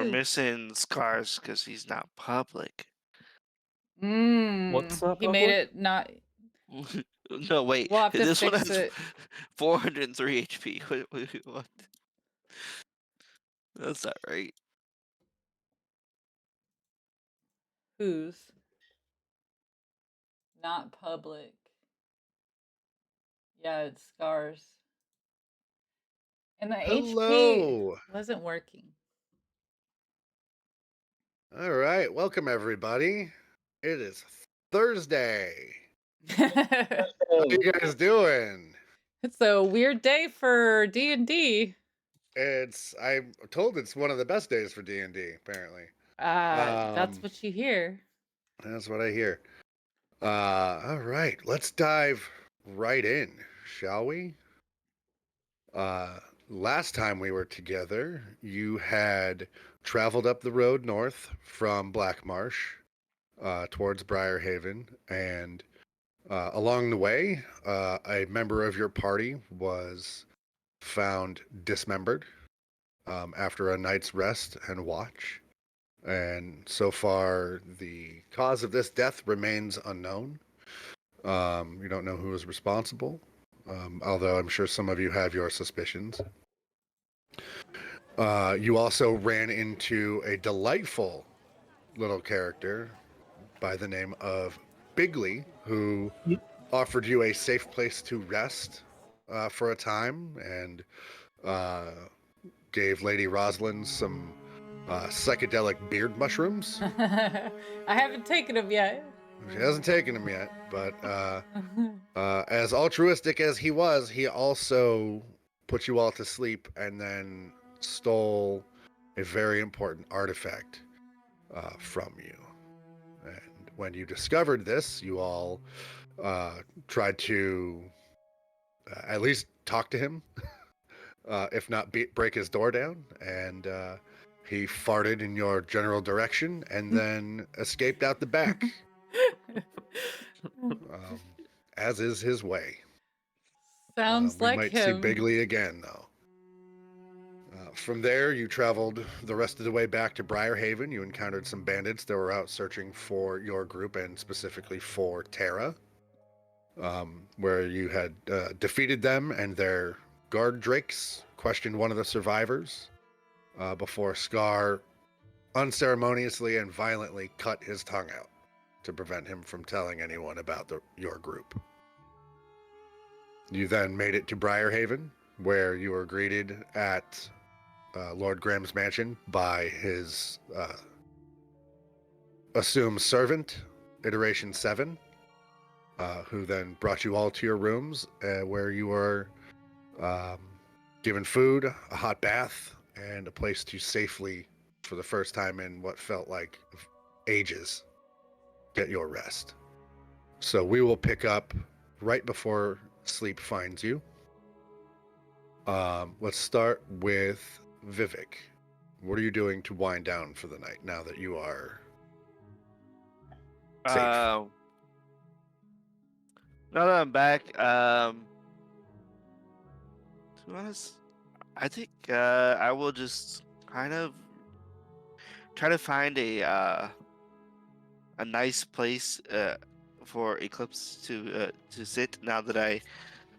we're is. missing Scars because he's not public. What's not He made public? it not. No, wait. We'll have to This one fix has it. 403 HP. What? That's not right. Who's not public? Yeah, it's Scars. And the HP Hello. wasn't working. All right. Welcome, everybody. It is Thursday. How you guys doing? It's a weird day for D&D. I'm told it's one of the best days for D&D, apparently. That's what you hear. That's what I hear. All right. Let's dive right in, shall we? Last time we were together, you had traveled up the road north from Blackmarsh towards Briarhaven, and along the way, a member of your party was found dismembered after a night's rest and watch. And so far, the cause of this death remains unknown. You don't know who is responsible, although I'm sure some of you have your suspicions. You also ran into a delightful little character by the name of Bigley, who offered you a safe place to rest for a time and gave Lady Rosalyn some psychedelic beard mushrooms. I haven't taken them yet. She hasn't taken them yet, but as altruistic as he was, he also put you all to sleep and then stole a very important artifact from you. And when you discovered this, you all tried to at least talk to him, if not break his door down, and he farted in your general direction and then escaped out the back, as is his way. Sounds we like might him. see Bigley again, though. From there, you traveled the rest of the way back to Briarhaven. You encountered some bandits that were out searching for your group and specifically for Terra, where you had defeated them and their guard drakes questioned one of the survivors before Scar unceremoniously and violently cut his tongue out to prevent him from telling anyone about your group. You then made it to Briarhaven, where you were greeted at Lord Graham's mansion by his assumed servant, Iteration 7, who then brought you all to your rooms, where you were given food, a hot bath, and a place to safely, for the first time in what felt like ages, get your rest. So we will pick up right before sleep finds you. Let's start with Vivhik. What are you doing to wind down for the night now that you are safe? Now that I'm back, to be honest, I think I will just kind of try to find a nice place for Eclipse to sit. Now that I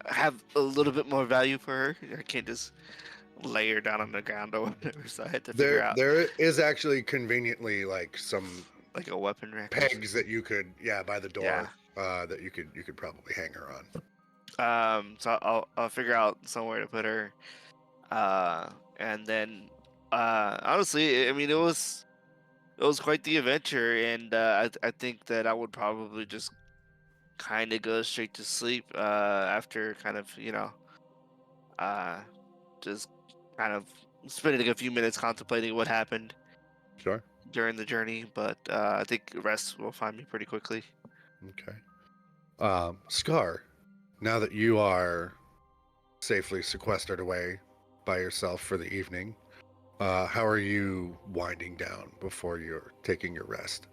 have a little bit more value for her, I can't just lay her down on the ground or whatever. So I had to figure out There is actually conveniently like some like a weapon rack. pegs that you could, by the door, Yeah. that you could probably hang her on. So I'll figure out somewhere to put her. And then honestly, I mean, it was quite the adventure, and I think that I would probably just kind of go straight to sleep after kind of just kind of spending a few minutes contemplating what happened Sure. during the journey. But I think rest will find me pretty quickly. Okay. Scar, now that you are safely sequestered away by yourself for the evening, how are you winding down before you're taking your rest?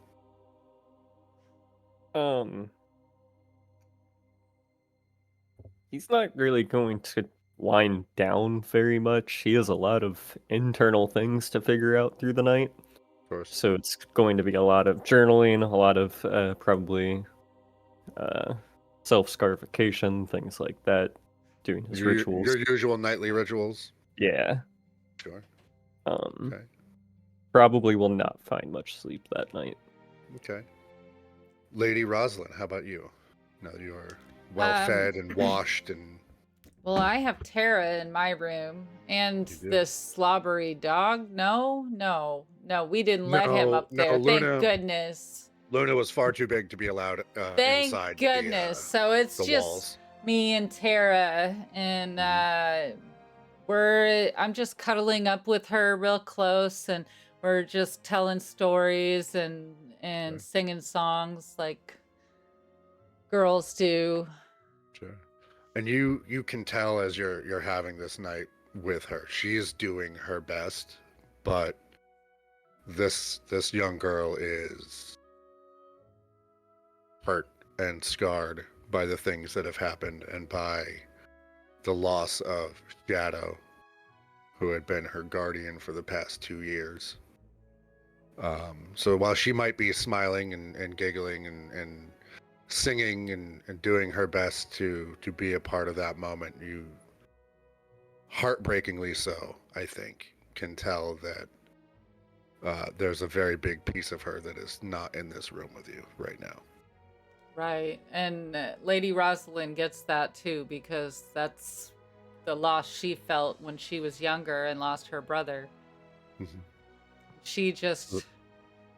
He's not really going to wind down very much. He has a lot of internal things to figure out through the night. Of course. So it's going to be a lot of journaling, a lot of probably self-scarification, things like that, doing his rituals. Your usual nightly rituals. Yeah. Sure. Okay. Okay. Probably will not find much sleep that night. Okay. Lady Rosalyn, how about you? Now that you are well fed and washed and... Well, I have Tara in my room and You do? this slobbery dog. No, we didn't let him up there. Thank goodness. Luna was far too big to be allowed Thank inside goodness. So it's the just walls. me and Tara, and I'm just cuddling up with her real close, and we're just telling stories and Sure. singing songs like girls do. Sure. And you can tell as you're having this night with her, she is doing her best, but this young girl is hurt and scarred by the things that have happened and by the loss of Shadow, who had been her guardian for the past 2 years. So while she might be smiling and giggling and singing and doing her best to be a part of that moment, you, heartbreakingly so, I think, can tell that there's a very big piece of her that is not in this room with you right now. Right. And Lady Rosalyn gets that too, because that's the loss she felt when she was younger and lost her brother. Mm-hmm. She just,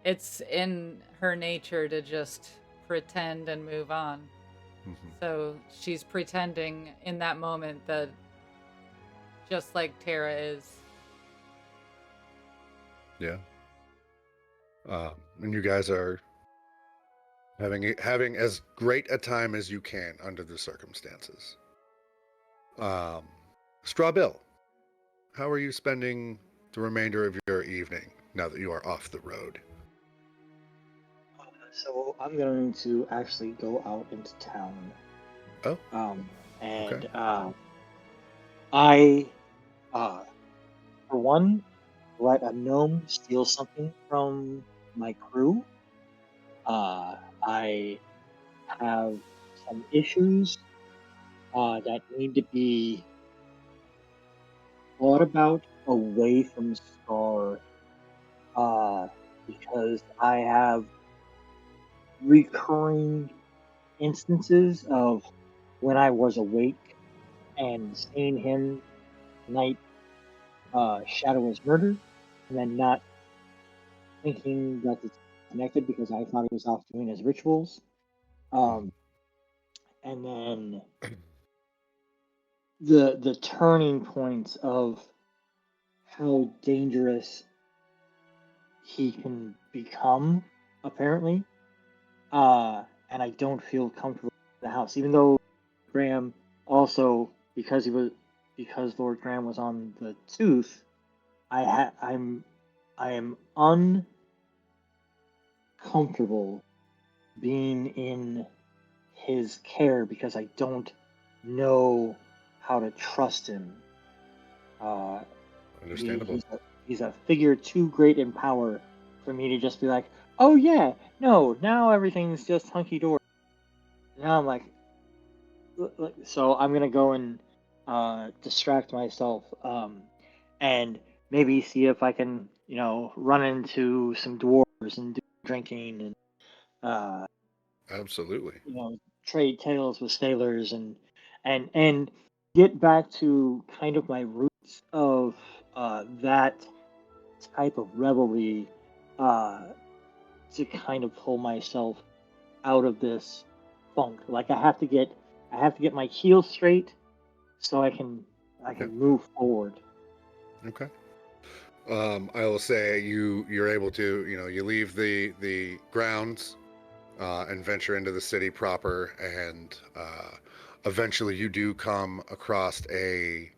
it's in her nature to just pretend and move on. Mm-hmm. So she's pretending in that moment that just like Tara is. Yeah. And you guys are having as great a time as you can under the circumstances. Straw Bill, how are you spending the remainder of your evening now that you are off the road? So I'm going to actually go out into town. Oh. And okay. I, for one, let a gnome steal something from my crew. I have some issues that need to be thought about away from Scar, because I have recurring instances of when I was awake and seeing him night Shadow was murdered, and then not thinking that it's connected because I thought he was off doing his rituals. And then the turning points of how dangerous he can become, apparently. And I don't feel comfortable in the house, even though Graham also, because Lord Graham was on the tooth, I am uncomfortable being in his care because I don't know how to trust him. Understandable. He's a figure too great in power for me to just be like, oh yeah, no, now everything's just hunky dory. Now I'm like, so I'm gonna go and distract myself, and maybe see if I can, run into some dwarves and do drinking and absolutely, trade tales with sailors and get back to kind of my roots of that type of revelry, to kind of pull myself out of this funk. Like I have to get my heels straight so I can move forward. Okay. I will say you're able to, you leave the grounds and venture into the city proper, and eventually you do come across a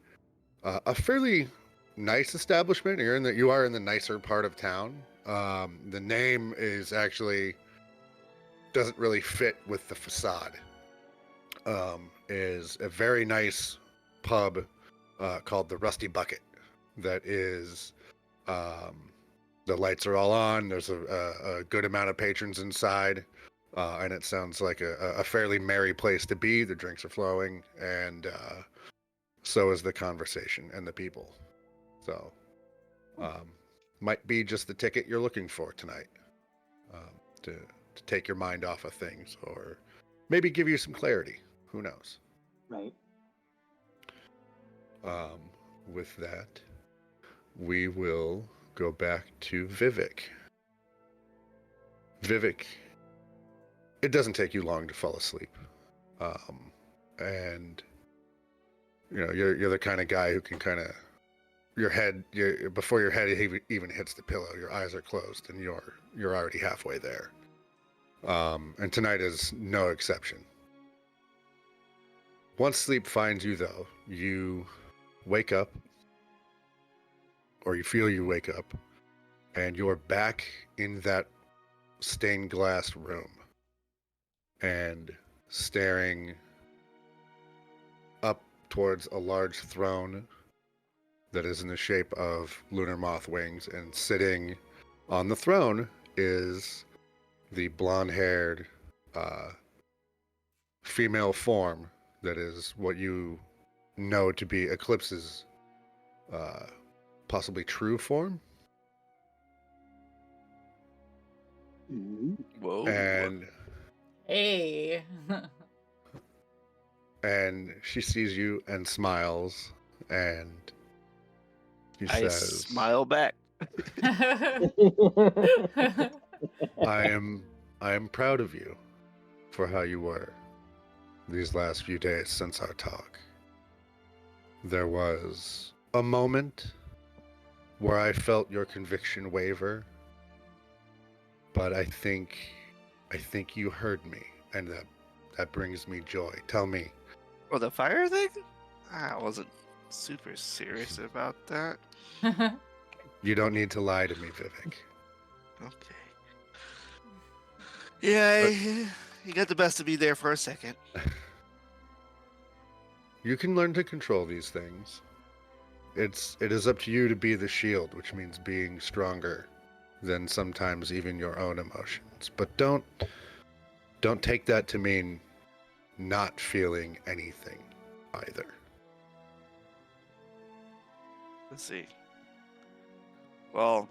fairly nice establishment. You are in the nicer part of town. The name is actually doesn't really fit with the facade. Is a very nice pub called the Rusty Bucket. That is, the lights are all on. There's a good amount of patrons inside, and it sounds like a fairly merry place to be. The drinks are flowing, and so is the conversation and the people. So, might be just the ticket you're looking for tonight, to take your mind off of things, or maybe give you some clarity. Who knows? Right. With that, we will go back to Vivhik. Vivhik, it doesn't take you long to fall asleep, and you know you're the kind of guy who can kind of before your head even hits the pillow, your eyes are closed and you're already halfway there. And tonight is no exception. Once sleep finds you, though, you wake up, or you feel you wake up, and you're back in that stained glass room and staring up towards a large throne that is in the shape of lunar moth wings, and sitting on the throne is the blonde-haired female form that is what you know to be Eclipse's possibly true form. Whoa. Hey. And she sees you and smiles, and she I says, smile back. I am proud of you for how you were these last few days since our talk. There was a moment where I felt your conviction waver, but I think you heard me, and that brings me joy. Tell me. Oh, the fire thing? I wasn't super serious about that. You don't need to lie to me, Vivhik. Okay. Yeah, you got the best of me there for a second. You can learn to control these things. It is up to you to be the shield, which means being stronger than sometimes even your own emotions. But don't take that to mean not feeling anything either. Let's see. Well,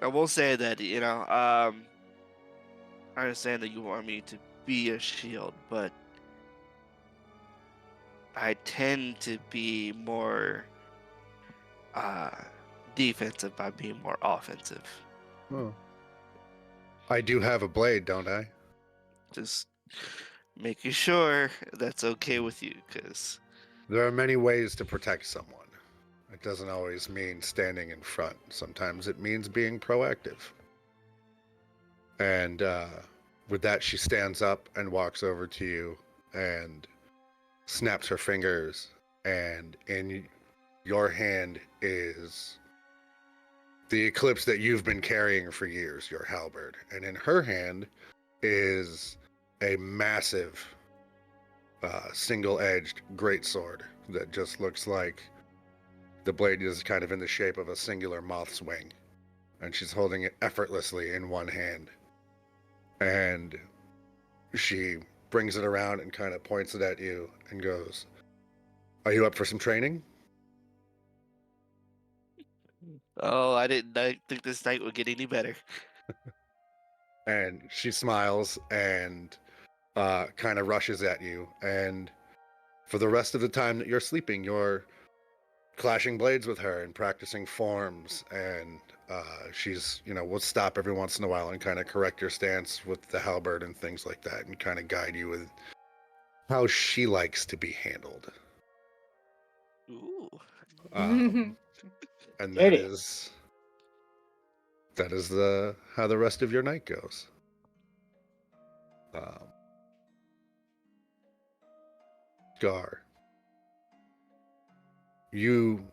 I will say that, I understand that you want me to be a shield, but I tend to be more defensive by being more offensive. Oh. I do have a blade, don't I? Just making sure that's okay with you, because There are many ways to protect someone. It doesn't always mean standing in front. Sometimes it means being proactive. And with that, she stands up and walks over to you and snaps her fingers. And in your hand is the eclipse that you've been carrying for years, your halberd. And in her hand is a massive single-edged greatsword that just looks like the blade is kind of in the shape of a singular moth's wing, and she's holding it effortlessly in one hand. And she brings it around and kind of points it at you and goes, "Are you up for some training?" oh, I didn't think this night would get any better. And she smiles and kind of rushes at you. And for the rest of the time that you're sleeping, you're clashing blades with her and practicing forms. And she's, will stop every once in a while and kind of correct your stance with the halberd and things like that, and kind of guide you with how she likes to be handled. Ooh. And Get that it. is how the rest of your night goes. Scar, you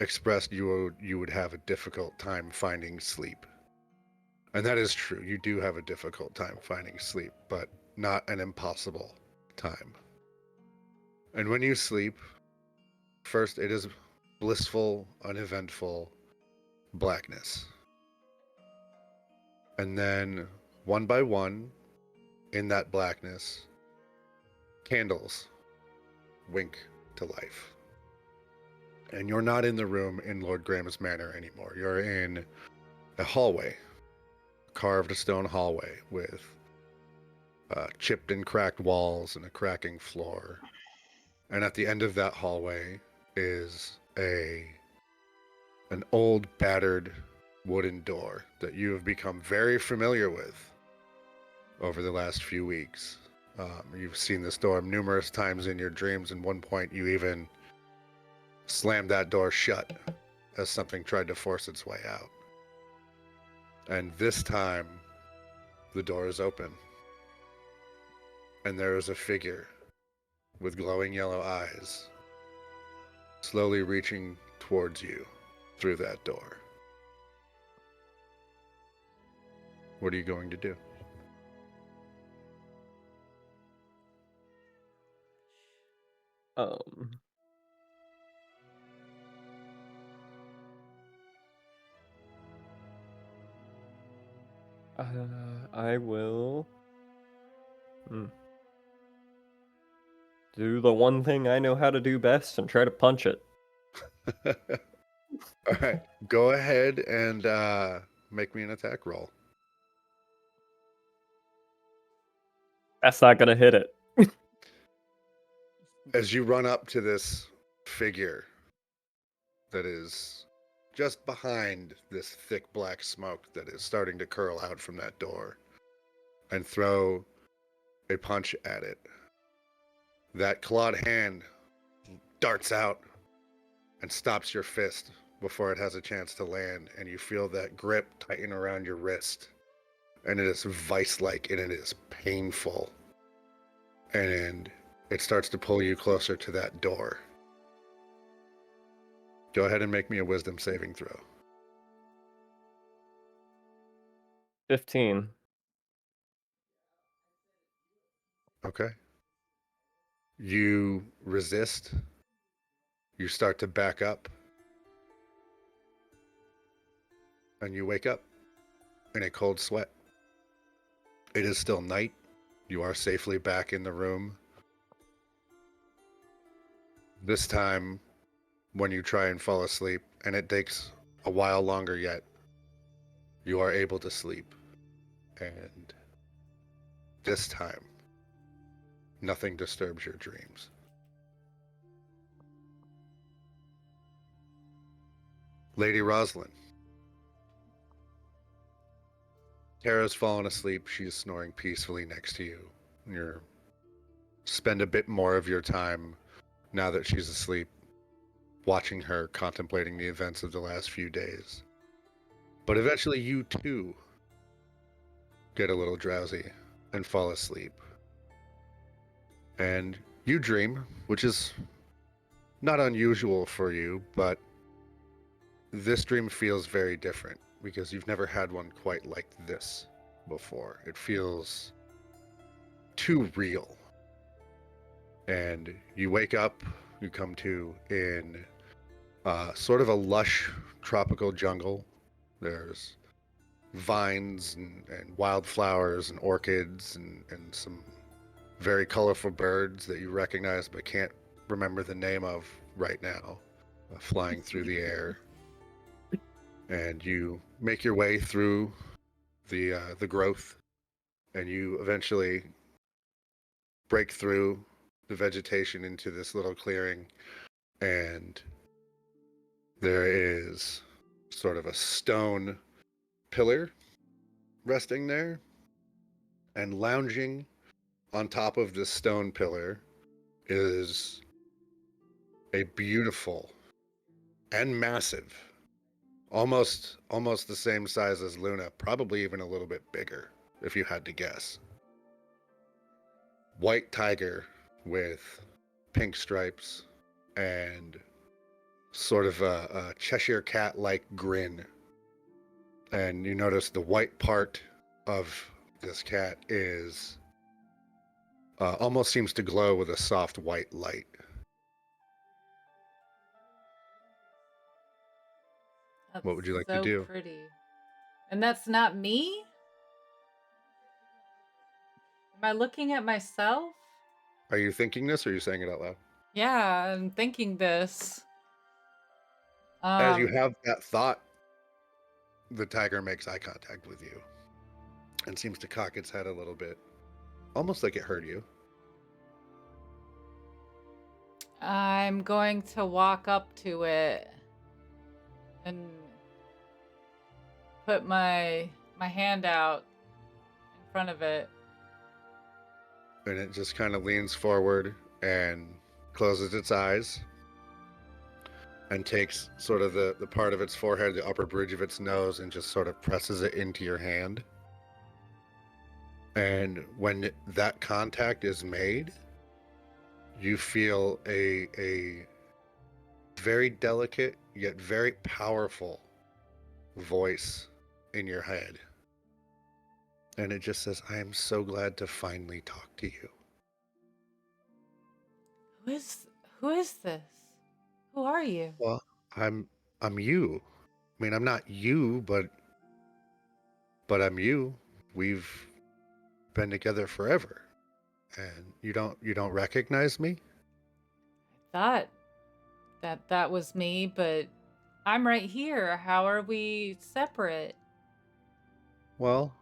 expressed you would have a difficult time finding sleep. And that is true. You do have a difficult time finding sleep, but not an impossible time. And when you sleep, first it is blissful, uneventful blackness. And then, one by one, in that blackness, candles wink to life. And you're not in the room in Lord Graham's Manor anymore. You're in a hallway, carved stone hallway with chipped and cracked walls and a cracking floor. And at the end of that hallway is an old, battered wooden door that you have become very familiar with over the last few weeks. You've seen this door numerous times in your dreams, and one point you even slammed that door shut as something tried to force its way out. And this time, the door is open. And there is a figure with glowing yellow eyes slowly reaching towards you through that door. What are you going to do? I will do the one thing I know how to do best and try to punch it. All right, go ahead and make me an attack roll. That's not gonna hit it. As you run up to this figure that is just behind this thick black smoke that is starting to curl out from that door, and throw a punch at it, that clawed hand darts out and stops your fist before it has a chance to land, and you feel that grip tighten around your wrist, and it is vice-like and it is painful, and it starts to pull you closer to that door. Go ahead and make me a wisdom saving throw. 15. Okay. You resist. You start to back up. And you wake up in a cold sweat. It is still night. You are safely back in the room. This time, when you try and fall asleep, and it takes a while longer yet, you are able to sleep. And this time, nothing disturbs your dreams. Lady Rosalyn. Tara's fallen asleep. She is snoring peacefully next to you. You spend a bit more of your time, now that she's asleep, watching her, contemplating the events of the last few days. But eventually you too get a little drowsy and fall asleep. And you dream, which is not unusual for you, but this dream feels very different because you've never had one quite like this before. It feels too real. And you wake up, you come to in sort of a lush tropical jungle. There's vines and wildflowers and orchids and some very colorful birds that you recognize but can't remember the name of right now, flying through the air. And you make your way through the growth, and you eventually break through the vegetation into this little clearing, and there is sort of a stone pillar resting there, and lounging on top of this stone pillar is a beautiful and massive, almost the same size as Luna, probably even a little bit bigger if you had to guess, white tiger with pink stripes and sort of a Cheshire cat-like grin. And you notice the white part of this cat is almost seems to glow with a soft white light. That's What would you like to so do? pretty. And that's not me? Am I looking at myself? Are you thinking this, or are you saying it out loud? Yeah, I'm thinking this. As you have that thought, the tiger makes eye contact with you and seems to cock its head a little bit, almost like it heard you. I'm going to walk up to it and put my hand out in front of it. And it just kind of leans forward and closes its eyes and takes sort of the part of its forehead, the upper bridge of its nose, and just sort of presses it into your hand. And when that contact is made, you feel a very delicate yet very powerful voice in your head. And it just says, "I am so glad to finally talk to you." Who is this? Who are you? Well, I'm you. I mean, I'm not you, but I'm you. We've been together forever. And you don't recognize me? I thought that was me, but I'm right here. How are we separate? Well,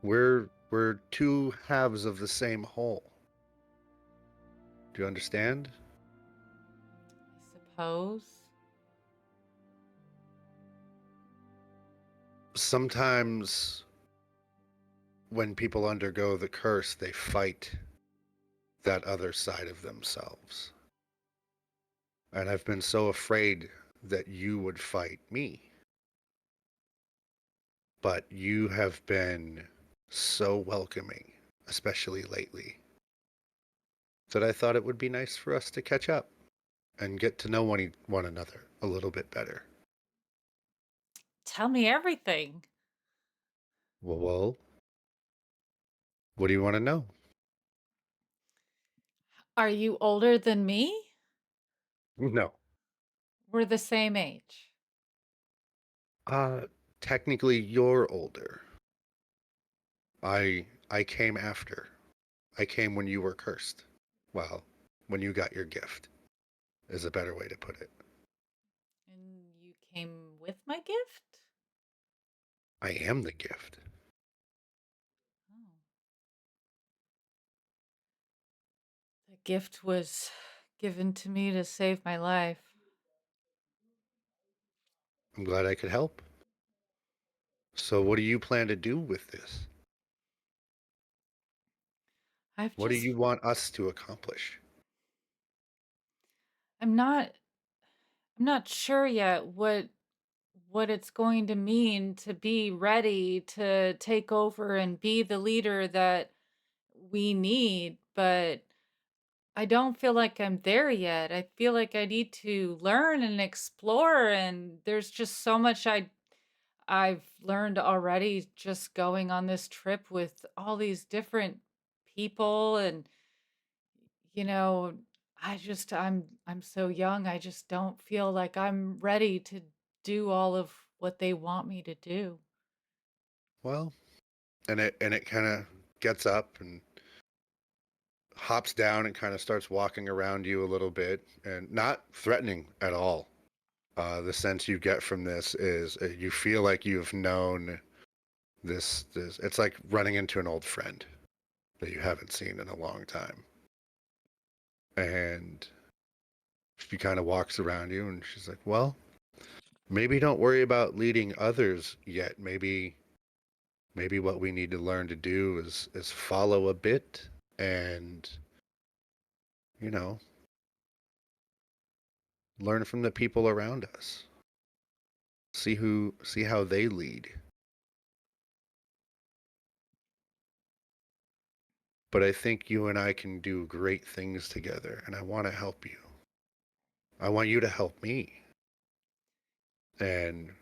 we're two halves of the same whole. Do you understand? I suppose. Sometimes when people undergo the curse, they fight that other side of themselves. And I've been so afraid that you would fight me. But you have been so welcoming, especially lately, that I thought it would be nice for us to catch up and get to know one another a little bit better. Tell me everything. Well, what do you want to know? Are you older than me? No. We're the same age. Technically you're older. I came after. I came when you were cursed. Well, when you got your gift is a better way to put it. And you came with my gift? I am the gift. Oh. The gift was given to me to save my life. I'm glad I could help. So what do you plan to do with this? What do you want us to accomplish? I'm not sure yet what it's going to mean to be ready to take over and be the leader that we need, but I don't feel like I'm there yet. I feel like I need to learn and explore, and there's just so much I've learned already just going on this trip with all these different people. And you know, I'm so young. I just don't feel like I'm ready to do all of what they want me to do. Well, and it kind of gets up and hops down and kind of starts walking around you a little bit, and not threatening at all. The sense you get from this is you feel like you've known this. It's like running into an old friend that you haven't seen in a long time. And she kind of walks around you, and she's like, "Well, maybe don't worry about leading others yet. Maybe what we need to learn to do is follow a bit and, you know, learn from the people around us. See how they lead. But I think you and I can do great things together, and I want to help you. I want you to help me." And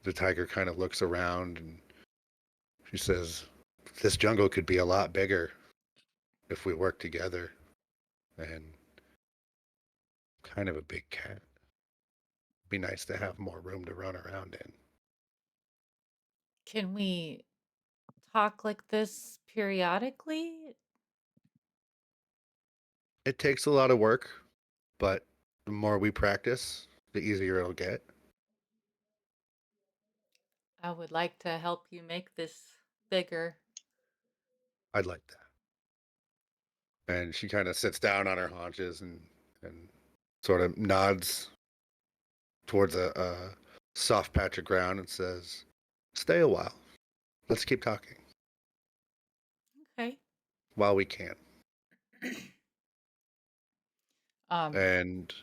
the tiger kind of looks around and she says, "This jungle could be a lot bigger. if we work together, and kind of a big cat. Be nice to have more room to run around in. Can we talk like this periodically? It takes a lot of work, but the more we practice, the easier it'll get. I would like to help you make this bigger. I'd like that. And she kind of sits down on her haunches and sort of nods towards a soft patch of ground and says, "Stay a while. Let's keep talking Okay. while we can." Um, And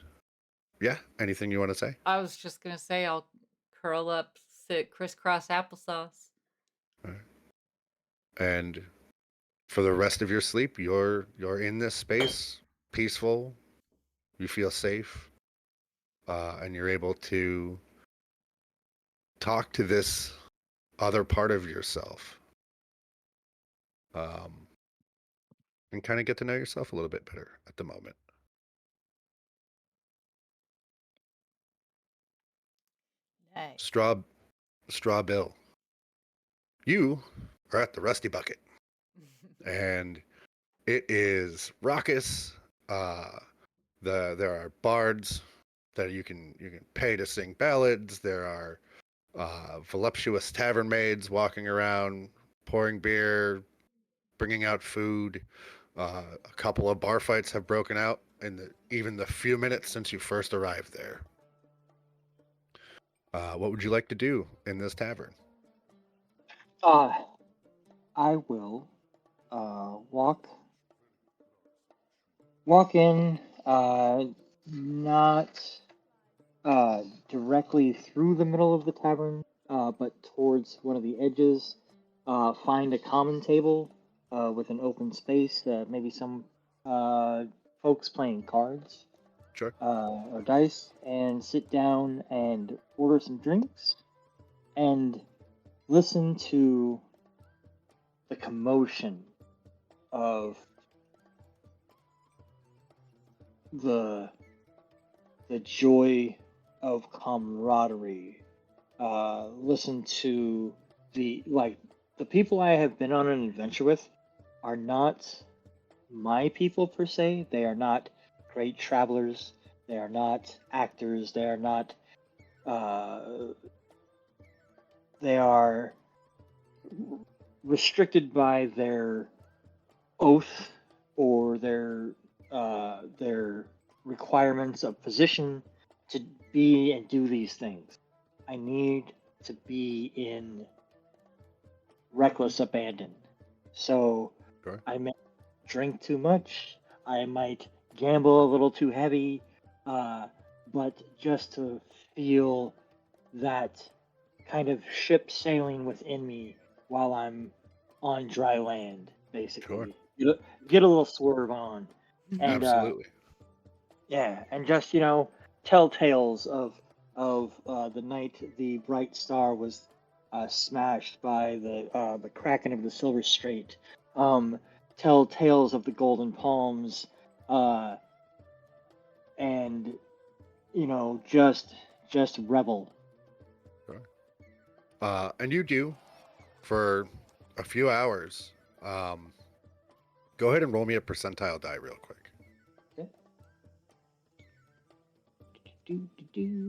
yeah, anything you want to say? I was just gonna say I'll curl up, sit crisscross applesauce. All right. And for the rest of your sleep, you're in this space, peaceful. You feel safe, and you're able to talk to this other part of yourself, and kind of get to know yourself a little bit better at the moment. Nice. Straw Bill, you are at the Rusty Bucket, and it is raucous. There are bards that you can pay to sing ballads. There are voluptuous tavern maids walking around, pouring beer, bringing out food. A couple of bar fights have broken out in even the few minutes since you first arrived there. What would you like to do in this tavern? Uh, I will walk in, not directly through the middle of the tavern, but towards one of the edges. Find a common table with an open space. Maybe some folks playing cards Sure. or dice, and sit down and order some drinks and listen to the commotion of the joy of camaraderie. Listen to the people I have been on an adventure with are not my people per se. They are not great travelers. They are not actors. They are not. They are restricted by their oath or their requirements of position to be and do these things. I need to be in reckless abandon. So Sure. I may drink too much. I might gamble a little too heavy, but just to feel that kind of ship sailing within me while I'm on dry land, Sure. basically. Get a little swerve on, and Absolutely. yeah, and just tell tales of the night the bright star was smashed by the kraken of the Silver Strait. Tell tales of the Golden Palms, and just revel. Sure. And you do for a few hours. Go ahead and roll me a percentile die real quick. Okay. Do, do, do,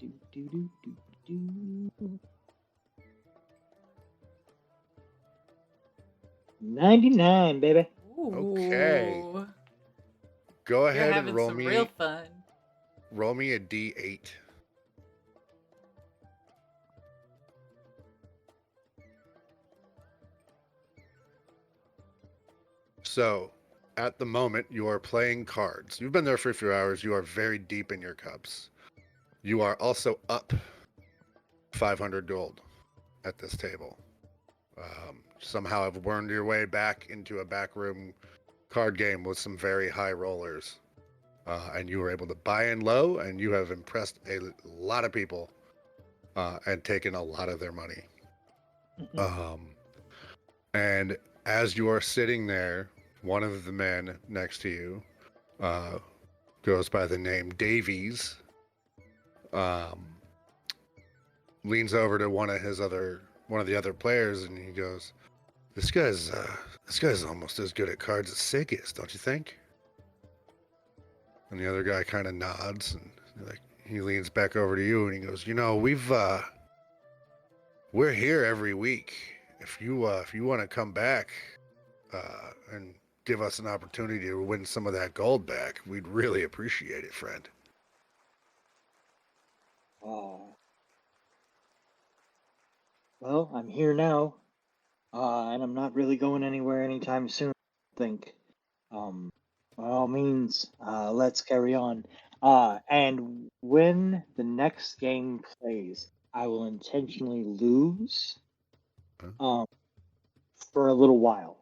do, do, do, do, do. 99, baby. Okay. Ooh. Go You're ahead and having some real fun. roll me a D8. So, at the moment, you are playing cards. You've been there for a few hours. You are very deep in your cups. You are also up 500 gold at this table. Somehow have wormed your way back into a backroom card game with some very high rollers. And you were able to buy in low, and you have impressed a lot of people and taken a lot of their money. Mhm. And as you are sitting there one of the men next to you goes by the name Davies. Leans over to one of the other players, and he goes, This guy's almost as good at cards as Sig is, don't you think?" And the other guy kind of nods, and he leans back over to you, and he goes, we're here every week. If you want to come back and give us an opportunity to win some of that gold back, we'd really appreciate it, friend." Well, I'm here now, and I'm not really going anywhere anytime soon, I think. By all means, let's carry on. And when the next game plays, I will intentionally lose for a little while.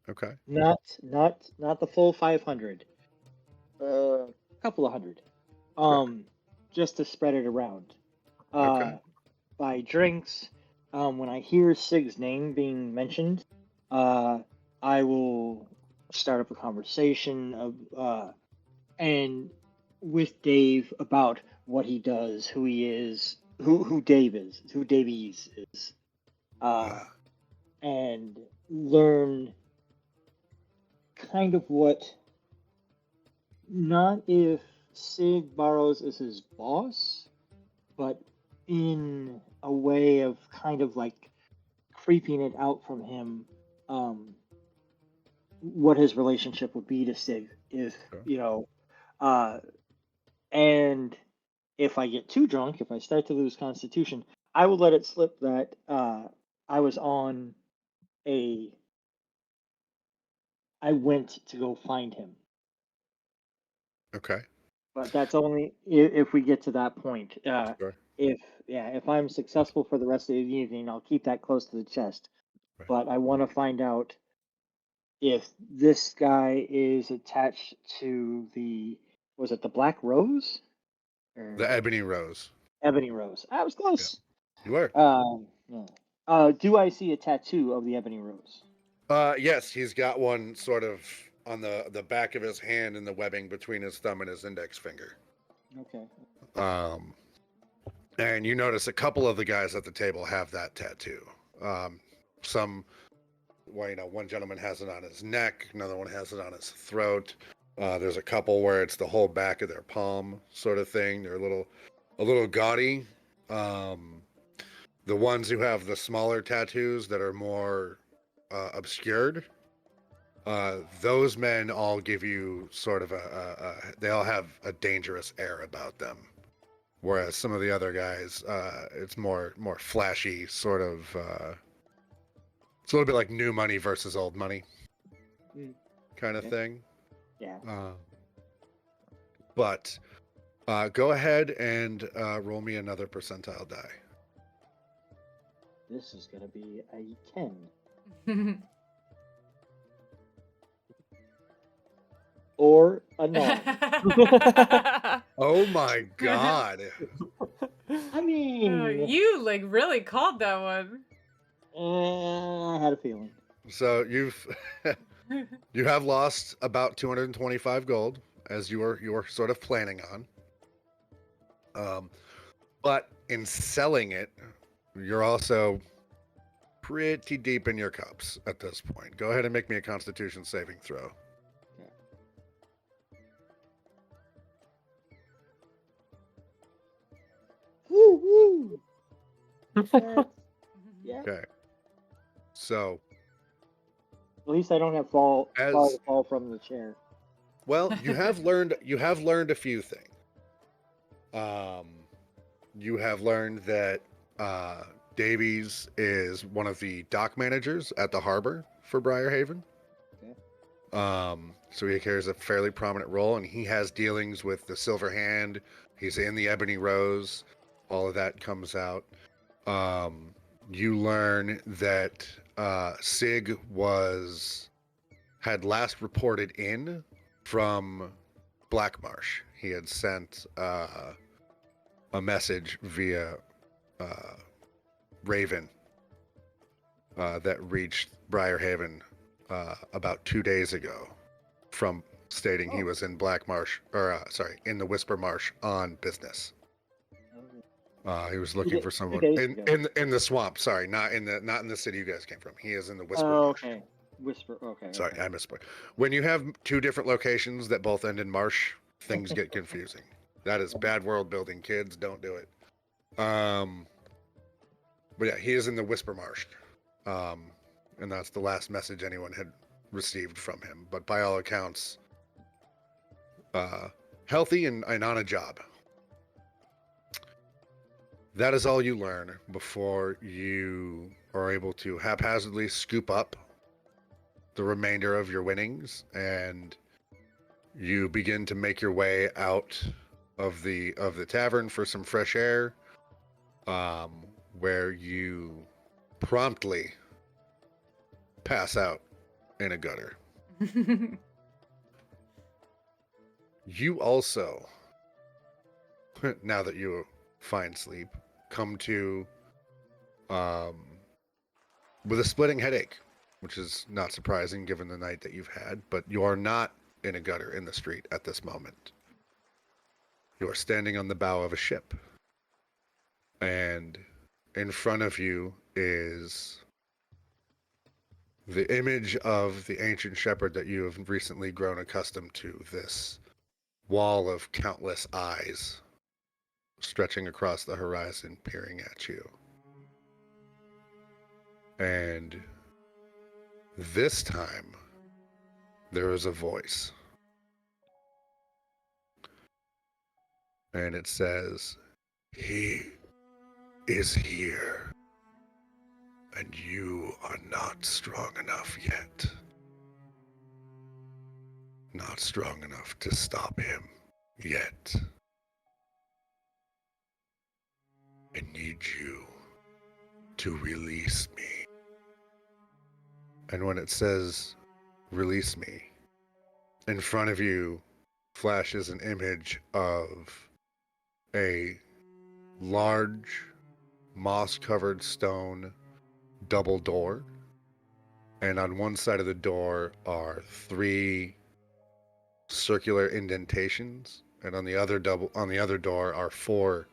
Okay. Not the full 500. A couple of hundred. Just to spread it around. Okay. Buy drinks. When I hear Sig's name being mentioned, I will start up a conversation and with Dave about what he does, who he is, who Davies is, and learn kind of what, not if Sig Barrows is his boss, but in a way of kind of like creeping it out from him, what his relationship would be to Sig if, and if I get too drunk, if I start to lose constitution, I will let it slip that I went to go find him. Okay. But that's only if we get to that point. Sure. If I'm successful for the rest of the evening, I'll keep that close to the chest. Right. But I want to find out if this guy is attached to was it the Black Rose? Or The Ebony Rose. Ebony Rose. I was close. Yeah. You were. Yeah. Do I see a tattoo of the Ebony Rose? Yes, he's got one sort of on the back of his hand in the webbing between his thumb and his index finger. Okay. And you notice a couple of the guys at the table have that tattoo. One gentleman has it on his neck, another one has it on his throat. There's a couple where it's the whole back of their palm sort of thing. They're a little gaudy. The ones who have the smaller tattoos that are more obscured, those men all give you sort of they all have a dangerous air about them. Whereas some of the other guys, it's more flashy, sort of. It's a little bit like new money versus old money kind of thing. Yeah. But go ahead and roll me another percentile die. This is going to be a 10. Or a 9. Oh my god. I mean... you really called that one. I had a feeling. So you have lost about 225 gold, as you were sort of planning on. But in selling it, you're also pretty deep in your cups at this point. Go ahead and make me a Constitution saving throw. Woo! Yeah. Okay. So, at least I don't have fall from the chair. Well, you have learned a few things. You have learned that Davies is one of the dock managers at the harbor for Briarhaven. Okay. So he carries a fairly prominent role, and he has dealings with the Silver Hand. He's in the Ebony Rose. All of that comes out. You learn that Sig had last reported in from Blackmarsh. He had sent a message via Raven that reached Briarhaven about 2 days ago from stating he was in Black Marsh, or in the Whisper Marsh on business. He was looking for someone in the swamp. Sorry, not in the city you guys came from. He is in the Whisper Marsh. Okay. Whisper. Okay. Sorry, okay. I misspoke. When you have two different locations that both end in marsh, things get confusing. That is bad world building, kids. Don't do it. But yeah, he is in the Whisper Marsh. And that's the last message anyone had received from him. But by all accounts, healthy and on a job. That is all you learn before you are able to haphazardly scoop up the remainder of your winnings, and you begin to make your way out of the tavern for some fresh air, where you promptly pass out in a gutter. You also, now that you find sleep, come to with a splitting headache, which is not surprising given the night that you've had, but you are not in a gutter in the street at this moment. You are standing on the bow of a ship, and in front of you is the image of the ancient shepherd that you have recently grown accustomed to, this wall of countless eyes stretching across the horizon, peering at you. And this time, there is a voice. And it says, "He is here, and you are not strong enough yet. Not strong enough to stop him yet. I need you to release me." And when it says, "Release me," in front of you flashes an image of a large, moss-covered stone double door. And on one side of the door are 3 circular indentations, and on the other door are 4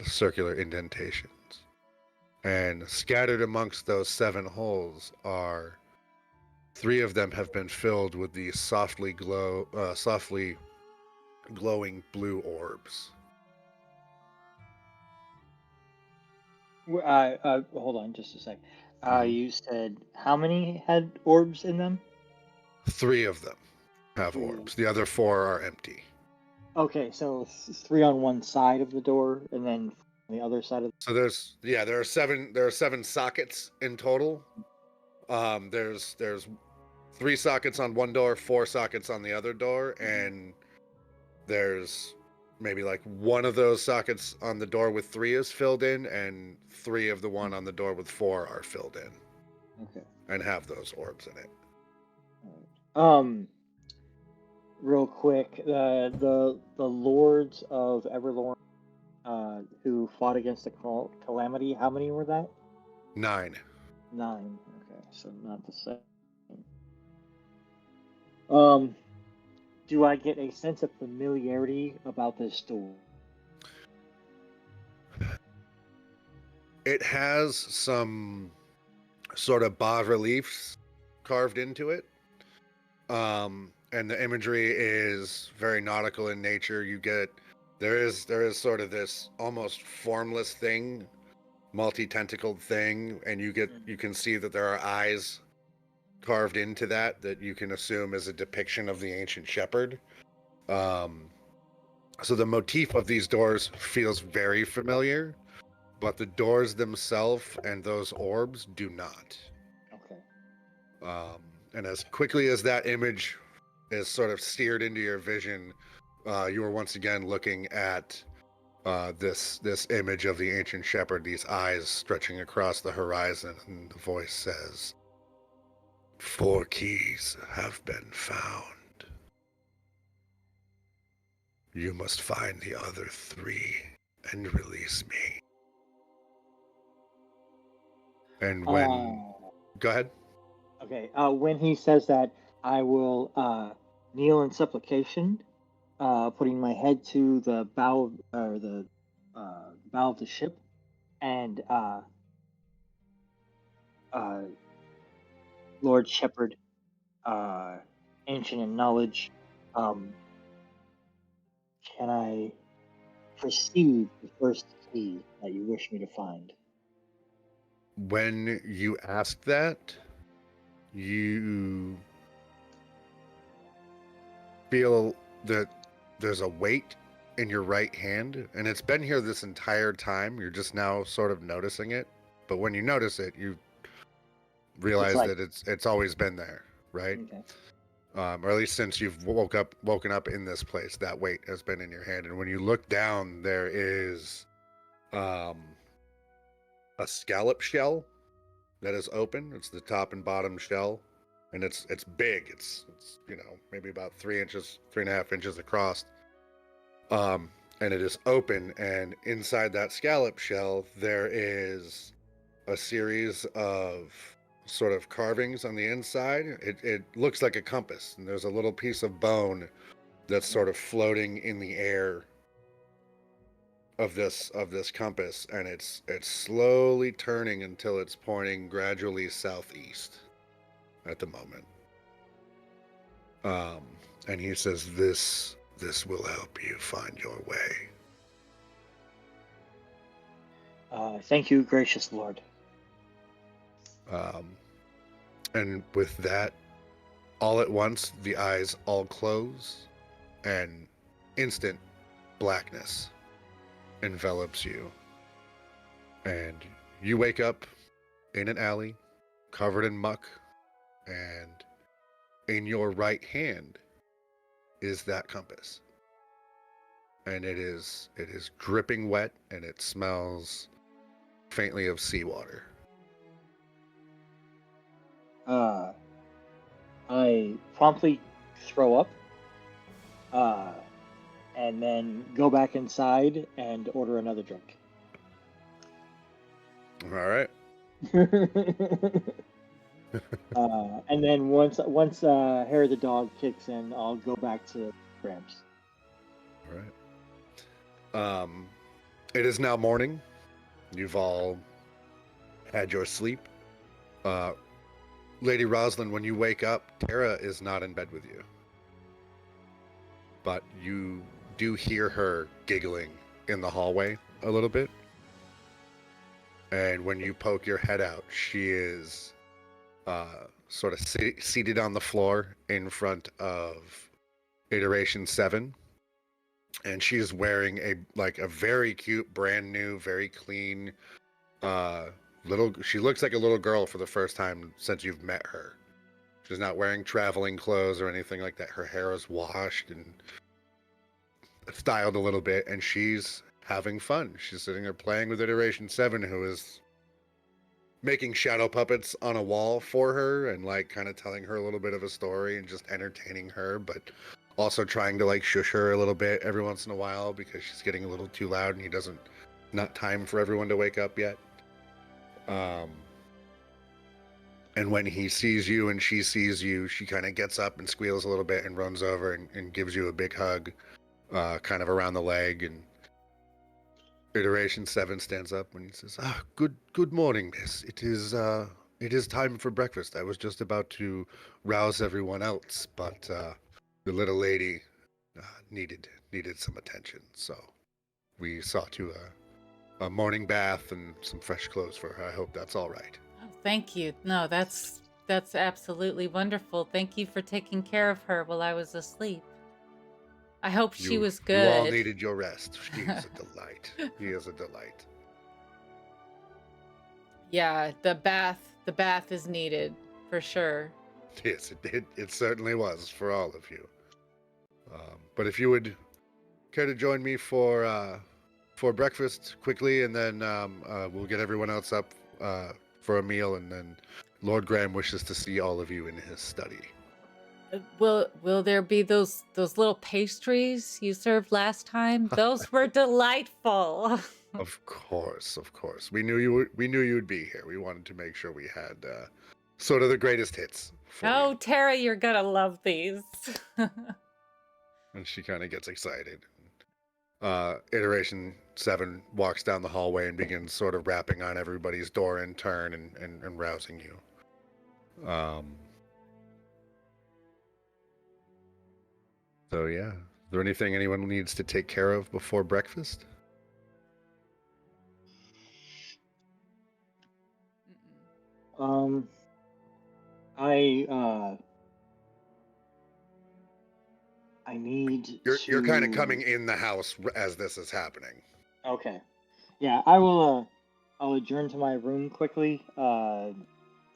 circular indentations. And scattered amongst those 7 holes are 3 of them have been filled with these softly glowing blue orbs. Hold on just a sec. You said how many had orbs in them? 3 of them have orbs. The other 4 are empty. Okay, so 3 on one side of the door, and then on the other side of. So there are 7 sockets in total. There's 3 sockets on one door, 4 sockets on the other door, and there's maybe like one of those sockets on the door with 3 is filled in, and 3 of the one on the door with 4 are filled in. Okay. And have those orbs in it. Real quick, the lords of Everlorn, who fought against the calamity, how many were that? 9. 9. Okay, so not the same. Do I get a sense of familiarity about this door? It has some sort of bas-reliefs carved into it. And the imagery is very nautical in nature. There is sort of this almost formless thing, multi-tentacled thing, and you can see that there are eyes carved into that you can assume is a depiction of the ancient shepherd. So the motif of these doors feels very familiar, but the doors themselves and those orbs do not. Okay. And as quickly as that image is sort of seared into your vision, you are once again looking at this image of the ancient shepherd, these eyes stretching across the horizon, and the voice says, "4 keys have been found. You must find the other 3 and release me." And when... Go ahead. Okay. When he says that, I will kneel in supplication, putting my head to the bow or the bow of the ship, and uh, Lord Shepherd, ancient in knowledge, um, can I proceed the first key that you wish me to find? When you ask that, you feel that there's a weight in your right hand, and it's been here this entire time. You're just now sort of noticing it. But when you notice it, you It's realize like, that it's always been there, right? okay. Or at least since you've woken up in this place, that weight has been in your hand. And when you look down, there is um, a scallop shell that is open. It's the top and bottom shell, and it's big. It's maybe about 3 inches, 3.5 inches across. And it is open, and inside that scallop shell there is a series of sort of carvings on the inside. It looks like a compass, and there's a little piece of bone that's sort of floating in the air of this compass, and it's slowly turning until it's pointing gradually southeast at the moment. And he says, this will help you find your way. Thank you, gracious Lord. And with that, all at once the eyes all close, and instant blackness envelops you, and you wake up in an alley covered in muck, and in your right hand is that compass, and it is dripping wet, and it smells faintly of seawater. I promptly throw up, and then go back inside and order another drink. All right. And then once Hair the dog kicks in, I'll go back to Gramps. All right. It is now morning. You've all had your sleep. Lady Rosalyn, when you wake up, Tara is not in bed with you. But you do hear her giggling in the hallway a little bit. And when you poke your head out, she is sort of seated on the floor in front of Iteration 7. And she is wearing a very cute, brand new, very clean she looks like a little girl for the first time since you've met her. She's not wearing traveling clothes or anything like that. Her hair is washed and styled a little bit, and she's having fun. She's sitting there playing with Iteration 7, who is making shadow puppets on a wall for her and kind of telling her a little bit of a story and just entertaining her, but also trying to shush her a little bit every once in a while because she's getting a little too loud, and not time for everyone to wake up yet. And when he sees you and she sees you, she kind of gets up and squeals a little bit and runs over and gives you a big hug, kind of around the leg. And Iteration 7 stands up and he says, good morning, miss. It is time for breakfast. I was just about to rouse everyone else, but the little lady needed some attention. So we saw to a morning bath and some fresh clothes for her. I hope that's all right. Oh, thank you. No, that's absolutely wonderful. Thank you for taking care of her while I was asleep. I hope she was good. You all needed your rest. She is a delight. He is a delight. Yeah, the bath is needed for sure. Yes, it certainly was for all of you. But if you would care to join me for breakfast quickly, and then we'll get everyone else up for a meal, and then Lord Graham wishes to see all of you in his study. Will there be those little pastries you served last time? Those were delightful. Of course. We knew you would be here. We wanted to make sure we had sort of the greatest hits. For Oh, you. Tara, you're gonna love these. And she kind of gets excited. Iteration 7 walks down the hallway and begins sort of rapping on everybody's door in turn and rousing you. So yeah, is there anything anyone needs to take care of before breakfast? I need You're kind of to. coming in the house as this is happening. Okay. Yeah, I will. I'll adjourn to my room quickly, and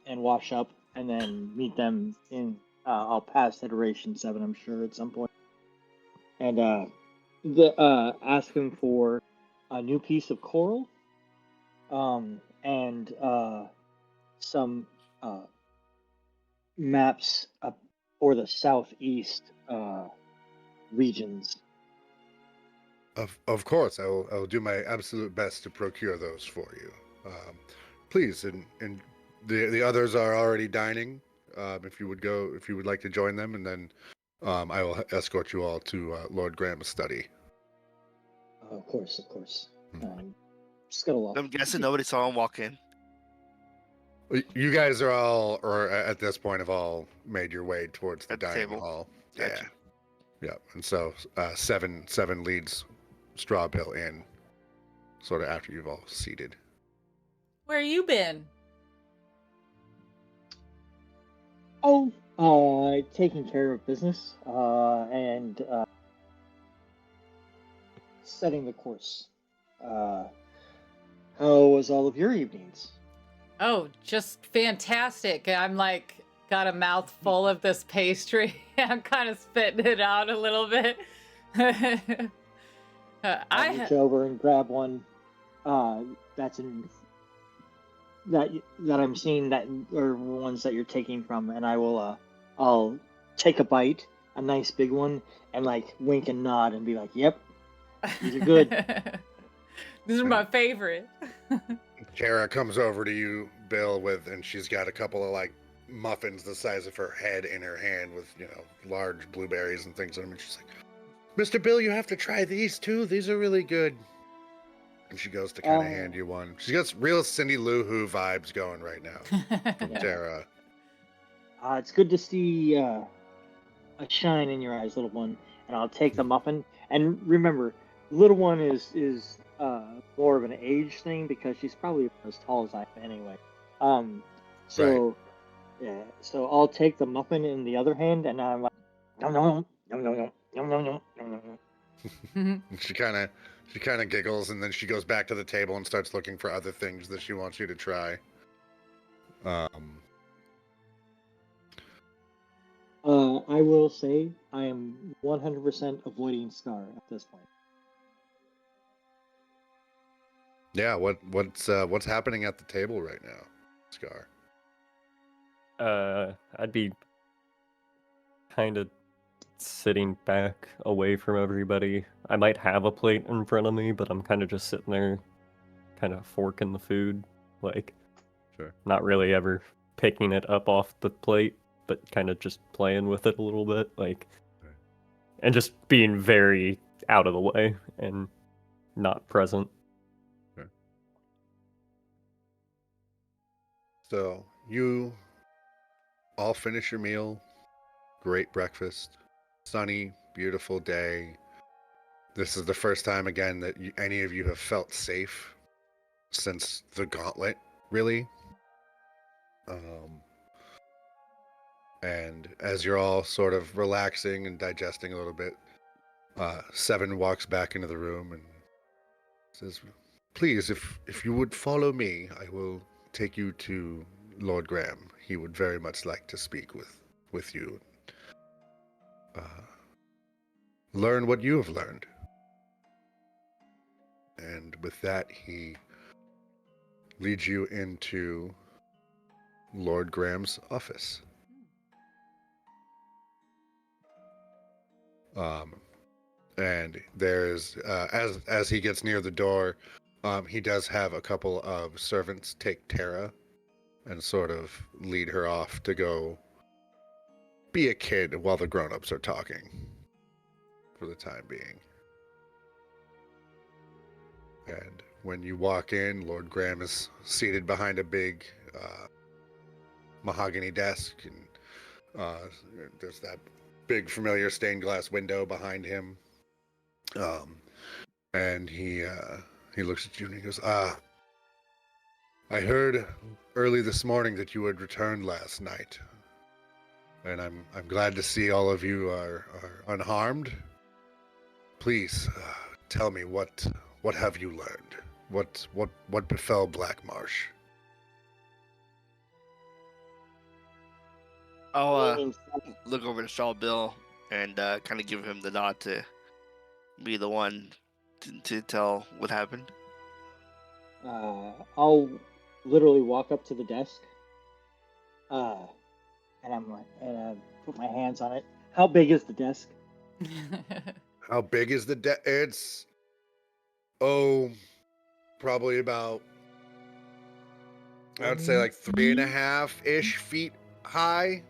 wash up, and then meet them in. I'll pass iteration 7, I'm sure, at some point, and ask him for a new piece of coral, and some maps up for the southeast regions. Of course, I'll do my absolute best to procure those for you. Please, and the others are already dining. If you would like to join them, and then I will escort you all to Lord Graham's study. Of course. Scuttle off. I'm guessing nobody saw him walk in. You guys are all, or at this point, have all made your way towards the At the dining table. hall. Gotcha. Yeah. And so seven leads Strawbill in, sort of after you've all seated. Where you been? Taking care of business, and setting the course. How was all of your evenings? Oh, just fantastic. I'm like got a mouth full of this pastry. I'm kind of spitting it out a little bit. I reach over and grab one. That's in that I'm seeing that are ones that you're taking from, and I will. I'll take a bite, a nice big one, and like wink and nod and be like, "Yep, these are good." These are my favorite. Tara comes over to you, Bill, and she's got a couple of like muffins the size of her head in her hand with, large blueberries and things on them. And she's like, "Mr. Bill, you have to try these too. These are really good." And she goes to kind of hand you one. She got real Cindy Lou Who vibes going right now from Tara. It's good to see a shine in your eyes, little one. And I'll take the muffin. And remember, little one is more of an age thing because she's probably as tall as I am anyway. So I'll take the muffin in the other hand, and I'm like, nom nom nom nom nom nom nom nom nom nom. And she kind of giggles, and then she goes back to the table and starts looking for other things that she wants you to try. I will say I am 100% avoiding Scar at this point. Yeah, what's happening at the table right now, Scar? I'd be kind of sitting back away from everybody. I might have a plate in front of me, but I'm kind of just sitting there, kind of forking the food, like, Sure. Not really ever picking it up off the plate, but kind of just playing with it a little bit, like, Right. And just being very out of the way and not present. Sure. So you all finish your meal. Great breakfast. Sunny, beautiful day. This is the first time again that any of you have felt safe since the gauntlet, really. And as you're all sort of relaxing and digesting a little bit, Seven walks back into the room and says, "Please, if you would follow me, I will take you to Lord Graham. He would very much like to speak with you. Learn what you have learned." And with that, he leads you into Lord Graham's office. And there's as he gets near the door, he does have a couple of servants take Tara and sort of lead her off to go be a kid while the grown-ups are talking for the time being. And when you walk in, Lord Graham is seated behind a big mahogany desk, and there's that big familiar stained glass window behind him. And he looks at you and he goes, I heard early this morning that you had returned last night, and I'm glad to see all of you are unharmed. Please tell me what have you learned? What befell Black Marsh? I'll Meaning, look over to Shaw Bill and kind of give him the nod to be the one to tell what happened. I'll literally walk up to the desk, and I'm like, and put my hands on it. How big is the desk? How big is the it's probably about, I would say like 3.5-ish feet high,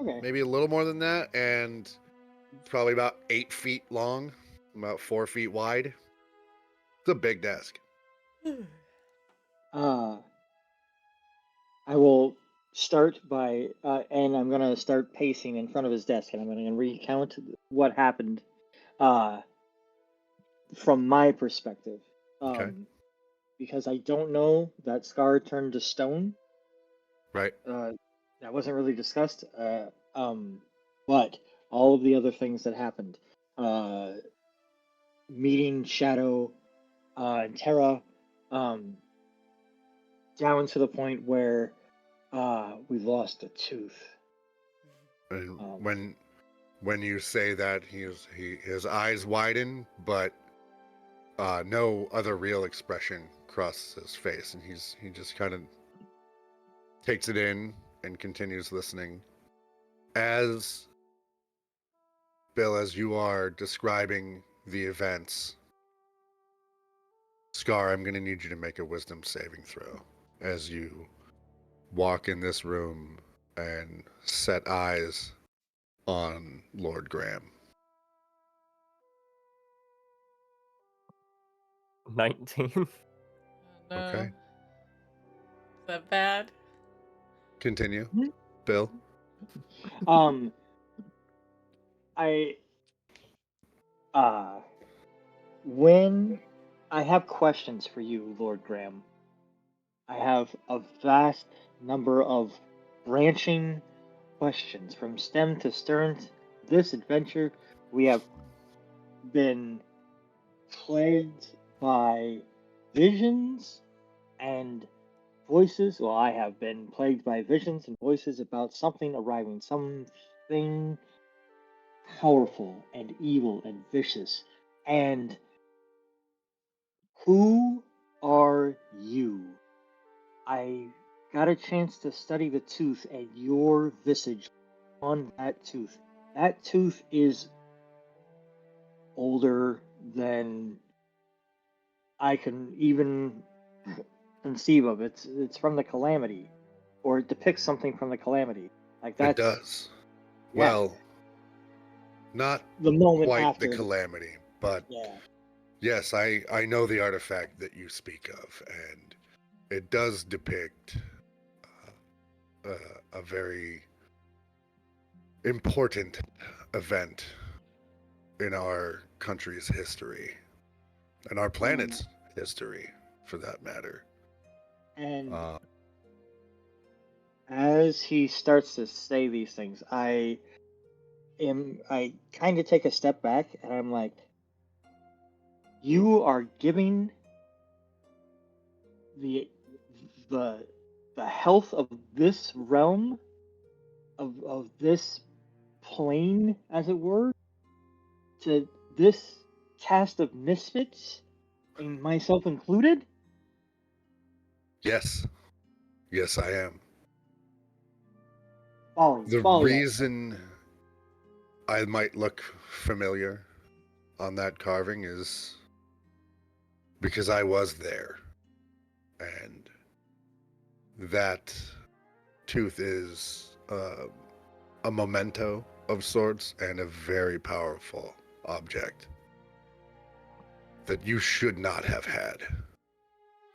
Okay. maybe a little more than that, and probably about 8 feet long, about 4 feet wide. It's a big desk. I will start by, and I'm gonna start pacing in front of his desk, and I'm gonna recount what happened, from my perspective. Okay. Because I don't know that Scar turned to stone. Right. That wasn't really discussed. But all of the other things that happened, meeting Shadow, and Terra, down to the point where we lost a tooth. And when you say that, his eyes widen, but no other real expression crosses his face, and he just kind of takes it in and continues listening. As Bill, as you are describing the events, Scar, I'm going to need you to make a wisdom saving throw as you walk in this room and set eyes on Lord Graham. 19. Oh, no. Okay. Is that bad? Continue, Bill. I when I have questions for you, Lord Graham. I have a vast number of branching questions from stem to stern. This adventure, we have been plagued by visions and voices. Well, I have been plagued by visions and voices about something arriving, something powerful and evil and vicious. And who are you? I got a chance to study the tooth and your visage on that tooth. That tooth is older than I can even conceive of. It's from the Calamity, or it depicts something from the Calamity. Like It that's does. yeah, Well, not the moment quite after. the Calamity, but Yeah. yes, I know the artifact that you speak of, and it does depict a very important event in our country's history, and our planet's history, for that matter. And as he starts to say these things, I kind of take a step back and I'm like, you are giving the the health of this realm, of this plane, as it were, to this cast of misfits, and myself included. Yes, yes, I am. The Follow that. reason I might look familiar on that carving is because I was there, and that tooth is a memento of sorts and a very powerful object that you should not have had.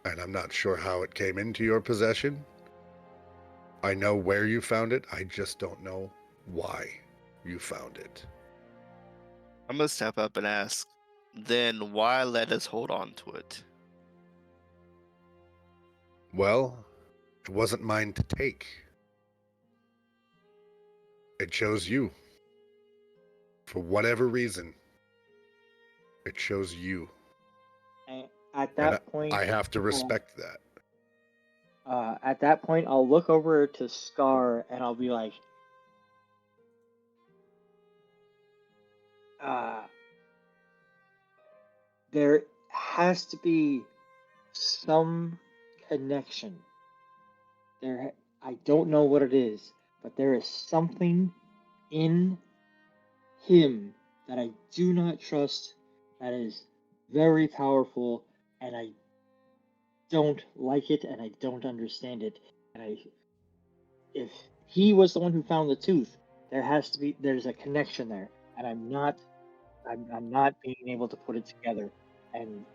And I'm not sure how it came into your possession. I know where you found it. I just don't know why you found it. I'm gonna step up and ask, then why let us hold on to it? Well, it wasn't mine to take. It chose you. For whatever reason, it chose you. And at And that point, I have to respect that. at that point, I'll look over to Scar and I'll be like, there has to be some connection. I don't know what it is, but there is something in him that I do not trust, that is very powerful, and I don't like it and I don't understand it. And if he was the one who found the tooth, there's a connection there, and I'm not being able to put it together, and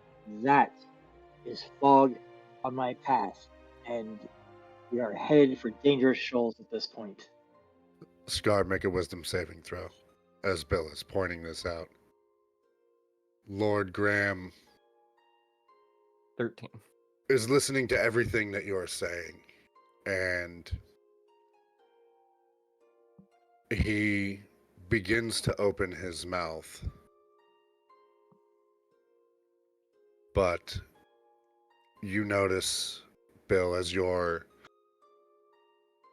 that is fog on my path, and we are headed for dangerous shoals at this point. Scar, make a wisdom saving throw, as Bill is pointing this out. Lord Graham 13. is listening to everything that you're saying, and he begins to open his mouth. But you notice, Bill, as you're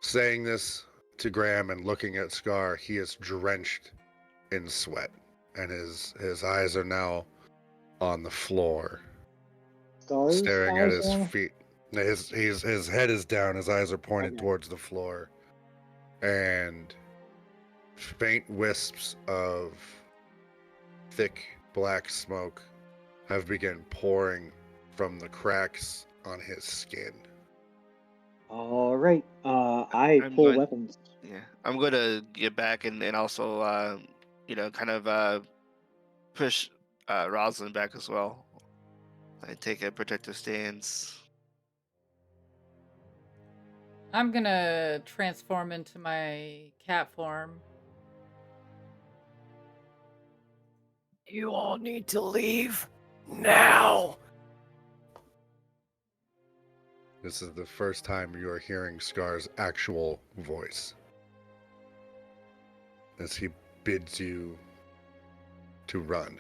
saying this to Graham and looking at Scar, he is drenched in sweat, and his eyes are now on the floor, Scar's staring at eyes his on. feet. His head is down, his eyes are pointed Okay. towards the floor, and faint wisps of thick black smoke have begun pouring from the cracks on his skin. All right. I I'm pull going. weapons. Yeah, I'm gonna get back and also, kind of push Rosalyn back as well. I take a protective stance. I'm gonna transform into my cat form. You all need to leave now. This is the first time you are hearing Scar's actual voice, as he bids you to run.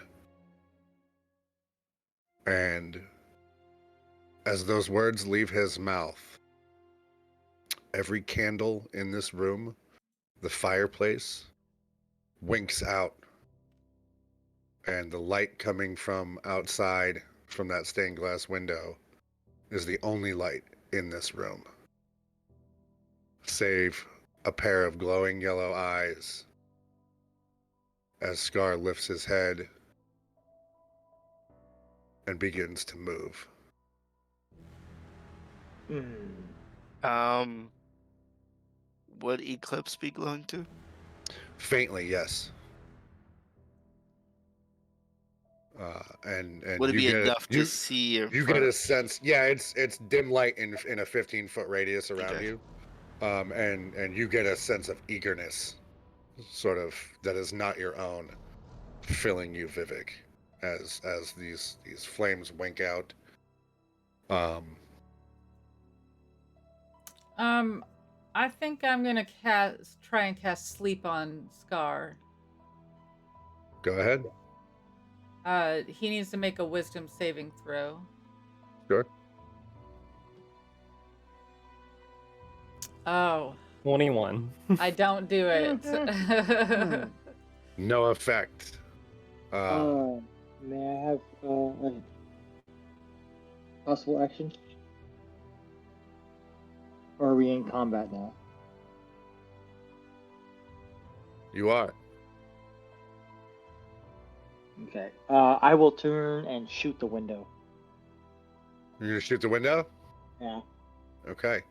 And as those words leave his mouth, every candle in this room, the fireplace, winks out, and the light coming from outside from that stained glass window is the only light in this room, save a pair of glowing yellow eyes as Scar lifts his head and begins to move. Would Eclipse be glowing too? Faintly, yes. And Would it you be get enough to you see in you front get a of? sense. Yeah, it's dim light in a 15-foot radius around Okay. you, and you get a sense of eagerness, sort of, that is not your own, filling you, Vivhik, as these flames wink out. I think I'm gonna try and cast sleep on Scar. Go ahead. He needs to make a wisdom saving throw. Sure. Oh, 21. I don't do it. No effect. May I have a possible action? Or are we in combat now? You are. Okay. I will turn and shoot the window. You're gonna shoot the window? Yeah. Okay.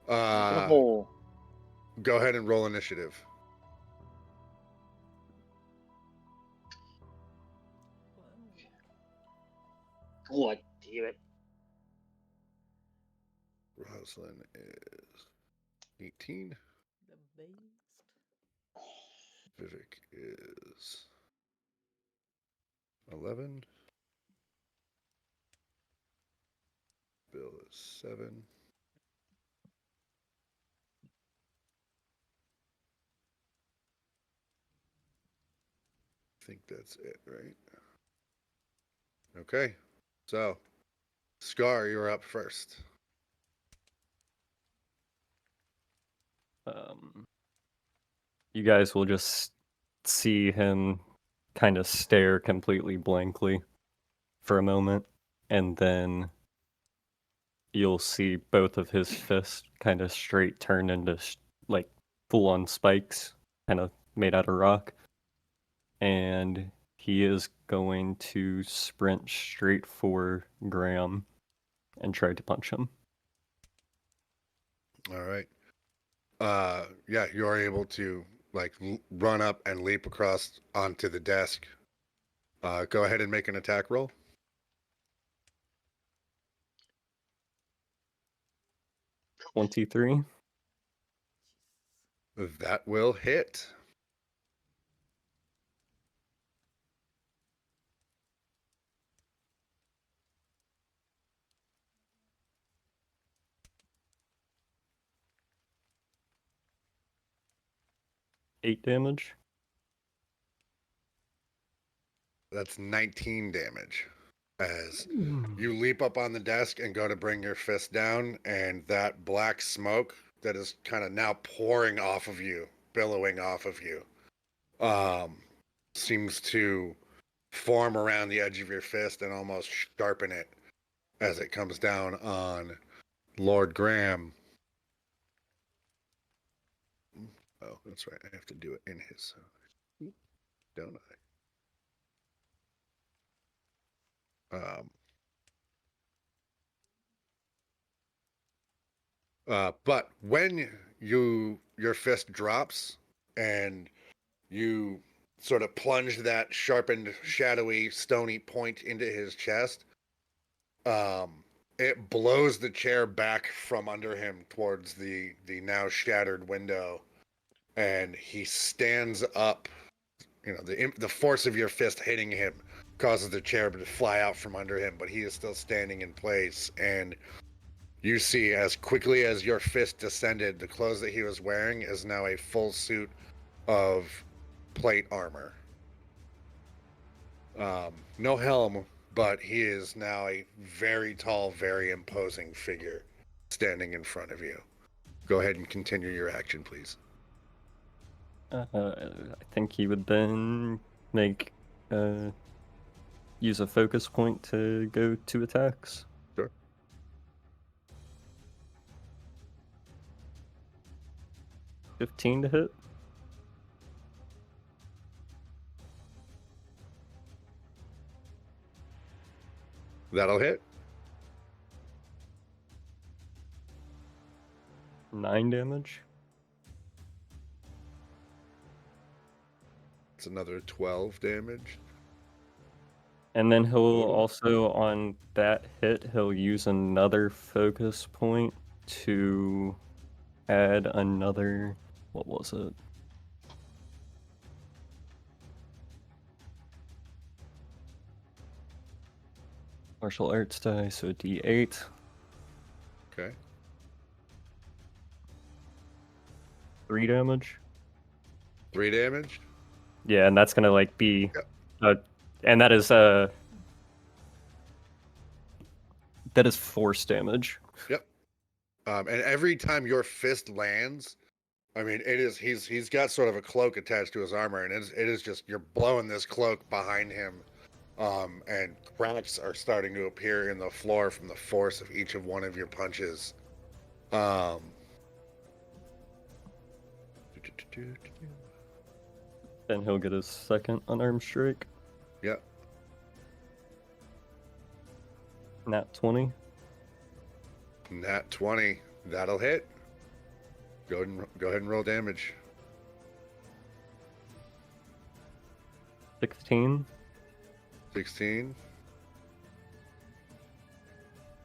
Make it a hole. go ahead and roll initiative. God damn it. Rosalyn is 18. The beast. Vivhik is 11. Bill is 7. I think that's it, right? Okay. So, Scar, you're up first. You guys will just see him kind of stare completely blankly for a moment, and then you'll see both of his fists kind of straight turn into like full-on spikes, kind of made out of rock, and he is going to sprint straight for Graham and try to punch him. All right. Yeah, you're able to like run up and leap across onto the desk. Go ahead and make an attack roll. 23. That will hit. Eight damage. That's 19 damage. As you leap up on the desk and go to bring your fist down, and that black smoke that is kind of now pouring off of you, billowing off of you, seems to form around the edge of your fist and almost sharpen it as it comes down on Lord Graham. Oh, that's right. I have to do it in his, don't I? But when your fist drops and you sort of plunge that sharpened, shadowy, stony point into his chest, it blows the chair back from under him towards the now shattered window, and he stands up. You know, the force of your fist hitting him causes the chair to fly out from under him, but he is still standing in place. And you see, as quickly as your fist descended, the clothes that he was wearing is now a full suit of plate armor. No helm, but he is now a very tall, very imposing figure standing in front of you. Go ahead and continue your action, please. I think he would then make use a focus point to go 2 attacks. Sure. $15 to hit. That'll hit. 9 damage. It's another 12 damage. And then he'll Ooh. also, on that hit, he'll use another focus point to add another, what was it? Martial arts die, so D8. Okay. 3 damage. 3 damage. Yeah, and that's gonna like be, Yep. and that is force damage. Yep. And every time your fist lands, I mean, he's got sort of a cloak attached to his armor, and it is just, you're blowing this cloak behind him, and cracks are starting to appear in the floor from the force of each of one of your punches. Then he'll get his second unarmed strike. Yep. Nat 20. Nat 20. That'll hit. Go ahead and roll damage. 16. 16.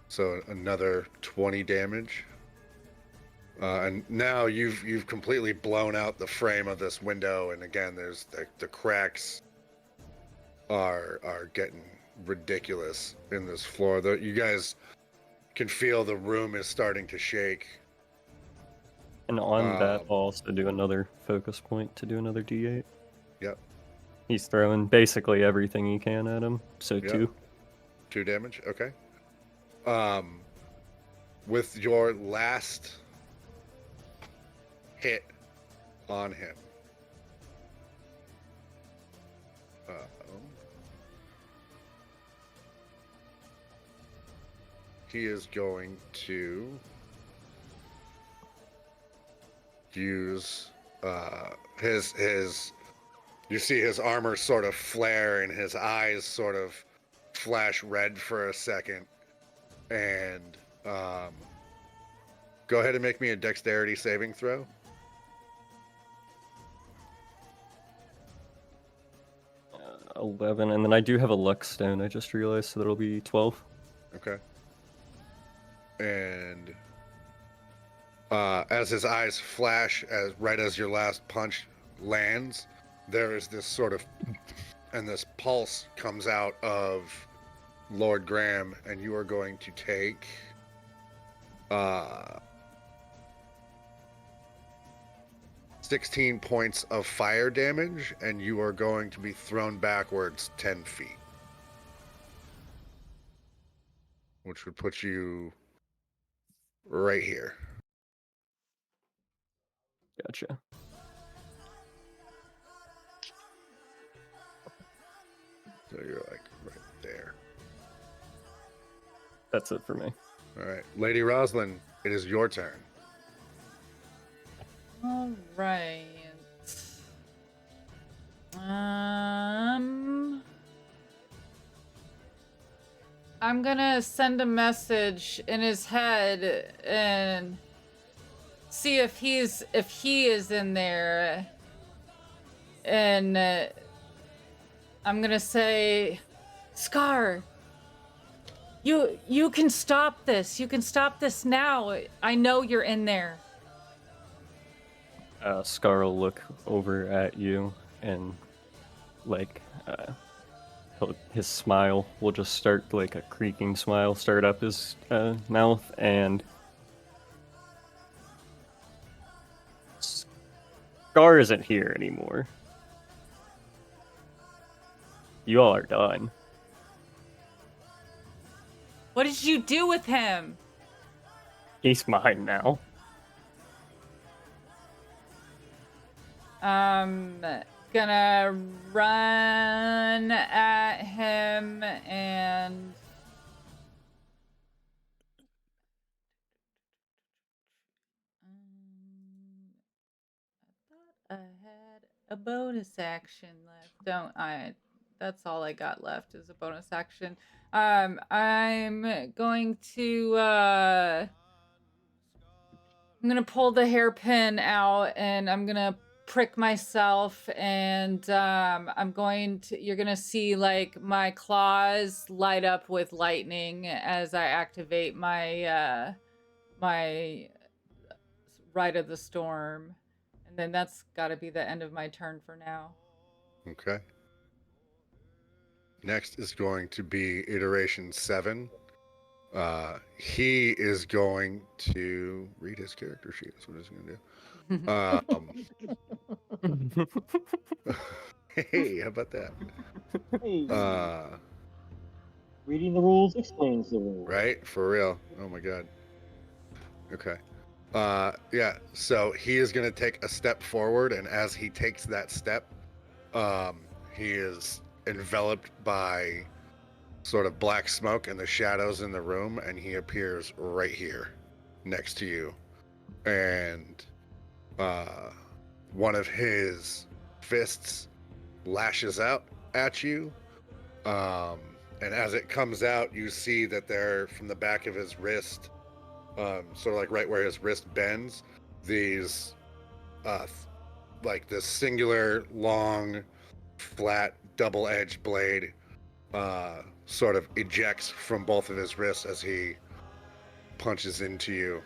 So another 20 damage. And now you've completely blown out the frame of this window, and again, there's the cracks are getting ridiculous in this floor. You guys can feel the room is starting to shake. And on that, I'll also do another focus point to do another D8. Yep. He's throwing basically everything he can at him, so Yep. 2. 2 damage, okay. With your last hit on him, he is going to use his you see his armor sort of flare and his eyes sort of flash red for a second, and go ahead and make me a dexterity saving throw. Uh, 11, and then I do have a luck stone. I just realized, so that'll be 12. Okay. And as his eyes flash, right as your last punch lands, there is this sort of, and this pulse comes out of Lord Graham, and you are going to take 16 points of fire damage, and you are going to be thrown backwards 10 feet, which would put you right here. Gotcha. So you're like right there. That's it for me. All right, Lady Rosalyn, it is your turn. All right. I'm gonna send a message in his head and see if he is in there, and I'm gonna say, Scar, you can stop this. You can stop this now. I know you're in there. Scar will look over at you and, like, his smile will just start, like a creaking smile, start up his mouth, and Scar isn't here anymore. You all are done. What did you do with him? He's mine now. Gonna run at him and I thought I had a bonus action left. Don't I? That's all I got left is a bonus action. I'm going to I'm gonna pull the hairpin out and I'm gonna prick myself, and you're gonna see like my claws light up with lightning as I activate my my Rite of the Storm, and then that's got to be the end of my turn for now. Okay. Next is going to be iteration 7. He is going to read his character sheet. That's what he's going to do. Hey, how about that? Hey, reading the rules explains the rules. Right? For real. Oh my god. Okay. Yeah, so he is going to take a step forward, and as he takes that step, he is enveloped by sort of black smoke and the shadows in the room, and he appears right here next to you. And one of his fists lashes out at you, and as it comes out, you see that there, from the back of his wrist, sort of like right where his wrist bends, these, like this singular, long, flat, double-edged blade sort of ejects from both of his wrists as he punches into you.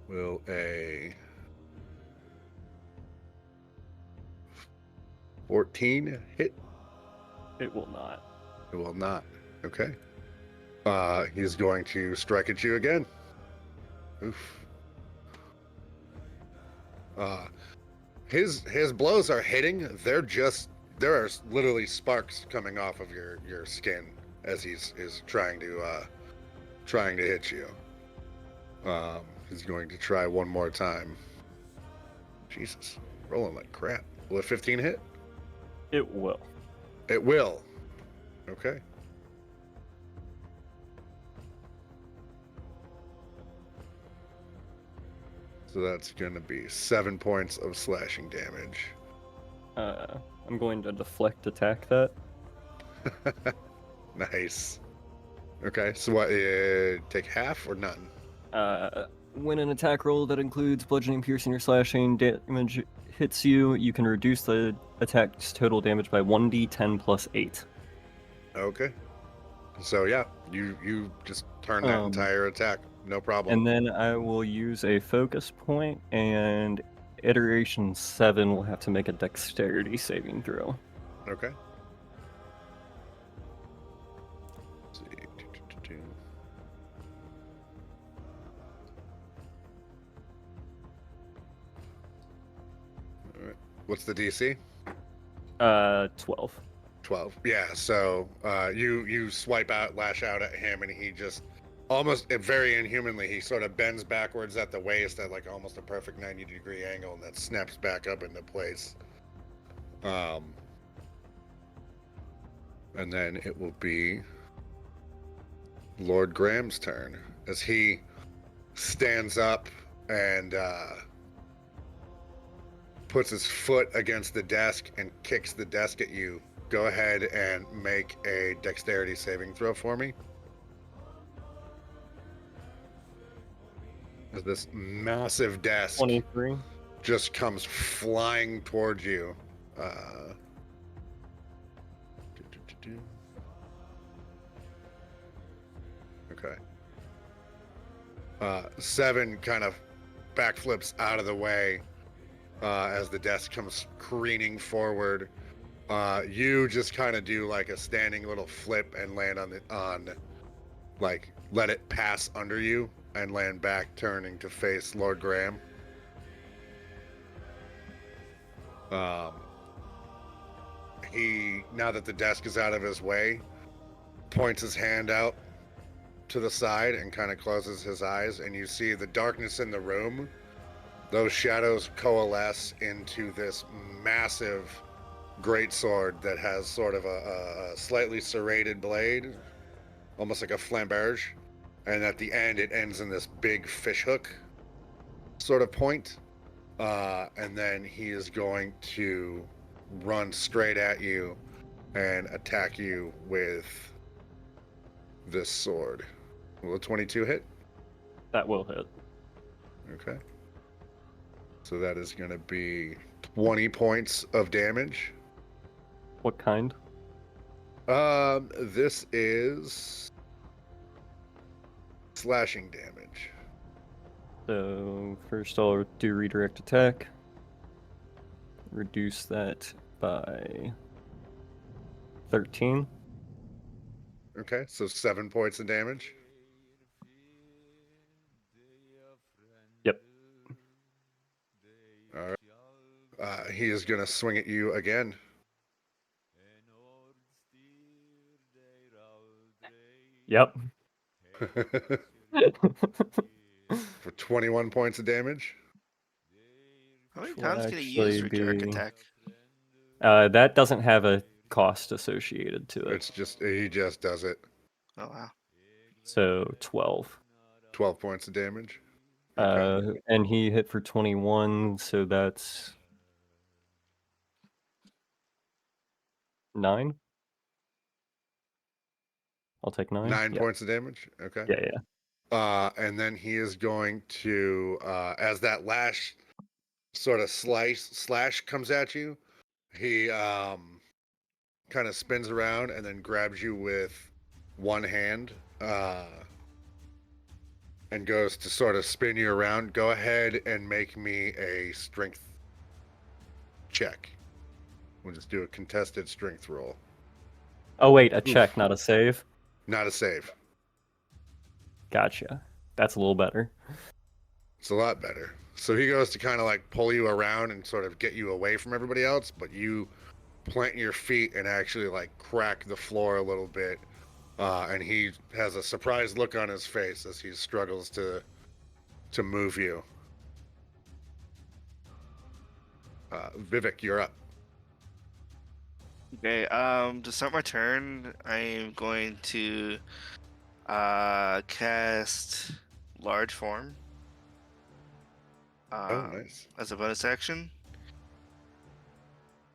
Will a 14 hit? It will not. It will not. Okay. He's going to strike at you again. Oof. His blows are hitting. There are literally sparks coming off of your skin as he's trying to hit you. He's going to try one more time. Jesus, rolling like crap. Will a 15 hit? It will. It will. Okay. So that's going to be 7 points of slashing damage. I'm going to deflect attack that. Nice. Okay, so what? Take half or none? When an attack roll that includes bludgeoning, piercing, or slashing damage hits you, you can reduce the attack's total damage by 1d10 plus 8. Okay. So yeah, you just turn that entire attack, no problem. And then I will use a focus point, and iteration 7 will have to make a dexterity saving throw. Okay. Let's see. All right. What's the DC? 12. 12. Yeah, so you swipe out, lash out at him, and he just almost very inhumanly, he sort of bends backwards at the waist at like almost a perfect 90-degree angle, and then snaps back up into place. And then it will be Lord Graham's turn as he stands up and puts his foot against the desk and kicks the desk at you. Go ahead and make a dexterity saving throw for me. As this massive desk 23. just comes flying towards you. Okay. 7 kind of backflips out of the way as the desk comes careening forward. You just kind of do like a standing little flip and land on like let it pass under you and land back, turning to face Lord Graham. He, now that the desk is out of his way, points his hand out to the side and kind of closes his eyes, and you see the darkness in the room. Those shadows coalesce into this massive greatsword that has sort of a slightly serrated blade, almost like a flamberge, and at the end it ends in this big fishhook sort of point. And then he is going to run straight at you and attack you with this sword. Will a 22 hit? That will hit. Okay. So that is going to be 20 points of damage. What kind? This is slashing damage. So first I'll do redirect attack. Reduce that by 13. Okay, so 7 points of damage. Yep. All right. He is going to swing at you again. Yep. For 21 points of damage. How many Will times can he use actually redirect be- attack? That doesn't have a cost associated to it. It's just, he just does it. Oh wow. So 12. 12 points of damage. Okay. And he hit for 21, so that's 9. I'll take 9. 9 Yeah. points of damage. Okay. Yeah. And then he is going to, as that lash sort of slash comes at you, he kind of spins around and then grabs you with one hand and goes to sort of spin you around. Go ahead and make me a strength check. We'll just do a contested strength roll. Oh wait, a check, not a save. Not a save. Gotcha. That's a little better. It's a lot better. So he goes to kind of like pull you around and sort of get you away from everybody else, but you plant your feet and actually like crack the floor a little bit. And he has a surprised look on his face as he struggles to move you. Vivhik, you're up. Okay, to start my turn, I am going to cast Large Form. Nice. As a bonus action.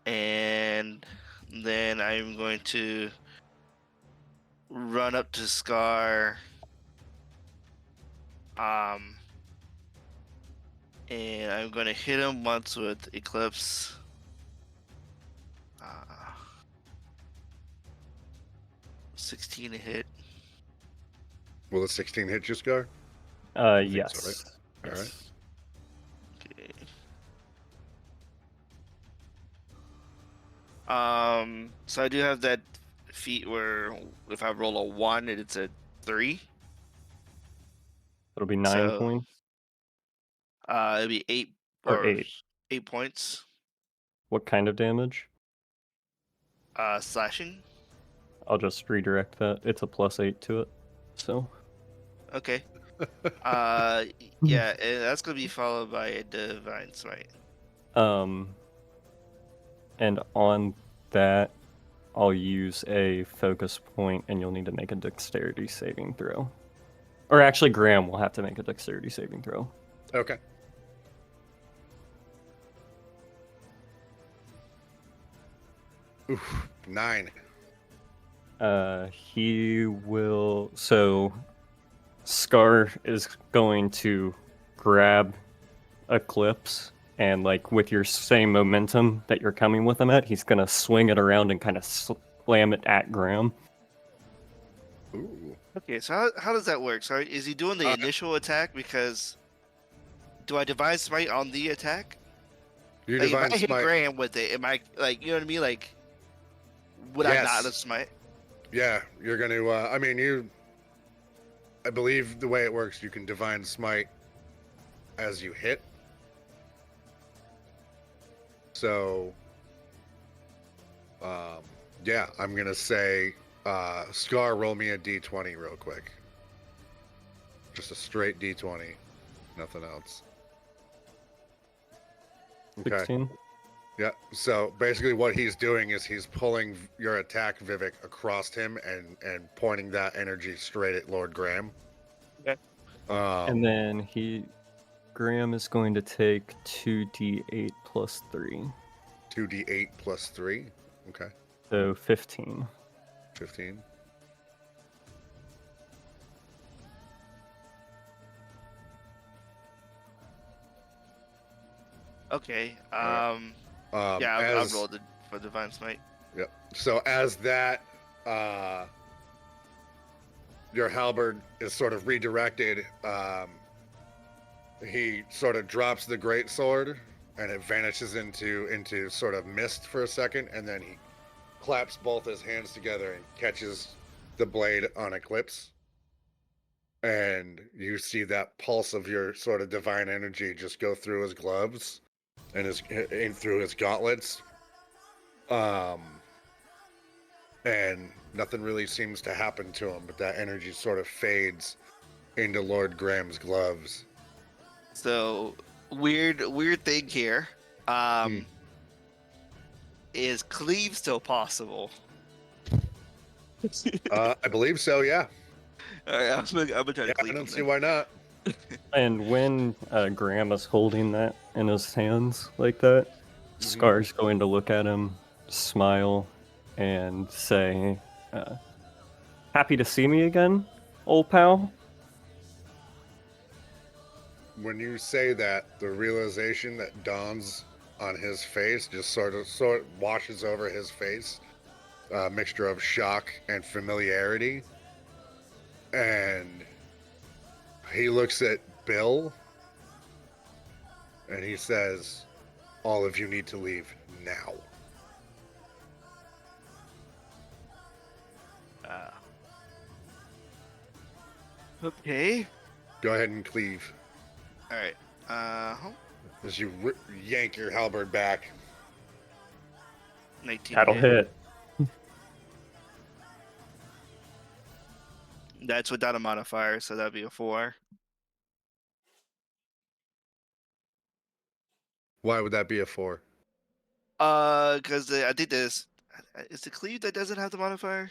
And then I'm going to run up to Scar. And I'm going to hit him once with Eclipse. 16 to hit. Will a 16 hit you, Scar? Yes. so, right? All right. Yes. Okay. So I do have that feat where if I roll a 1, it's a 3. It'll be 9 So, points it'll be 8 or 8. 8 points. What kind of damage? Slashing. I'll just redirect that. It's a +8 to it. So. Okay. Yeah, and that's gonna be followed by a divine smite. And on that, I'll use a focus point, and you'll need to make a dexterity saving throw. Or actually, Graham will have to make a dexterity saving throw. Okay. Oof, 9. He will. So, Scar is going to grab Eclipse, and like with your same momentum that you're coming with him at, he's gonna swing it around and kind of slam it at Graham. Ooh. Okay, so how does that work? So is he doing the initial attack? Because do I divine smite on the attack? You Like, divine if I hit smite. Graham with it, am I like, you know what I mean? Like, would I not have smite? Yeah, you're going to, I mean, I believe the way it works, you can divine smite as you hit. So, yeah, I'm going to say, Scar, roll me a d20 real quick. Just a straight d20. Nothing else. Okay. 16. Yeah. So basically, what he's doing is he's pulling your attack, Vivhik, across him and pointing that energy straight at Lord Graham. Okay. And then Graham is going to take 2d8 plus 3. 2d8 plus 3. Okay. So 15. 15. Okay. Right. Yeah, I'll roll for divine smite. Yep. So as that, your halberd is sort of redirected, he sort of drops the great sword, and it vanishes into sort of mist for a second, and then he claps both his hands together and catches the blade on Eclipse. And you see that pulse of your sort of divine energy just go through his gloves and through his gauntlets. And nothing really seems to happen to him, but that energy sort of fades into Lord Graham's gloves. So weird thing here. Is cleave still possible? I believe so, yeah. All right, I'm gonna try to I cleave don't him see then. why not. And when Graham is holding that in his hands like that, Scar's going to look at him, smile, and say, "Happy to see me again, old pal?" when you say that, the realization that dawns on his face just sort of washes over his face, a mixture of shock and familiarity, and he looks at Bill and he says, "All of you need to leave now." Okay. Go ahead and cleave. All right. As you yank your halberd back. 19. That'll hit. That's without a modifier, so that'd be a 4. Why would that be a 4? Because I think is the cleave that doesn't have the modifier.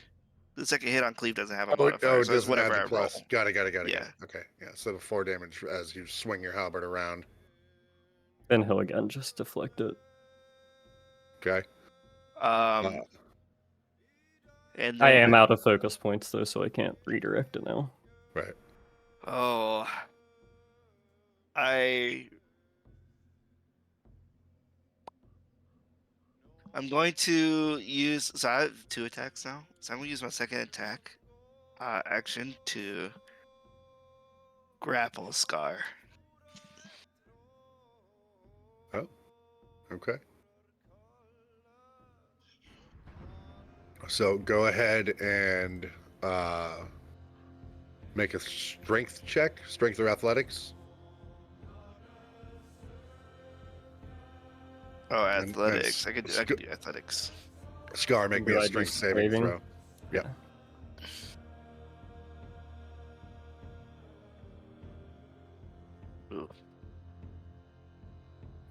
The second hit on cleave doesn't have a modifier, it so it's doesn't add whatever the I plus. roll. Got it. Yeah. Okay, yeah. So 4 damage as you swing your halberd around. Then he'll again just deflect it. Okay. And I then, am out of focus points though, so I can't redirect it now. Right. oh, I'm going to use. So I have 2 attacks now. So I'm going to use my second attack action to grapple Scar. Oh. Okay. So go ahead and make a strength check, strength or athletics. Oh, And athletics. I could do athletics. Scar, make me Do a I do strength saving saving? throw. Yeah. Ooh.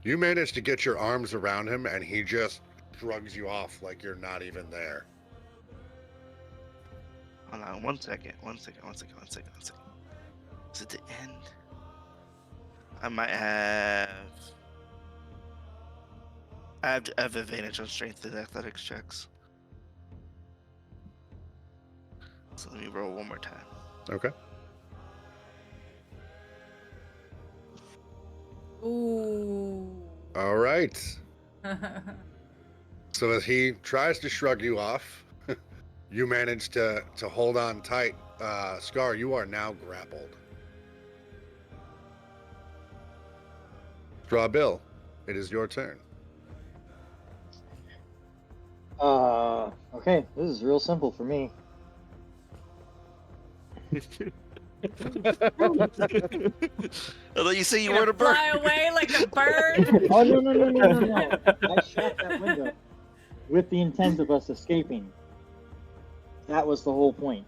You manage to get your arms around him, and he just shrugs you off like you're not even there. Hold on, 1 second. Is it the end? I might have. I have advantage on strength and athletics checks. So let me roll one more time. Okay. Ooh. All right. So as he tries to shrug you off, you manage to hold on tight. Scar, you are now grappled. Straw Bill, it is your turn. Okay, this is real simple for me. I thought you said you Gonna weren't a bird. fly away like a bird. Oh, no. I shot that window with the intent of us escaping. That was the whole point.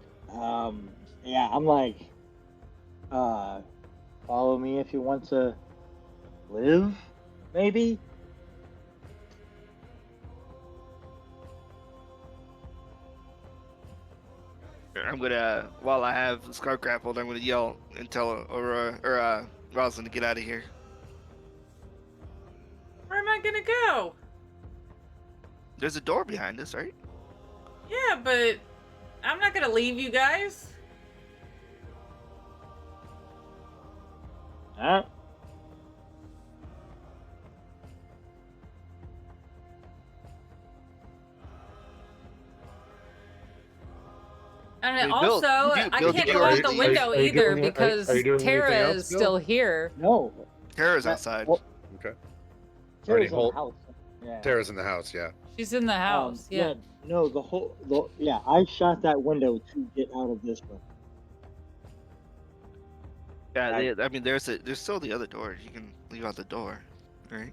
Yeah, I'm like, follow me if you want to live, maybe? I'm gonna, while I have Scar grappled, I'm gonna yell and tell Aurora or Rosalyn to get out of here. Where am I gonna go? There's a door behind us, right? Yeah, but I'm not gonna leave you guys. Huh? And Hey, Bill, also, Bill, I did can't you go already- out the window are you either doing- because are you doing anything Tara else, is Bill? still here. No. Tara's That- outside. well, Okay. Tara's in the hold- house. Yeah. Tara's in the house, yeah. She's in the house. Yeah. No, yeah, I shot that window to get out of this room. Yeah, I mean, there's still the other door. You can leave out the door, right?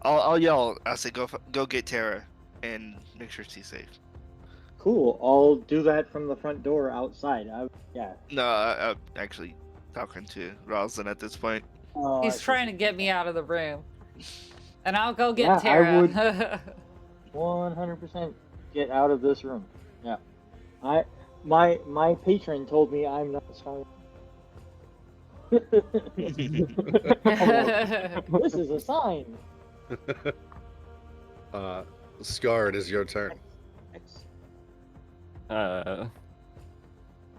I'll yell. I'll say, go get Tara, and make sure she's safe. Cool. I'll do that from the front door outside. Yeah. No, I'm actually talking to Rosalyn at this point. He's trying to get me out of the room. And I'll go get Yeah, I Tara. would- 100% get out of this room. Yeah. My patron told me I'm not strong. This is a sign. Scar, it is your turn.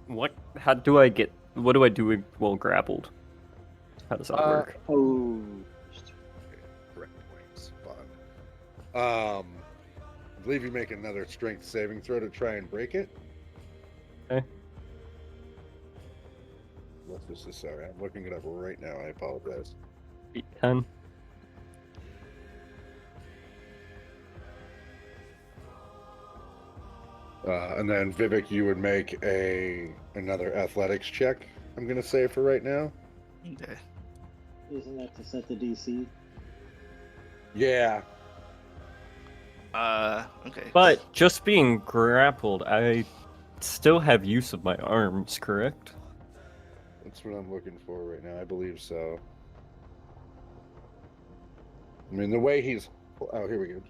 What? How do I get? What do I do while grappled? How does that work? Oh. Correct points. Fun. I believe you make another strength saving throw to try and break it. Okay. What's this? Sorry, I'm looking it up right now. I apologize. 10. And then Vivhik, you would make another athletics check. I'm gonna say for right now. Okay. Isn't that to set the DC? Yeah. Okay. But just being grappled, I still have use of my arms, correct? That's what I'm looking for right now. I believe so. I mean, the way he's... Oh, here we go.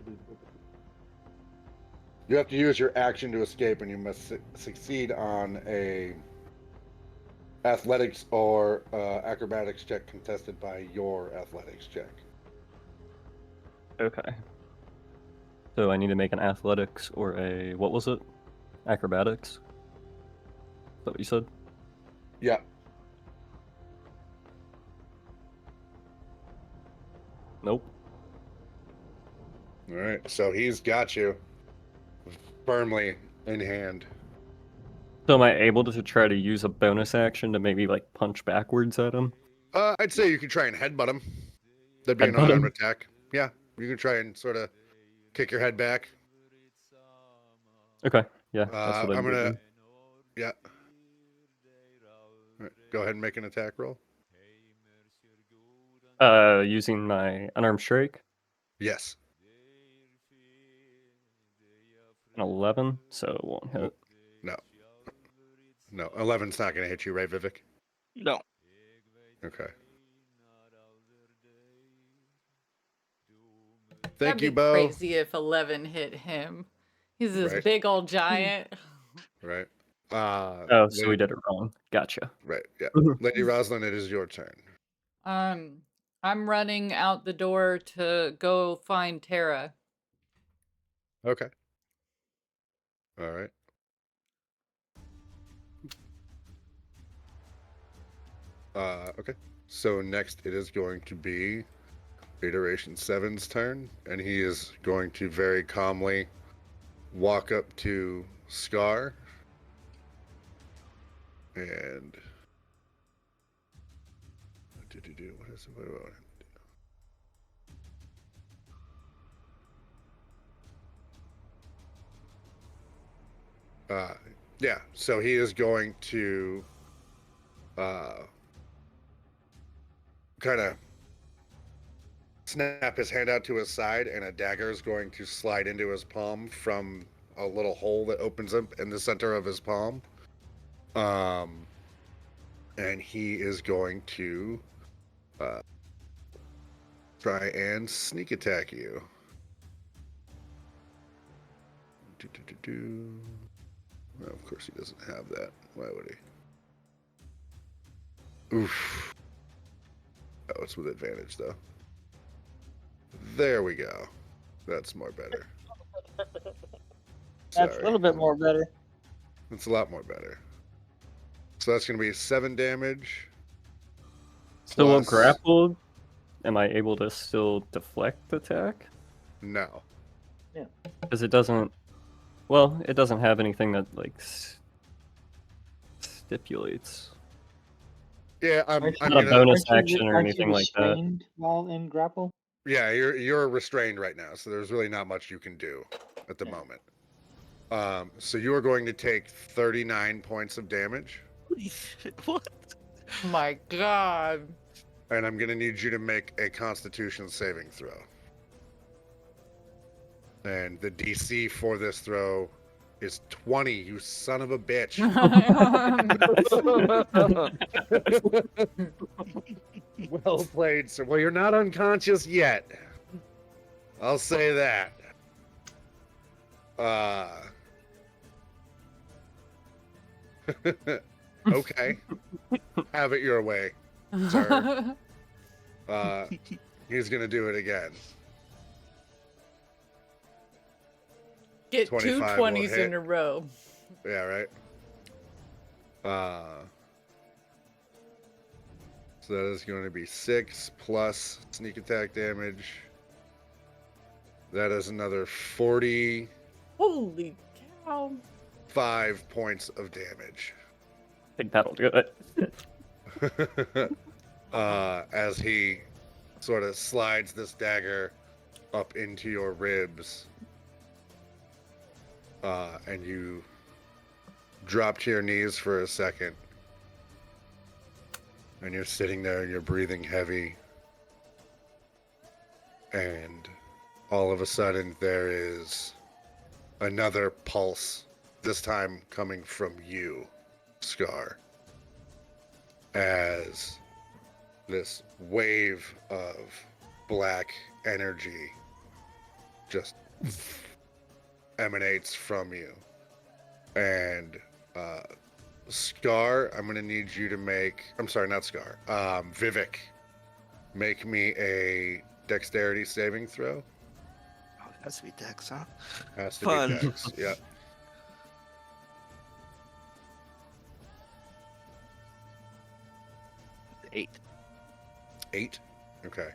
You have to use your action to escape, and you must succeed on a athletics or acrobatics check contested by your athletics check. Okay. So I need to make an athletics or a... What was it? Acrobatics? Is that what you said? Yeah. Nope. All right. So he's got you firmly in hand. So am I able to try to use a bonus action to maybe, like, punch backwards at him? I'd say you could try and headbutt him. That'd be an Headbutt him? unarmed attack. Yeah. You can try and sort of kick your head back. Okay, yeah, that's what I'm I'm gonna... doing. Yeah. All right, go ahead and make an attack roll. Using my unarmed strike, Yes. an 11, so it won't hit. No. No. 11's not going to hit you, right, Vivhik? No. Okay. That'd Thank be you, Bo. crazy if 11 hit him. He's this Right. big old giant. Right. Oh, so we did it wrong. Gotcha. Right. Yeah. Lady Rosalyn, it is your turn. I'm running out the door to go find Tara. Okay. All right. Okay. So next it is going to be Iteration 7's turn, and he is going to very calmly walk up to Scar and what did he do? What is it? What do I want him to do? Yeah, so he is going to kind of snap his hand out to his side, and a dagger is going to slide into his palm from a little hole that opens up in the center of his palm. And he is going to try and sneak attack you. Well, of course he doesn't have that. Why would he? Oof. Oh, it's with advantage, though. There we go. That's more better. That's a Sorry. little bit more better. That's a lot more better. So that's going to be 7 damage. Still plus- grappled? Am I able to still deflect attack? No. Because it doesn't... Well, it doesn't have anything that, like, stipulates. Yeah, I'm Aren't Not a gonna. bonus Aren't you- action or aren't you anything like that. restrained while in grapple? Yeah, you're restrained right now, so there's really not much you can do at the moment. So you are going to take 39 points of damage, What? My God. and I'm going to need you to make a Constitution saving throw. And the DC for this throw is 20. You son of a bitch. Well played, sir. Well, you're not unconscious yet. I'll say that. Okay. Have it your way, sir. He's gonna do it again. Get 2 25 will 20s hit. in a row. Yeah, right. So that is going to be 6 plus sneak attack damage. That is another 45 Holy cow. points of damage. I think that'll do it. As he sort of slides this dagger up into your ribs. And you drop to your knees for a second. And you're sitting there and you're breathing heavy. And all of a sudden there is another pulse, this time coming from you, Scar. As this wave of black energy just emanates from you. And Scar, I'm going to need you to make... I'm sorry, not Scar. Vivhik, make me a dexterity saving throw. Oh, it has to be Dex, huh? Has to Fun. be dex, yeah. Eight. 8? Okay.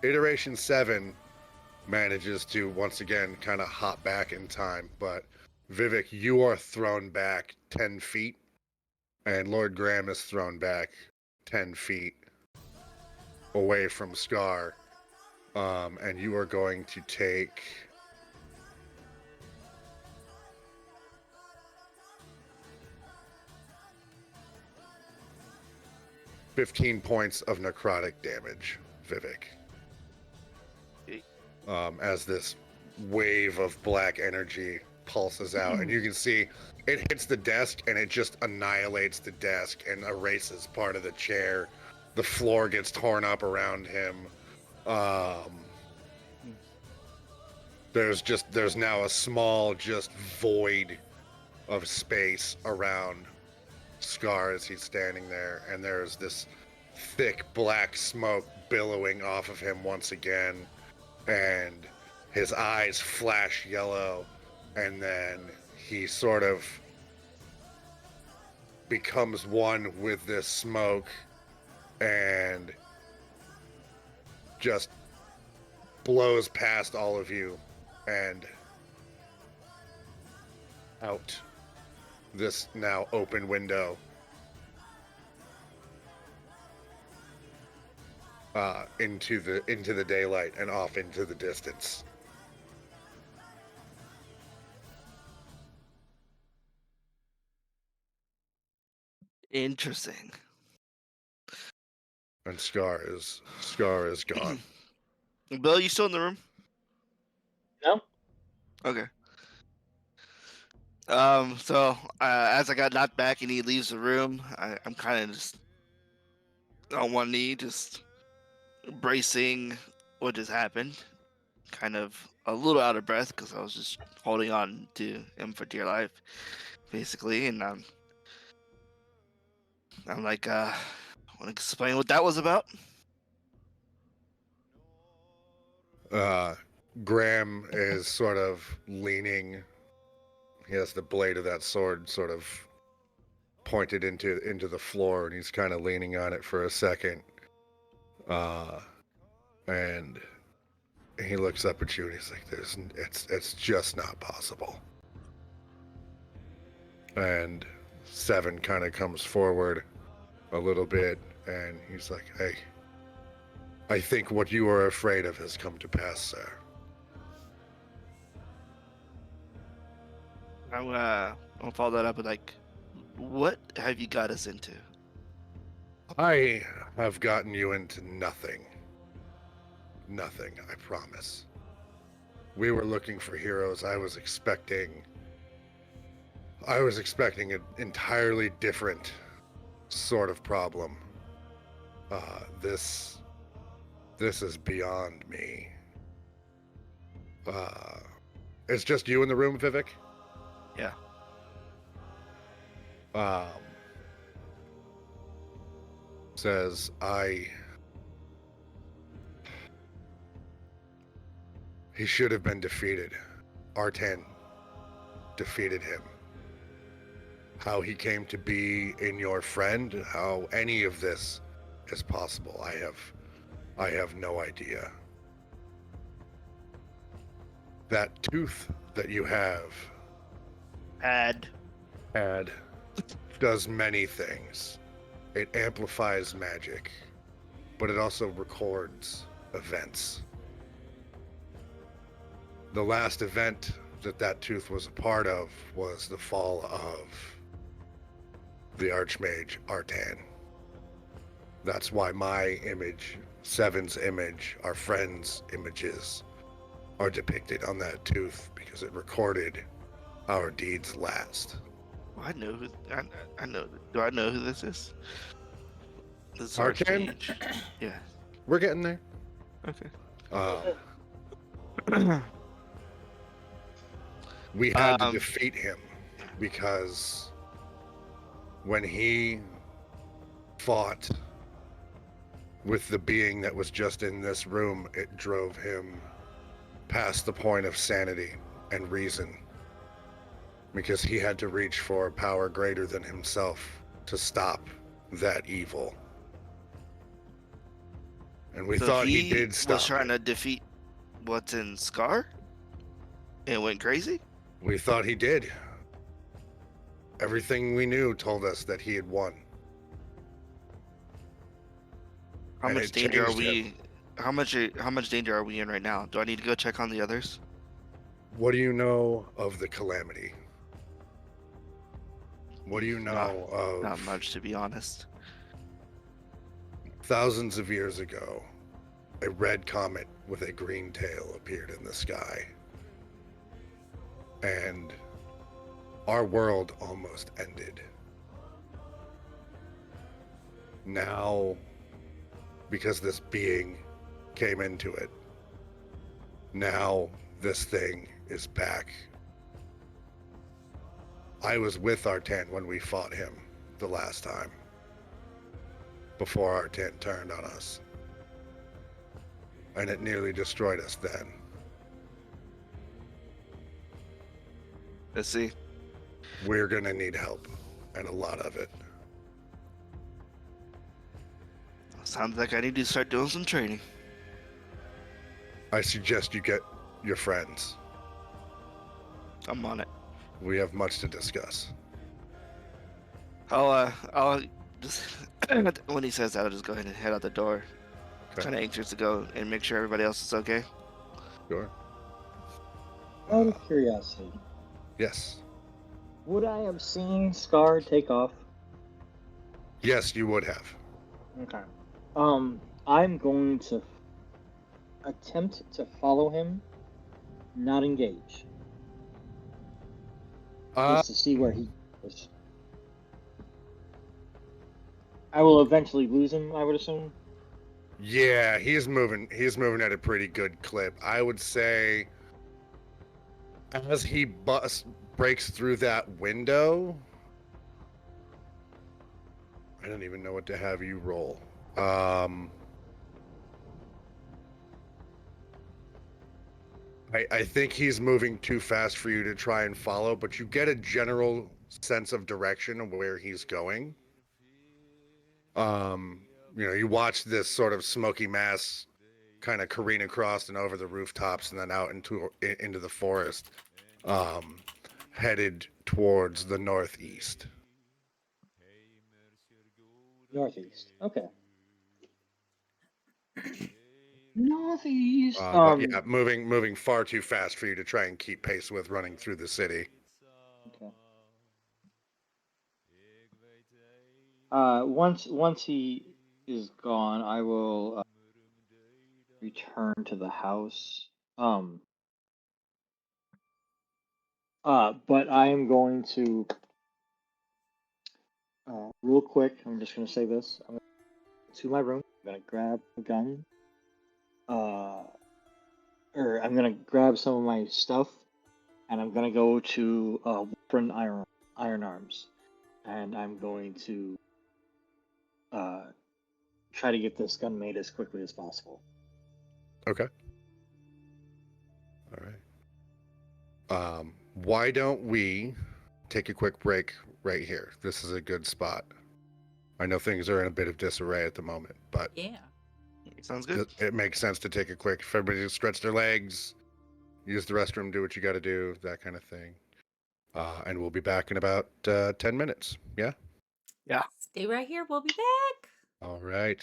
Iteration 7 manages to once again kind of hop back in time, but Vivhik, you are thrown back 10 feet, and Lord Graham is thrown back 10 feet away from Scar, and you are going to take 15 points of necrotic damage, Vivhik. As this wave of black energy pulses out, and you can see it hits the desk and it just annihilates the desk and erases part of the chair. The floor gets torn up around him. There's now a small just void of space around Scar as he's standing there, and there's this thick black smoke billowing off of him once again, and his eyes flash yellow, and then he sort of becomes one with this smoke and just blows past all of you and out this now open window into the daylight and off into the distance. Interesting. And Scar is gone. Bill, you still in the room? No? Okay. So as I got knocked back and he leaves the room, I'm kind of just on one knee, just bracing what just happened. Kind of a little out of breath because I was just holding on to him for dear life, basically. And I'm like, want to explain what that was about? Graham is sort of leaning. He has the blade of that sword sort of pointed into the floor, and he's kind of leaning on it for a second. And he looks up at you and he's like, it's just not possible. And Seven kind of comes forward a little bit, and he's like, hey, I think what you are afraid of has come to pass, sir. I'll follow that up with like, what have you got us into? I have gotten you into nothing. Nothing, I promise. We were looking for heroes. I was expecting an entirely different sort of problem. This is beyond me. It's just you in the room, Vivhik? Yeah. Says, he should have been defeated. R10 defeated him. how he came to be in your friend, how any of this is possible. I have no idea. That tooth that you have Had. does many things. It amplifies magic, but it also records events. The last event that tooth was a part of was the fall of the Archmage Artan. That's why my image, Seven's image, our friends' images are depicted on that tooth, because it recorded our deeds last. Well, I know who. I know. Do I know who this is? This is Artan? Archmage. Yeah. We're getting there. Okay. We had to Um, defeat him because when he fought with the being that was just in this room, it drove him past the point of sanity and reason, because he had to reach for a power greater than himself to stop that evil. And we so thought he he did was stop trying it. to defeat what's in Scar, and went crazy. We thought he did. Everything we knew told us that he had won. How And much it danger are changed we? him. How much danger are we in right now? Do I need to go check on the others? What do you know of the Calamity? What do you know Not of much, to be honest. thousands of years ago? A red comet with a green tail appeared in the sky. And our world almost ended. Now, because this being came into it, now this thing is back. I was with Artan when we fought him the last time, before Artan turned on us. And it nearly destroyed us then. Let's see. We're gonna need help, and a lot of it. Sounds like I need to start doing some training. I suggest you get your friends. I'm on it. We have much to discuss. I'll just when he says that, I'll just go ahead and head out the door. Okay. Kind of anxious to go and make sure everybody else is okay. Sure. Out of curiosity, Yes. would I have seen Scar take off? Yes, you would have. Okay. I'm going to attempt to follow him, not engage, just to see where he goes. I will eventually lose him, I would assume. Yeah, he's moving at a pretty good clip. I would say as he breaks through that window, I don't even know what to have you roll. I think he's moving too fast for you to try and follow, but you get a general sense of direction of where he's going. You watch this sort of smoky mass kind of careen across and over the rooftops and then out into the forest, headed towards the northeast. Northeast. Okay. Northeast. But yeah, moving far too fast for you to try and keep pace with running through the city. Okay. Once he is gone, I will return to the house. But I am going to real quick. I'm just gonna say this. I'm gonna go to my room. I'm gonna grab a gun. Or I'm gonna grab some of my stuff, and I'm gonna go to Wolfram Iron Arms, and I'm going to try to get this gun made as quickly as possible. Okay. All right. Why don't we take a quick break right here. This is a good spot. I know things are in a bit of disarray at the moment, but Yeah. Sounds good. it makes sense to take a quick. If everybody stretch their legs, use the restroom, do what you got to do, that kind of thing. And we'll be back in about 10 minutes. Yeah. Yeah. Stay right here. We'll be back. All right.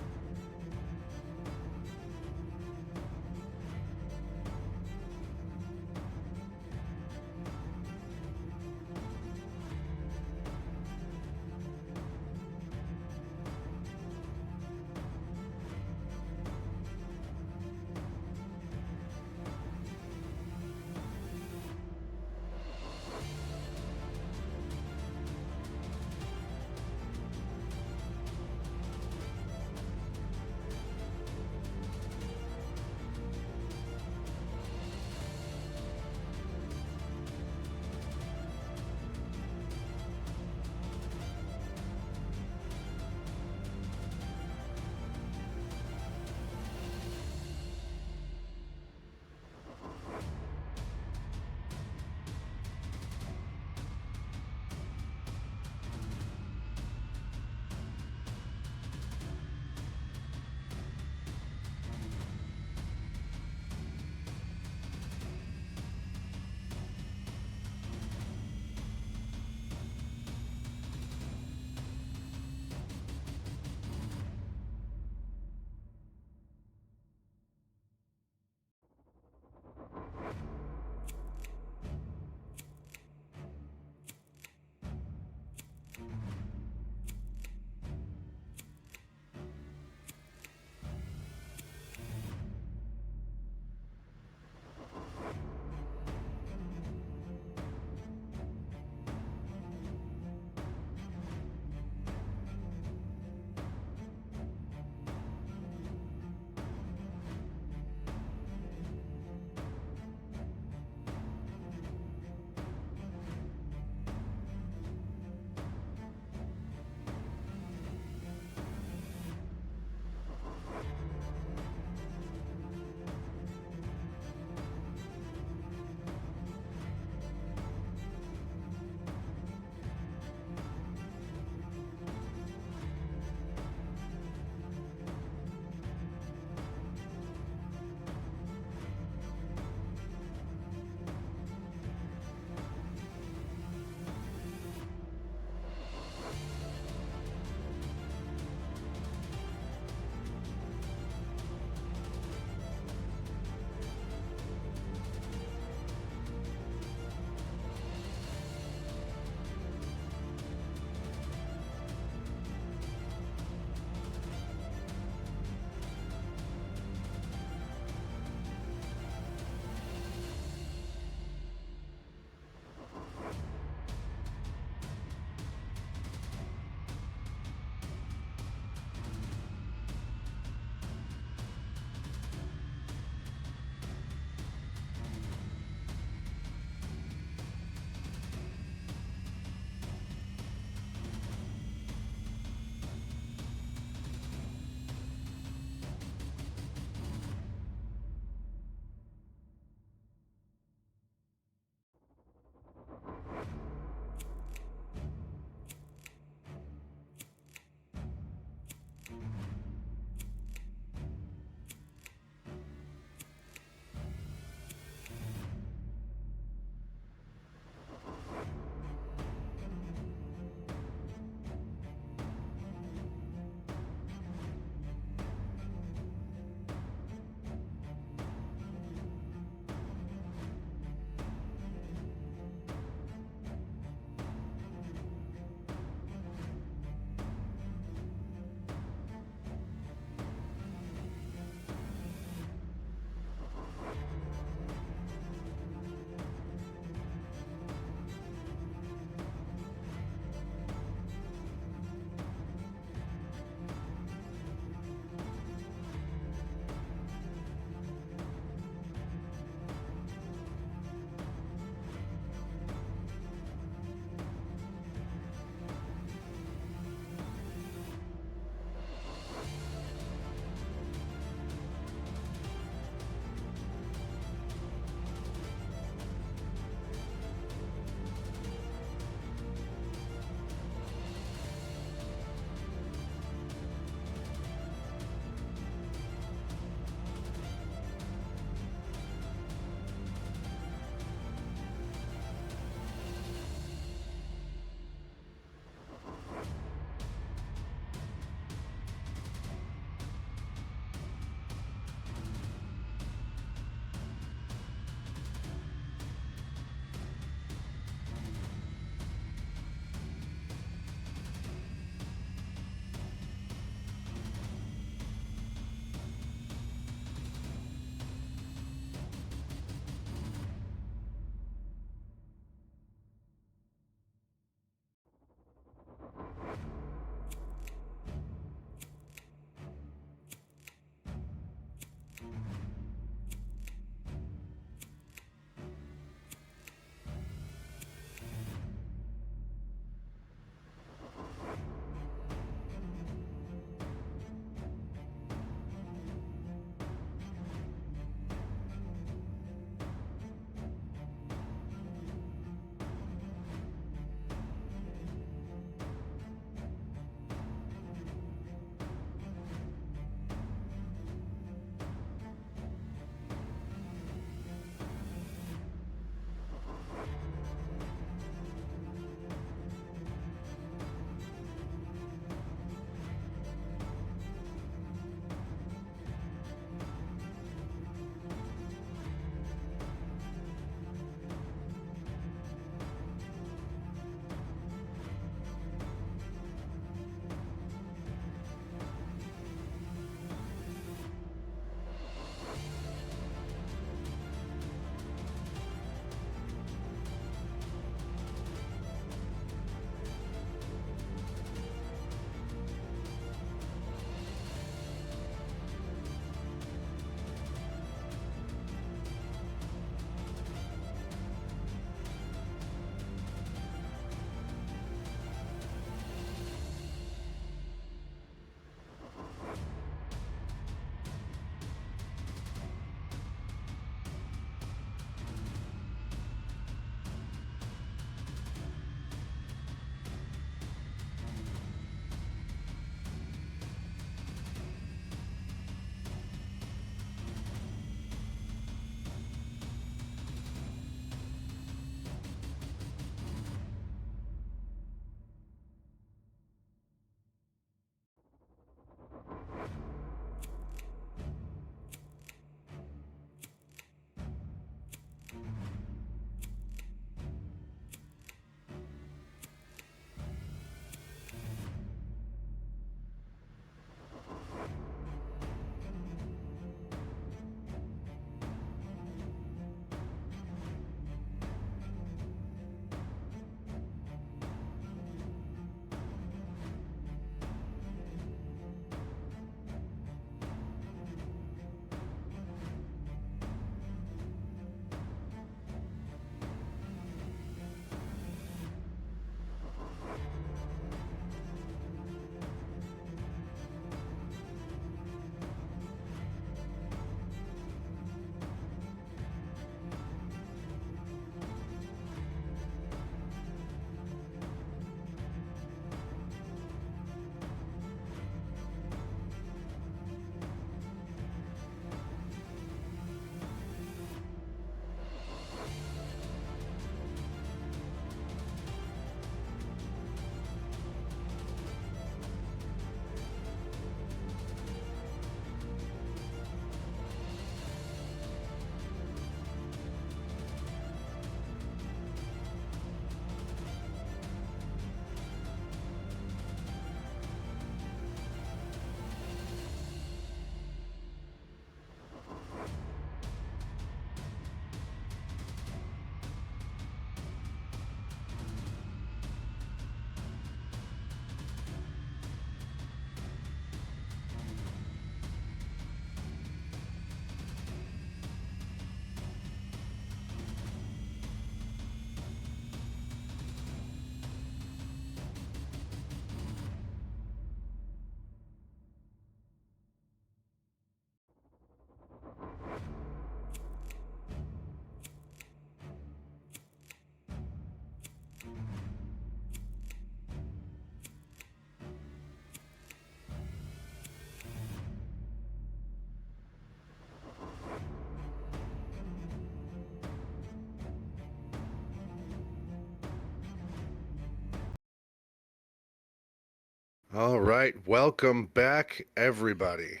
All right, welcome back, everybody.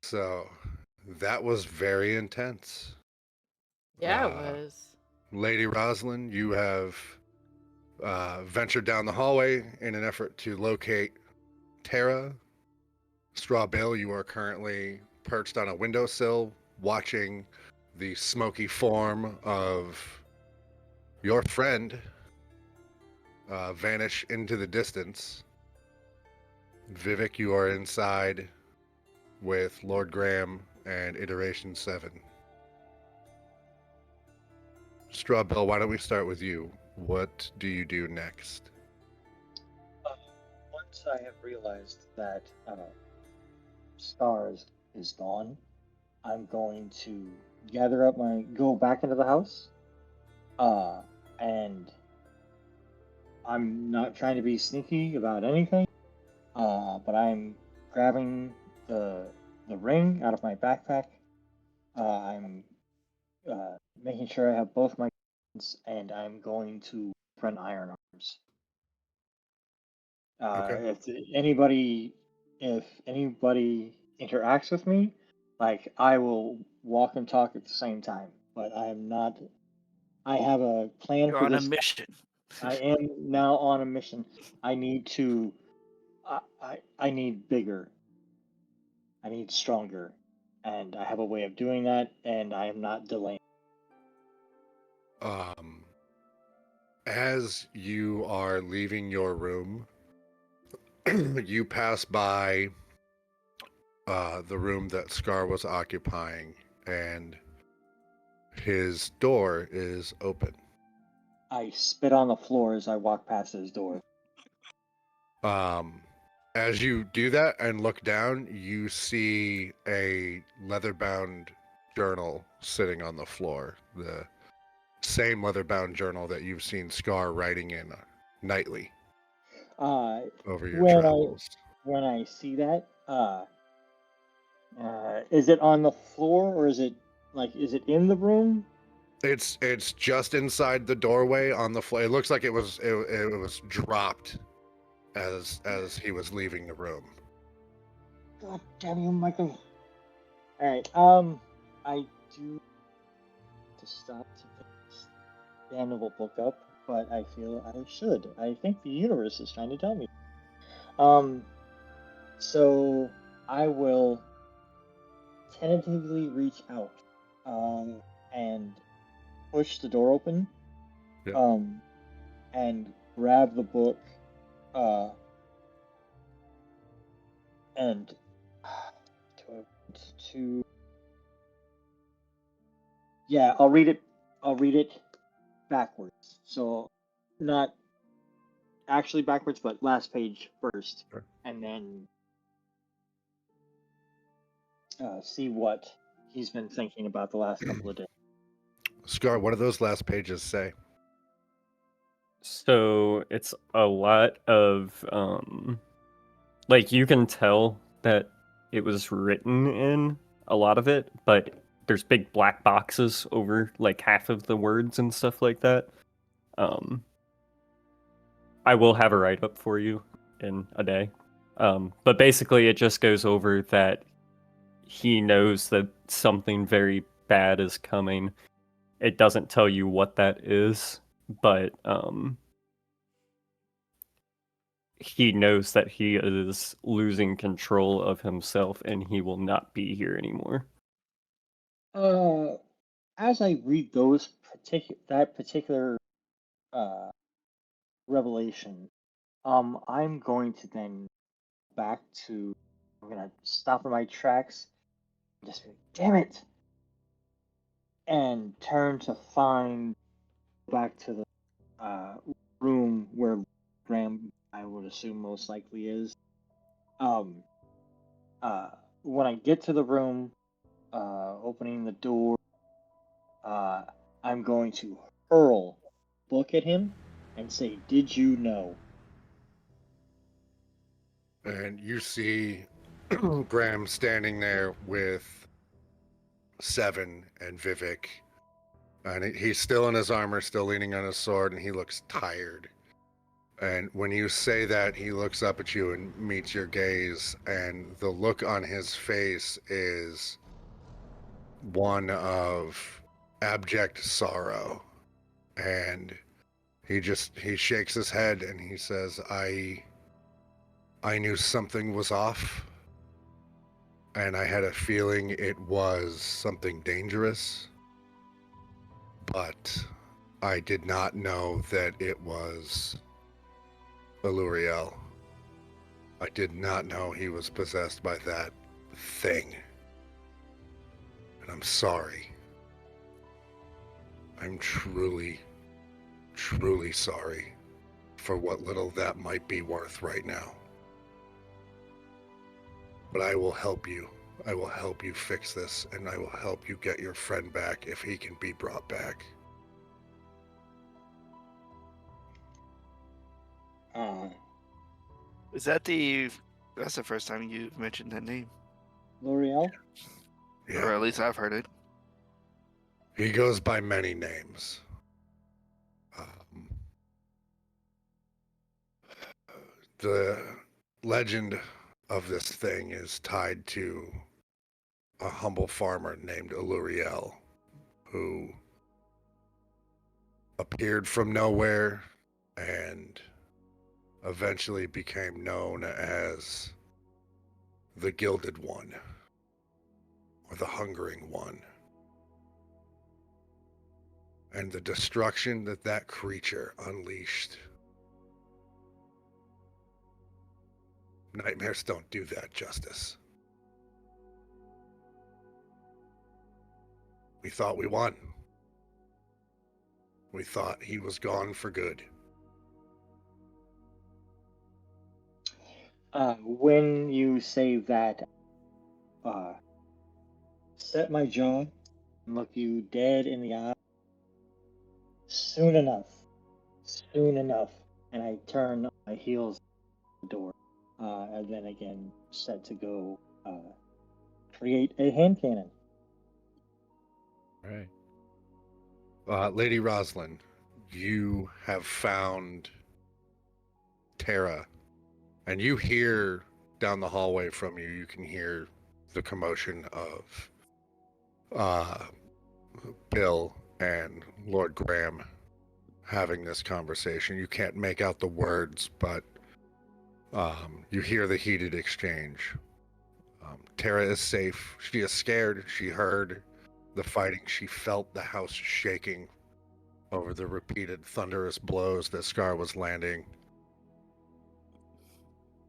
So, that was very intense. Yeah, it was. Lady Rosalyn, you have ventured down the hallway in an effort to locate Tara. Straw Bill, you are currently perched on a windowsill watching the smoky form of your friend vanish into the distance. Vivhik, you are inside with Lord Graham and Iteration 7. Straw Bill, why don't we start with you? What do you do next? Once I have realized that Stars is gone, I'm going to go back into the house, and I'm not trying to be sneaky about anything, but I'm grabbing the ring out of my backpack. I'm making sure I have both my guns, and I'm going to run Iron Arms. Okay. If anybody interacts with me, like I will walk and talk at the same time. But I'm not. I have a plan You're for on a this. mission. I am now on a mission. I need to. I need bigger. I need stronger, and I have a way of doing that, and I am not delaying. As you are leaving your room, you pass by the room that Scar was occupying, and his door is open. I spit on the floor as I walk past his door. As you do that and look down, you see a leather-bound journal sitting on the floor. The same leather-bound journal that you've seen Scar writing in nightly over your When travels. I see that, is it on the floor or is it in the room? It's just inside the doorway on the floor. It looks like it was dropped as he was leaving the room. God damn you, Michael. Alright, I do to stop to pick this damnable book up, but I feel I should. I think the universe is trying to tell me. So I will tentatively reach out, and push the door open, Yep. and grab the book, and do I want to? Yeah, I'll read it. I'll read it backwards. So not actually backwards, but last page first, Sure. and then see what he's been thinking about the last couple of days. Scar, what do those last pages say? So it's a lot of like you can tell that it was written in a lot of it, but there's big black boxes over like half of the words and stuff like that. I will have a write up for you in a day. But basically it just goes over that he knows that something very bad is coming. It doesn't tell you what that is, but he knows that he is losing control of himself and he will not be here anymore. As I read that particular revelation, I'm going to then back to. I'm gonna stop in my tracks, and just be, damn it, and turn to find back to the room where Graham, I would assume, most likely is. Um, when I get to the room, opening the door, I'm going to hurl book at him and say, "Did you know?" And you see Graham standing there with Seven and Vivhik. And he's still in his armor, still leaning on his sword, and he looks tired. And when you say that, he looks up at you and meets your gaze, and the look on his face is one of abject sorrow. And he shakes his head and he says, I knew something was off, and I had a feeling it was something dangerous, but I did not know that it was Eluriel. I did not know he was possessed by that thing. And I'm sorry. I'm truly, truly sorry for what little that might be worth right now. But I will help you. I will help you fix this, and I will help you get your friend back if he can be brought back. Is that's the first time you've mentioned that name? L'Oreal? Yeah. Or at least I've heard it. He goes by many names. The legend of this thing is tied to a humble farmer named Eluriel, who appeared from nowhere and eventually became known as the Gilded One, or the Hungering One. And the destruction that creature unleashed. Nightmares don't do that justice. We thought we won. We thought he was gone for good. When you say that, set my jaw and look you dead in the eye. Soon enough, and I turn on my heels at the door, and then again set to go create a hand cannon. All right. Lady Rosalyn, you have found Tara, and you hear down the hallway from you, you can hear the commotion of Bill and Lord Graham having this conversation. You can't make out the words, but you hear the heated exchange. Tara is safe. She is scared. She heard the fighting. She felt the house shaking over the repeated thunderous blows that Scar was landing.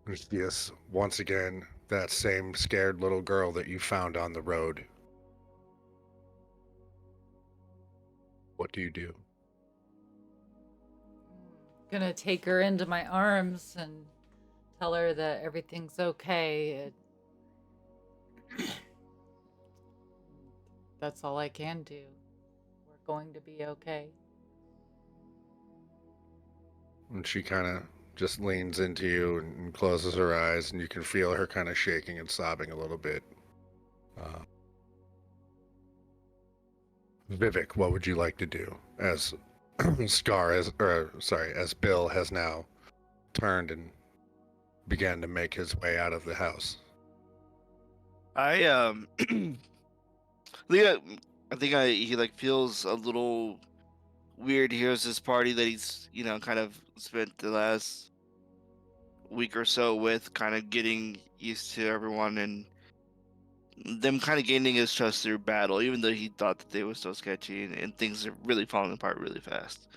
And she is, once again, that same scared little girl that you found on the road. What do you do? Gonna take her into my arms and tell her that everything's okay. That's all I can do. We're going to be okay. And she kind of just leans into you and closes her eyes, and you can feel her kind of shaking and sobbing a little bit. Vivhik, what would you like to do as as Bill has now turned and began to make his way out of the house? I he like feels a little weird. He hears this party that he's kind of spent the last week or so with, kind of getting used to everyone and them kind of gaining his trust through battle, even though he thought that they were so sketchy and things are really falling apart really fast.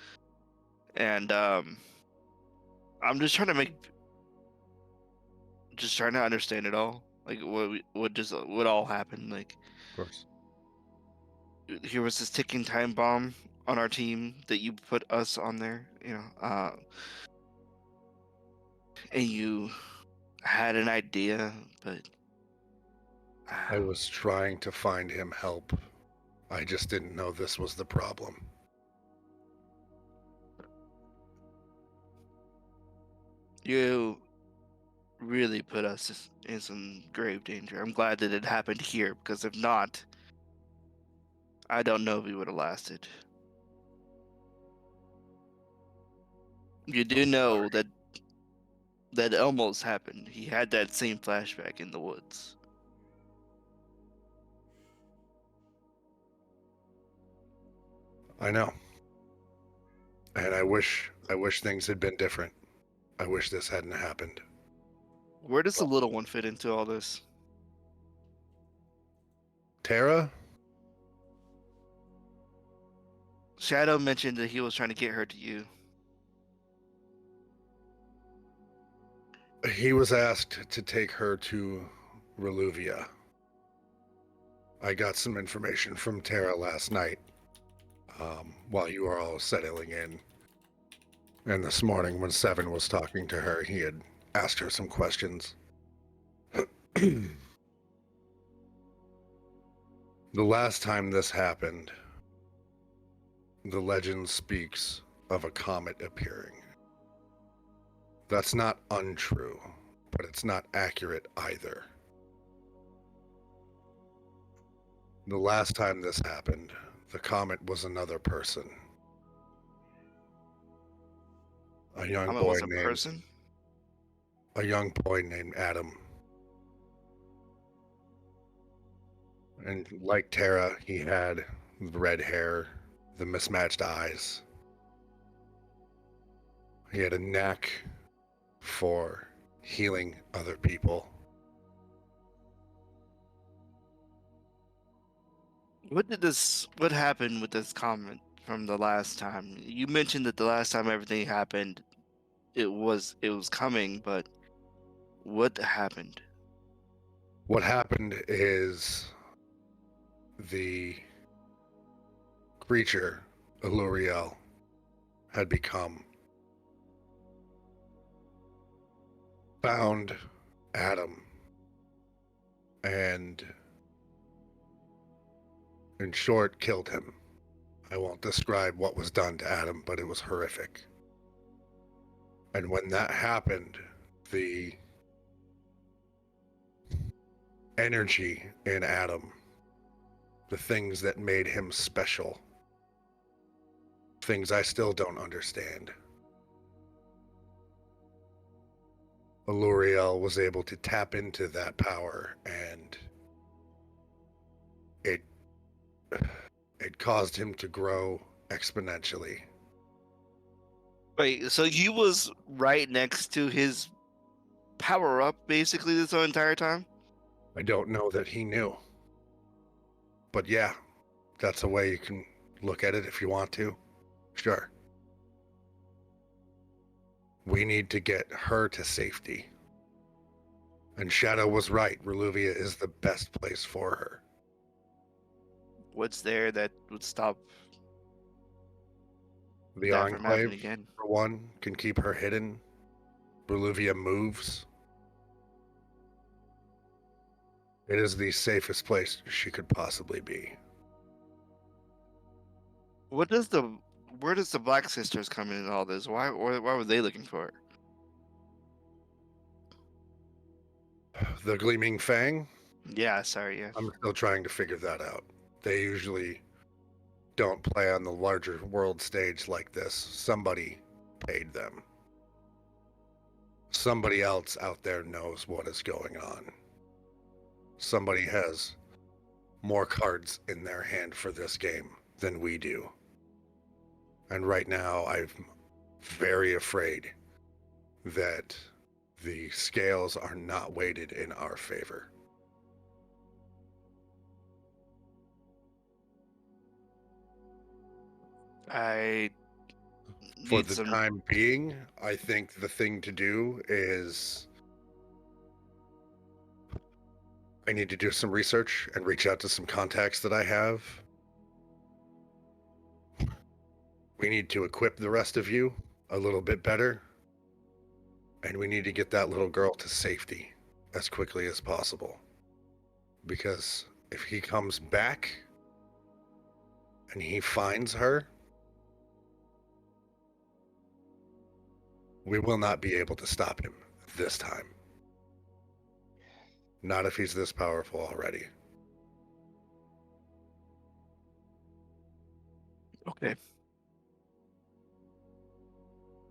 And I'm just trying to understand it all, like what all happened. Like, Of course. here was this ticking time bomb on our team that you put us on there, and you had an idea, but I was trying to find him help. I just didn't know this was the problem. You really put us in some grave danger. I'm glad that it happened here, because if not, I don't know if we would have lasted. You do know that that almost happened. He had that same flashback in the woods. I know. And I wish things had been different. I wish this hadn't happened. Where does the little one fit into all this? Tara, Shadow mentioned that he was trying to get her to you. he was asked to take her to Reluvia. I got some information from Tara last night while you were all settling in. And this morning, when Seven was talking to her, he had asked her some questions. The last time this happened, the legend speaks of a comet appearing. That's not untrue, but it's not accurate either. The last time this happened, the comet was another person. A young Comet boy was a named person? Adam. And like Tara, he had the red hair, the mismatched eyes. He had a knack for healing other people. What happened with this comment from the last time? You mentioned that the last time everything happened, it was coming, but what happened? What happened is the creature, Eluriel, had found Adam, and in short, killed him. I won't describe what was done to Adam, but it was horrific. And when that happened, the energy in Adam, the things that made him special, things I still don't understand. Eluriel was able to tap into that power, and it caused him to grow exponentially. Wait, so you was right next to his power up basically this whole entire time? I don't know that he knew. But yeah, that's a way you can look at it if you want to. Sure. We need to get her to safety. And Shadow was right. Reluvia is the best place for her. What's there that would stop The that from happening Enclave, again? for one, can keep her hidden. Reluvia moves. It is the safest place she could possibly be. Where does the Black Sisters come in all this? Why were they looking for it? The Gleaming Fang, Yeah, sorry, yeah. I'm still trying to figure that out. They usually don't play on the larger world stage like this. Somebody paid them. Somebody else out there knows what is going on. Somebody has more cards in their hand for this game than we do. And right now, I'm very afraid that the scales are not weighted in our favor. I For need the some. time being, I think the thing to do is I need to do some research and reach out to some contacts that I have. We need to equip the rest of you a little bit better. And we need to get that little girl to safety as quickly as possible. Because if he comes back and he finds her, we will not be able to stop him this time. Not if he's this powerful already. Okay.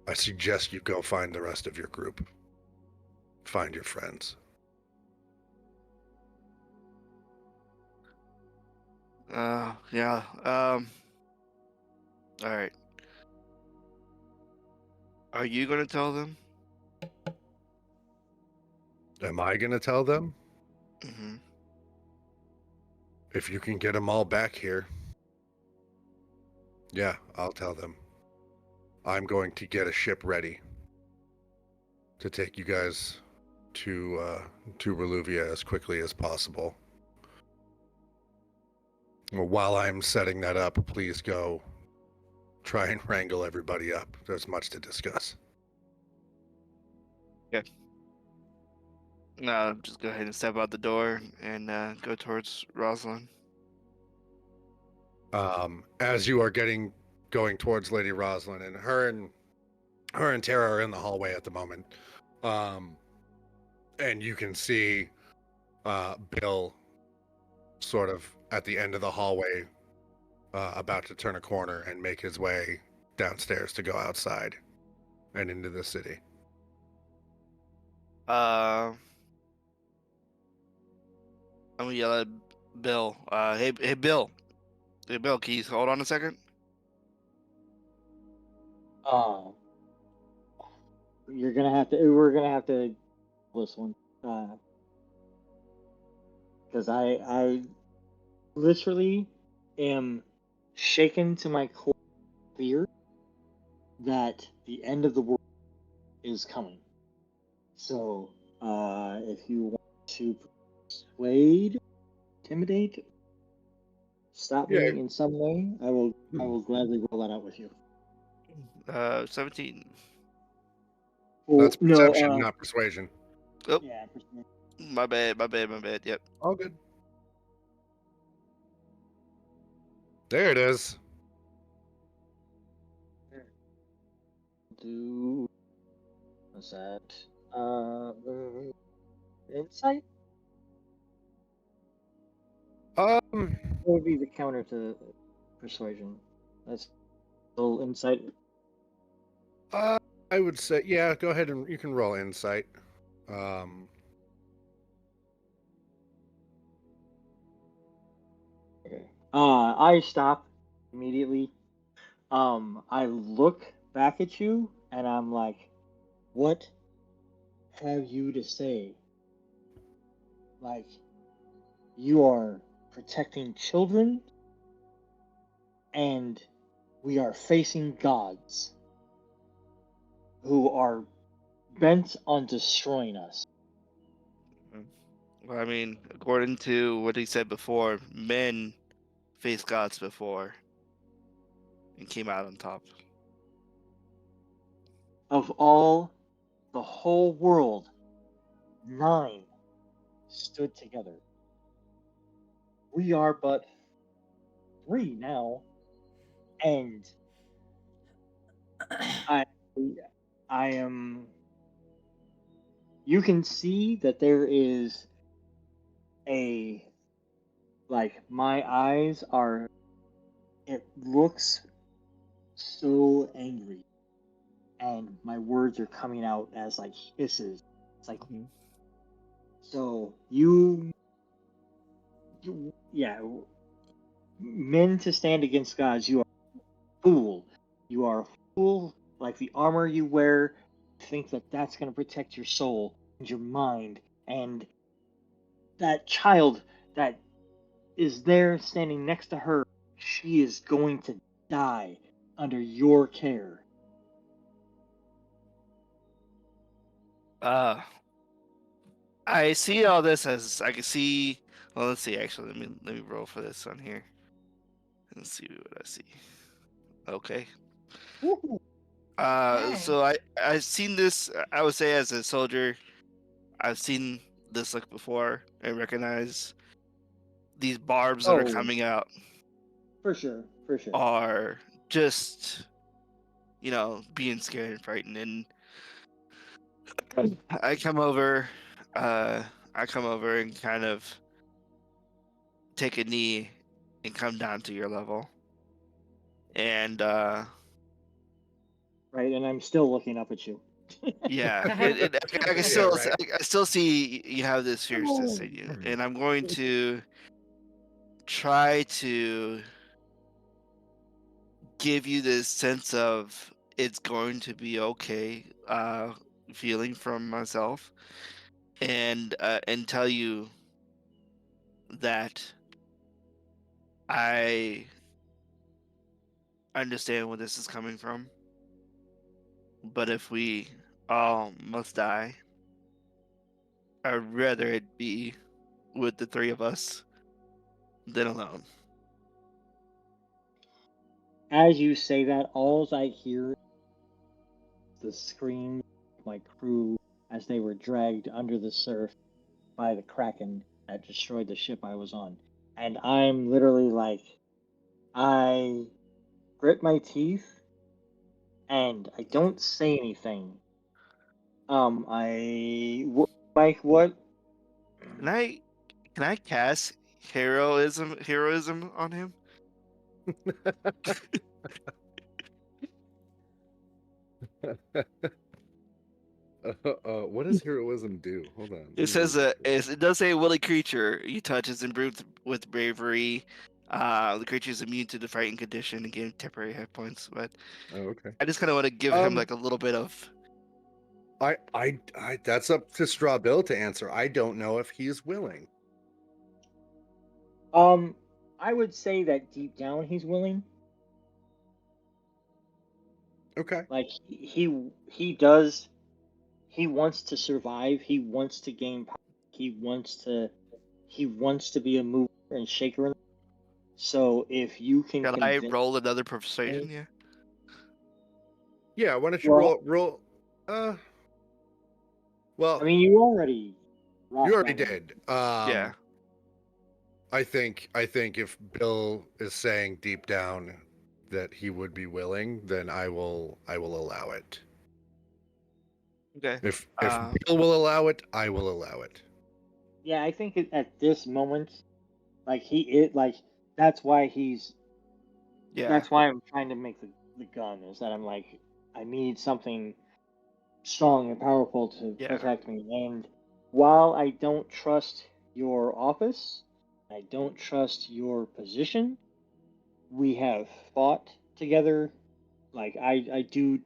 I suggest you go find the rest of your group. Find your friends. Yeah. All right. Are you gonna tell them? Am I going to tell them? Mm-hmm. If you can get them all back here, yeah, I'll tell them. I'm going to get a ship ready to take you guys to Reluvia as quickly as possible. Well, while I'm setting that up, please go try and wrangle everybody up. There's much to discuss. No, just go ahead and step out the door and go towards Rosalyn. As you are going towards Lady Rosalyn, and her and Tara are in the hallway at the moment. And you can see Bill sort of at the end of the hallway, about to turn a corner and make his way downstairs to go outside and into the city. I'm gonna yell at Bill. Hey, Bill. Hey, Bill, can you hold on a second? You're gonna have to. We're gonna have to this one, because I literally am shaken to my core fear that the end of the world is coming. So, if you want to persuade, intimidate, stop Yeah. me in some way, I will gladly roll that out with you. 17. Oh, That's no, perception, not persuasion. Oh, yeah, my bad. Yep. All good. There it is. do what's that? Insight? Um, What would be the counter to persuasion? That's still insight. I would say, yeah, go ahead and you can roll insight. Okay. I stop immediately. I look back at you and I'm like, what have you to say? Like, you are protecting children and we are facing gods who are bent on destroying us. Well, I mean, according to what he said before, men faced gods before and came out on top. Of all the whole world, 9 stood together. We are but 3 now, and I am. You can see that there is a, like, my eyes are. It looks so angry, and my words are coming out as like hisses. It's like, so yeah, men to stand against gods, you are a fool. You are a fool. Like the armor you wear, think that that's going to protect your soul and your mind, and that child that is there standing next to her, she is going to die under your care. I see all this as I can see. Well, let's see. Actually, let me roll for this on here. Let's see what I see. Okay. Woo-hoo. So I've seen this. I would say as a soldier, I've seen this look before and recognize these barbs that are Oh, coming out for sure, for sure. are just, being scared and frightened. And I come over, and kind of take a knee and come down to your level. And right? And I'm still looking up at you. Yeah, I can Yeah, still right. I still see you have this fierceness in you, and I'm going to try to give you this sense of it's going to be okay, feeling from myself, and tell you that I understand where this is coming from. But if we all must die, I'd rather it be with the three of us than alone. As you say that, all I hear is the scream of my crew as they were dragged under the surf by the kraken that destroyed the ship I was on. And I'm literally like, I grit my teeth and I don't say anything. Mike, what? Can I can I cast heroism on him? What does heroism do? Hold on. It Let me says read this. it does say a willing creature you touch is imbued with bravery. The creature is immune to the frightened condition and gain temporary hit points. But Oh, okay. I just kind of want to give him like a little bit of. I that's up to Straw Bill to answer. I don't know if he's willing. I would say that deep down he's willing. Okay. Like he does. He wants to survive. He wants to gain power. He wants to. He wants to be a mover and shaker. So if you can Shall I convince roll another him, persuasion? Yeah. Yeah. Why don't you well, roll? Uh. Well, I mean, you already you rock already bottom. did. Yeah. I think if Bill is saying deep down that he would be willing, then I will allow it. Okay. If Uh, Bill will allow it, I will allow it. Yeah, I think at this moment, like like that's why he's yeah. that's why I'm trying to make the gun is that I'm like I need something strong and powerful to Yeah. protect me. And while I don't trust your office, I don't trust your position. We have fought together. Like I do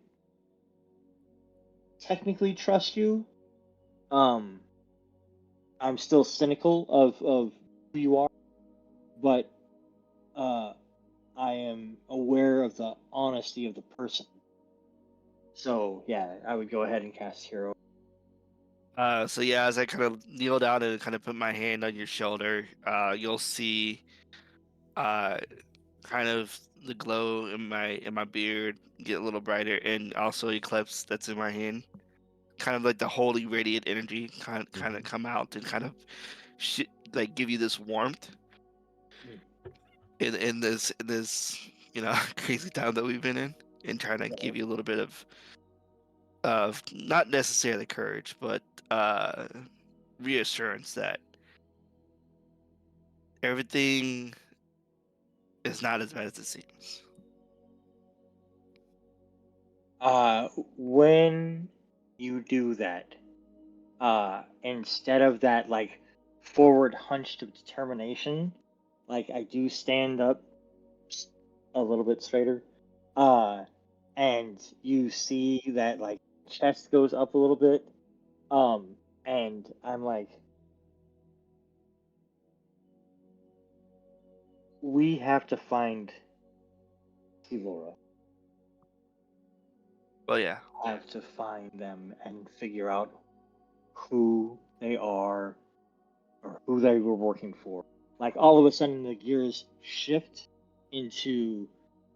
technically trust you. Um, I'm still cynical of who you are, but uh, I am aware of the honesty of the person. So yeah, I would go ahead and cast hero. So yeah, as I kind of kneel down and kind of put my hand on your shoulder, you'll see, uh, kind of the glow in my beard get a little brighter, and also eclipse that's in my hand, kind of like the holy radiant energy kind of Mhm. come out and kind of like give you this warmth Mm, in this crazy time that we've been in, and trying to give right. you a little bit of not necessarily courage, but uh reassurance that everything is not as bad as it seems. When you do that, instead of that like forward hunched of determination, like I do stand up a little bit straighter, uh, and you see that like chest goes up a little bit, um, and I'm like, we have to find Laura. Well, yeah, Have to find them and figure out who they are or who they were working for. Like all of a sudden the gears shift into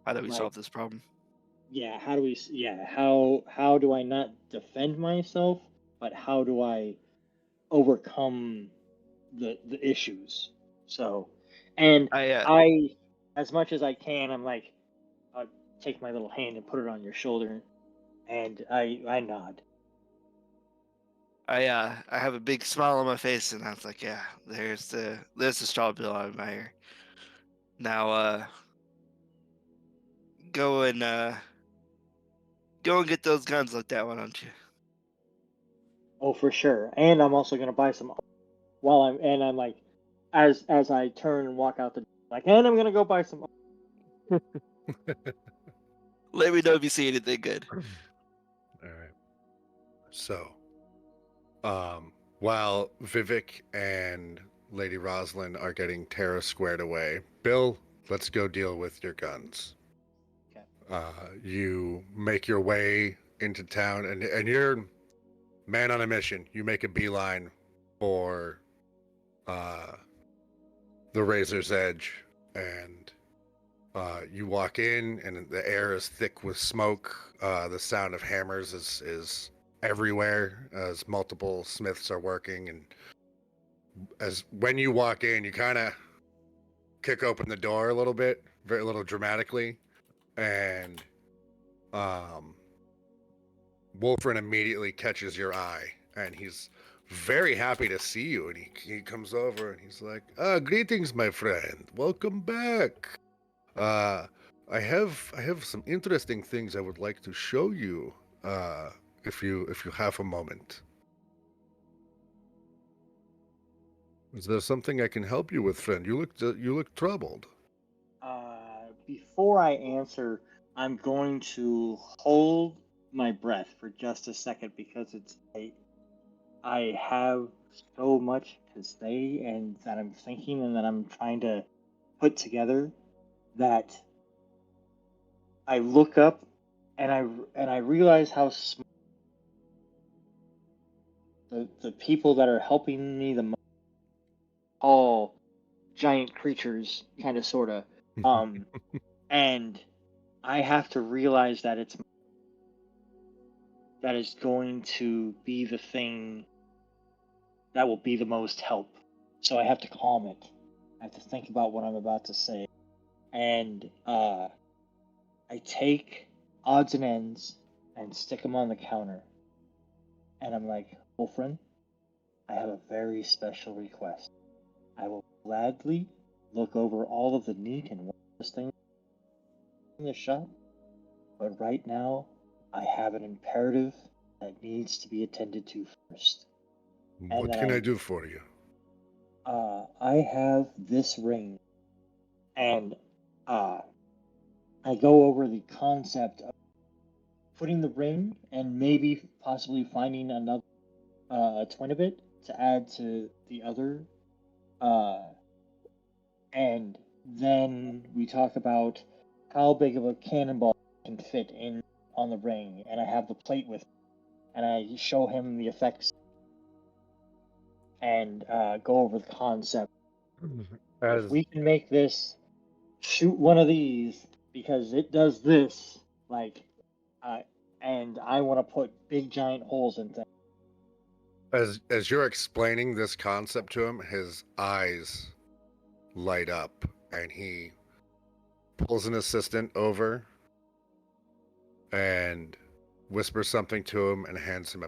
how do we like solve this problem? yeah, how do I not defend myself, but how do I overcome the issues? So, and I I as much as I can, I'm like I'll take my little hand and put it on your shoulder and I nod. I have a big smile on my face, and I was like, yeah, there's the straw bill I admire. Now, go and Go and get those guns looked at, why don't you? Oh, for sure. And I'm also gonna buy some while I'm like, as I turn and walk out the like, and I'm gonna go buy some. Let me know if you see anything good. All right. So, while Vivhik and Lady Rosalyn are getting Tara squared away, Bill, let's go deal with your guns. Okay. You make your way into town, and you're man on a mission. You make a beeline for the Razor's Edge, and you walk in, and the air is thick with smoke. The sound of hammers is everywhere as multiple smiths are working, and as when you walk in, you kind of kick open the door a little bit, very little dramatically, and Wolfrin immediately catches your eye, and he's very happy to see you, and he comes over and he's like, greetings, my friend, welcome back. I have some interesting things I would like to show you, if you have a moment. Is there something I can help you with, friend? You look troubled. Before I answer, I'm going to hold my breath for just a second because I have so much to say and that I'm thinking and that I'm trying to put together that I look up and I realize how small the people that are helping me the most, all giant creatures, kind of sorta, and I have to realize that that is going to be the thing that will be the most help. So I have to calm it. I have to think about what I'm about to say. And I take odds and ends and stick them on the counter. And I'm like, Wolfrin, I have a very special request. I will gladly look over all of the neat and wondrous things in the shop, but right now I have an imperative that needs to be attended to first. And What then can I do for you? I have this ring, and I go over the concept of putting the ring and maybe possibly finding another twin of it to add to the other. Uh, and then we talk about how big of a cannonball can fit in on the ring, and I have the plate with me, and I show him the effects and go over the concept. If we can make this shoot one of these because it does this, like, uh, and I want to put big giant holes in things. As you're explaining this concept to him, his eyes light up, and he pulls an assistant over and whispers something to him and hands him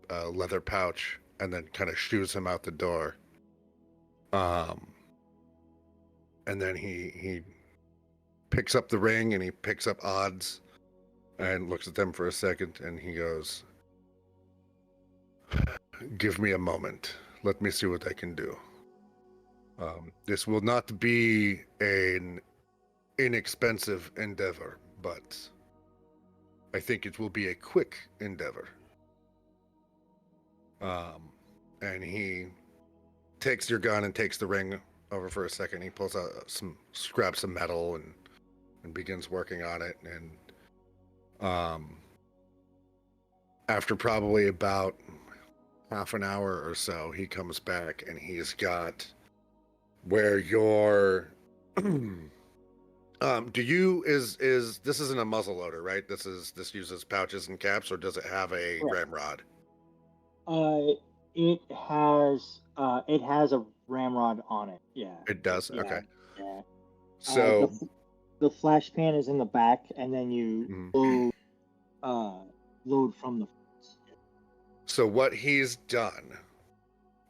a leather pouch, and then kind of shoos him out the door. And then he picks up the ring and he picks up odds and looks at them for a second, and he goes, "Give me a moment. Let me see what I can do. This will not be an inexpensive endeavor, but I think it will be a quick endeavor." And he takes your gun and takes the ring over for a second. He pulls out some scraps of metal and begins working on it. And after probably about half an hour or so, he comes back and he's got where your do you is this isn't a muzzle loader, right? This uses pouches and caps, or does it have a Correct. ramrod? It has a ramrod on it. Yeah. It does. Yeah. Okay. Yeah. So The flash pan is in the back, and then you load from the. so what he's done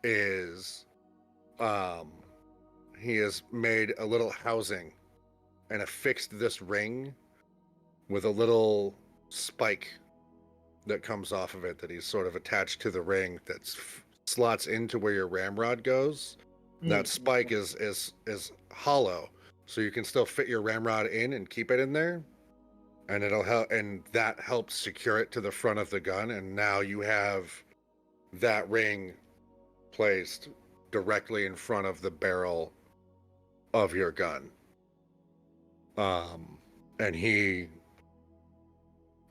is he has made a little housing and affixed this ring with a little spike that comes off of it that he's sort of attached to the ring that slots into where your ramrod goes. That spike is hollow, so you can still fit your ramrod in and keep it in there, and it'll help, and that helps secure it to the front of the gun. And now you have that ring placed directly in front of the barrel of your gun. And he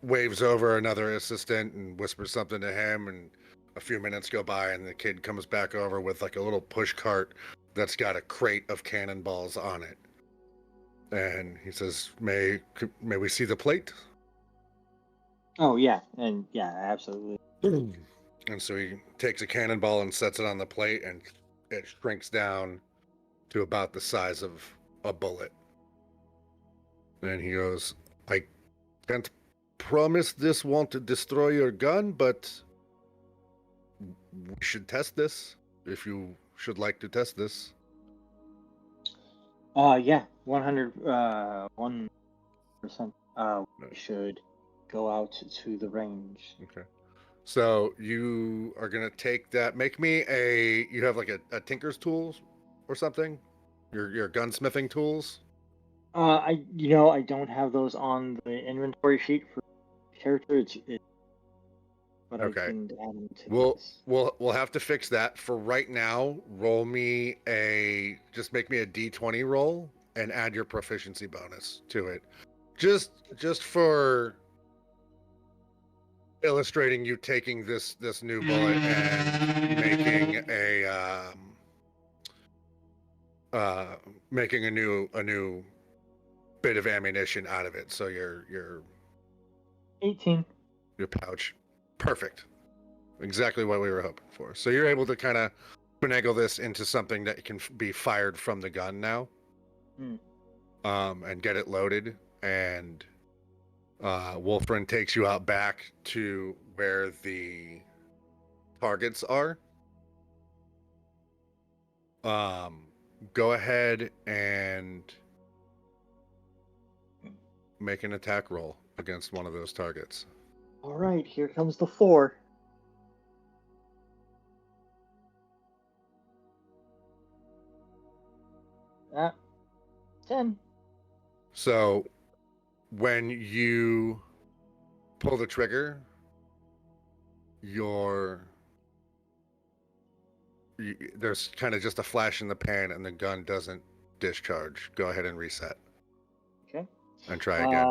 waves over another assistant and whispers something to him, and a few minutes go by and the kid comes back over with like a little push cart that's got a crate of cannonballs on it. And he says, may we see the plate? Oh yeah, and yeah, absolutely. And so he takes a cannonball and sets it on the plate, and it shrinks down to about the size of a bullet. And he goes, I can't promise this won't destroy your gun, but we should test this if you should like to test this. Yeah, 1%. We should go out to the range. Okay. So you are gonna take that. Make me you have like a tinker's tools or something? Your gunsmithing tools? I don't have those on the inventory sheet for character. But Okay. I can add them to this. We'll have to fix that. For right now, roll me just make me a D20 roll and add your proficiency bonus to it. Just for illustrating you taking this new bullet and making a new bit of ammunition out of it. So your 18. Your pouch, perfect, exactly what we were hoping for. So you're able to kind of finagle this into something that can be fired from the gun now, and get it loaded. And Wolfrin takes you out back to where the targets are. Go ahead and make an attack roll against one of those targets. All right, here comes the 4. Ah, 10. So when you pull the trigger, there's kind of just a flash in the pan and the gun doesn't discharge. Go ahead and reset. Okay. And try again.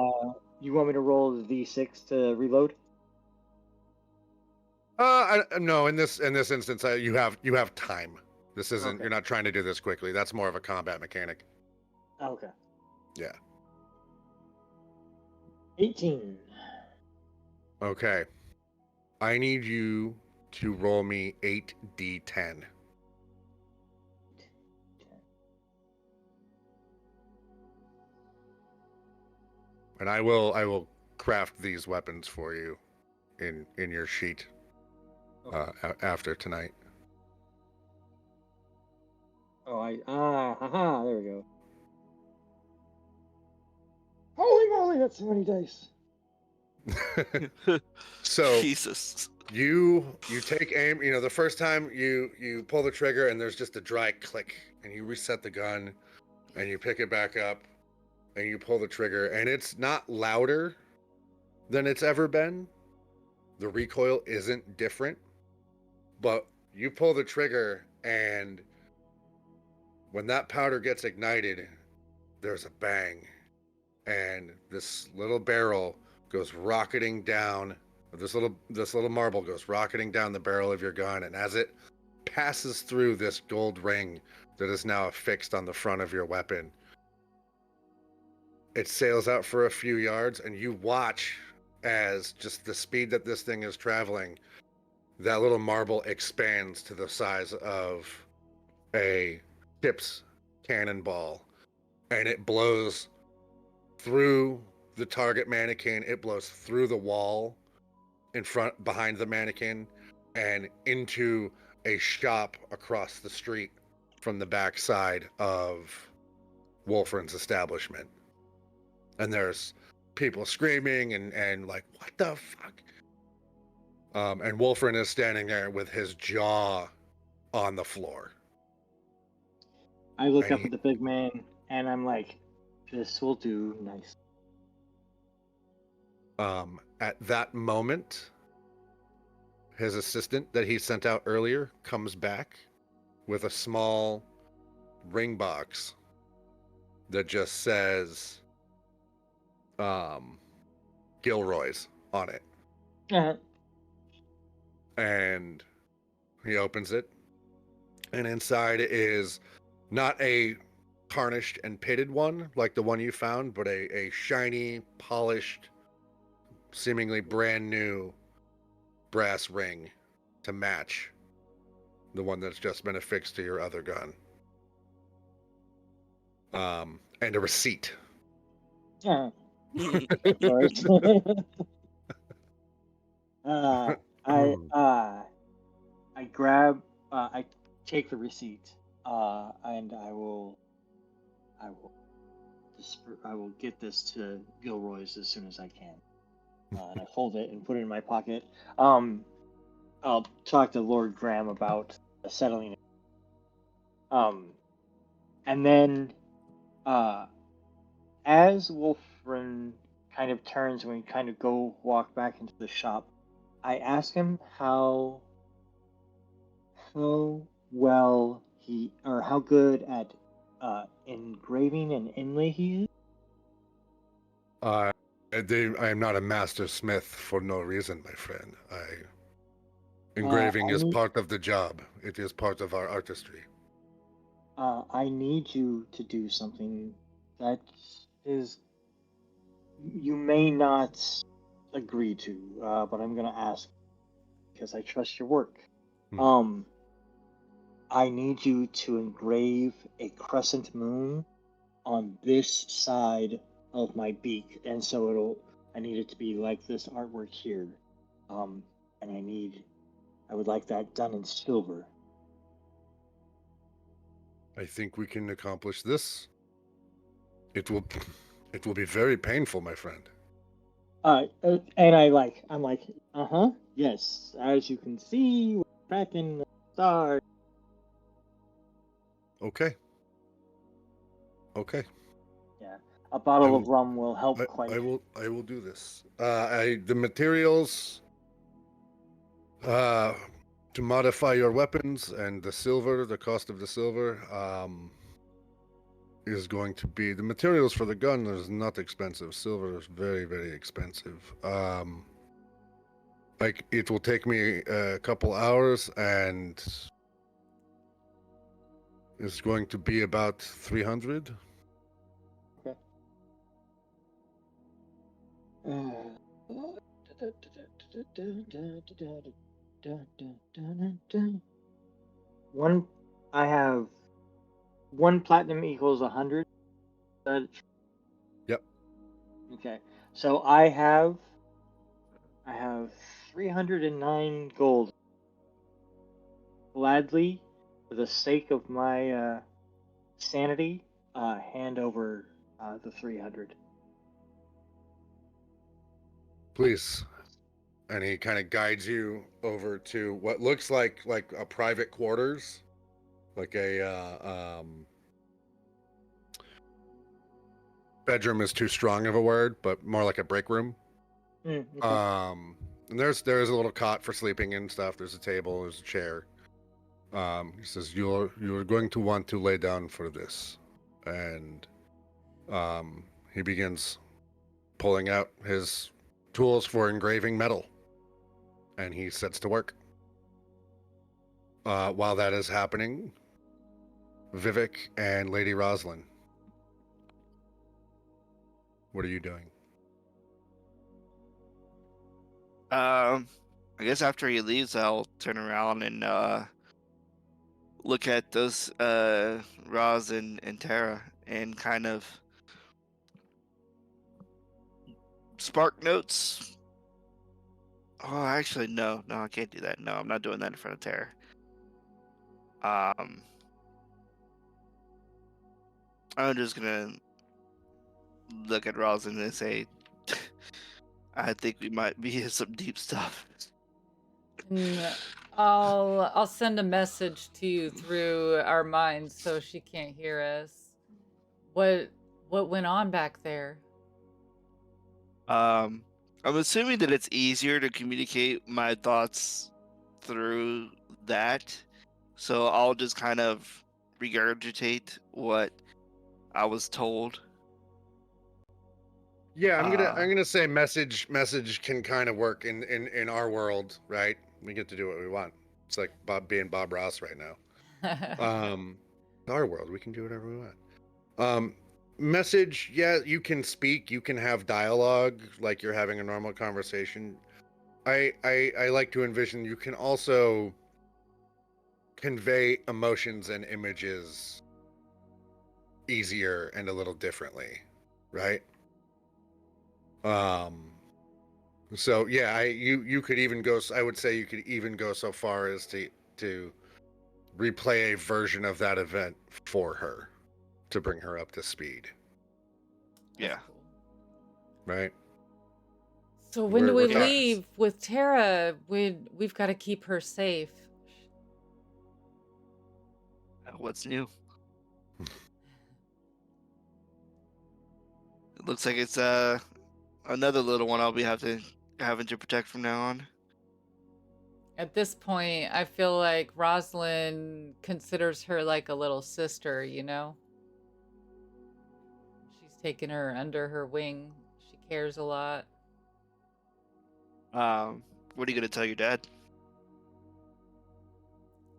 You want me to roll the D6 to reload? No. In this instance, you have time. This isn't. Okay. You're not trying to do this quickly. That's more of a combat mechanic. Okay. Yeah. 18. Okay. I need you to roll me 8d10. And I will craft these weapons for you in your sheet after tonight. Oh, haha, there we go. Holy moly, that's so many dice. So Jesus. you take aim. The first time you pull the trigger and there's just a dry click, and you reset the gun, and you pick it back up, and you pull the trigger, and it's not louder than it's ever been. The recoil isn't different, but you pull the trigger, and when that powder gets ignited, there's a bang, and this little barrel goes rocketing down. This little marble goes rocketing down the barrel of your gun, and as it passes through this gold ring that is now affixed on the front of your weapon, it sails out for a few yards, and you watch as just the speed that this thing is traveling, that little marble expands to the size of a ship's cannonball, and it blows through the target mannequin. It blows through the wall behind the mannequin and into a shop across the street from the backside of Wolfrin's establishment. And there's people screaming and like, what the fuck? And Wolfrin is standing there with his jaw on the floor. I look And up at the big man and I'm like, this will do nice. At that moment, his assistant that he sent out earlier comes back with a small ring box that just says Gilroy's on it. Uh-huh. And he opens it, and inside is not a tarnished and pitted one like the one you found, but a shiny, polished, seemingly brand new brass ring to match the one that's just been affixed to your other gun. And a receipt. Uh-huh. Of course. I grab, I take the receipt, and I will get this to Gilroy's as soon as I can. And I fold it and put it in my pocket. I'll talk to Lord Graham about settling it. And then, as Wolfrin kind of turns and we kind of go walk back into the shop, I ask him how well how good at engraving and inlay he is. I am not a master smith for no reason, my friend. Engraving is part of the job. It is part of our artistry. I need you to do something that is you may not agree to, but I'm gonna ask because I trust your work. I need you to engrave a crescent moon on this side of my beak, and so I need it to be like this artwork here. And I would like that done in silver. I think we can accomplish this. It will be very painful, my friend. And I'm like, yes. As you can see, we're cracking the stars. Okay. Yeah, a bottle of rum will help quite. I will do this. The materials to modify your weapons and the cost of the silver, is going to be the materials for the gun is not expensive. Silver is very, very expensive. Like it will take me a couple hours and it's going to be about 300. Okay. I have one platinum equals 100. Yep. Okay. So I have 309 gold. Gladly, for the sake of my sanity, hand over the 300. Please. And he kind of guides you over to what looks like a private quarters, like a bedroom is too strong of a word, but more like a break room. Okay. And there's a little cot for sleeping and stuff. There's a table, there's a chair. He says you're going to want to lay down for this, and he begins pulling out his tools for engraving metal, and he sets to work. While that is happening, Vivhik and Lady Rosalyn, what are you doing? I guess after he leaves, I'll turn around and look at those Roz and Tara and kind of spark notes. Oh, actually, no, I can't do that. No, I'm not doing that in front of Tara. I'm just gonna look at Roz and say, I think we might be in some deep stuff. And I'll send a message to you through our minds so she can't hear us. What went on back there? I'm assuming that it's easier to communicate my thoughts through that, so I'll just kind of regurgitate what I was told. Yeah, I'm Uh, gonna say message can kind of work in our world, right? We get to do what we want. It's like Bob Ross right now. Our world, we can do whatever we want. Message, yeah, you can speak, you can have dialogue like you're having a normal conversation. I like to envision you can also convey emotions and images easier and a little differently, right? So yeah, you could even go. I would say you could even go so far as to replay a version of that event for her to bring her up to speed, yeah. That's cool. right? So when do we We're talking- leave with Tara? We've got to keep her safe. What's new? It looks like it's another little one I'll be having to protect from now on. At this point, I feel like Rosalyn considers her like a little sister, you know? She's taken her under her wing. She cares a lot. What are you gonna tell your dad?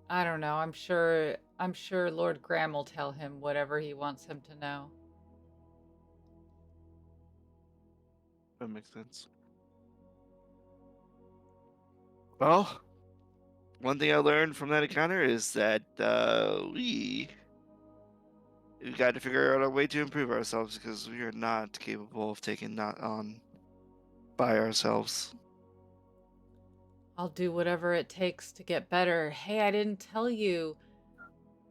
I don't know. I'm sure Lord Graham will tell him whatever he wants him to know. That makes sense. Well, one thing I learned from that encounter is that we've got to figure out a way to improve ourselves because we are not capable of taking that on by ourselves. I'll do whatever it takes to get better. Hey, I didn't tell you.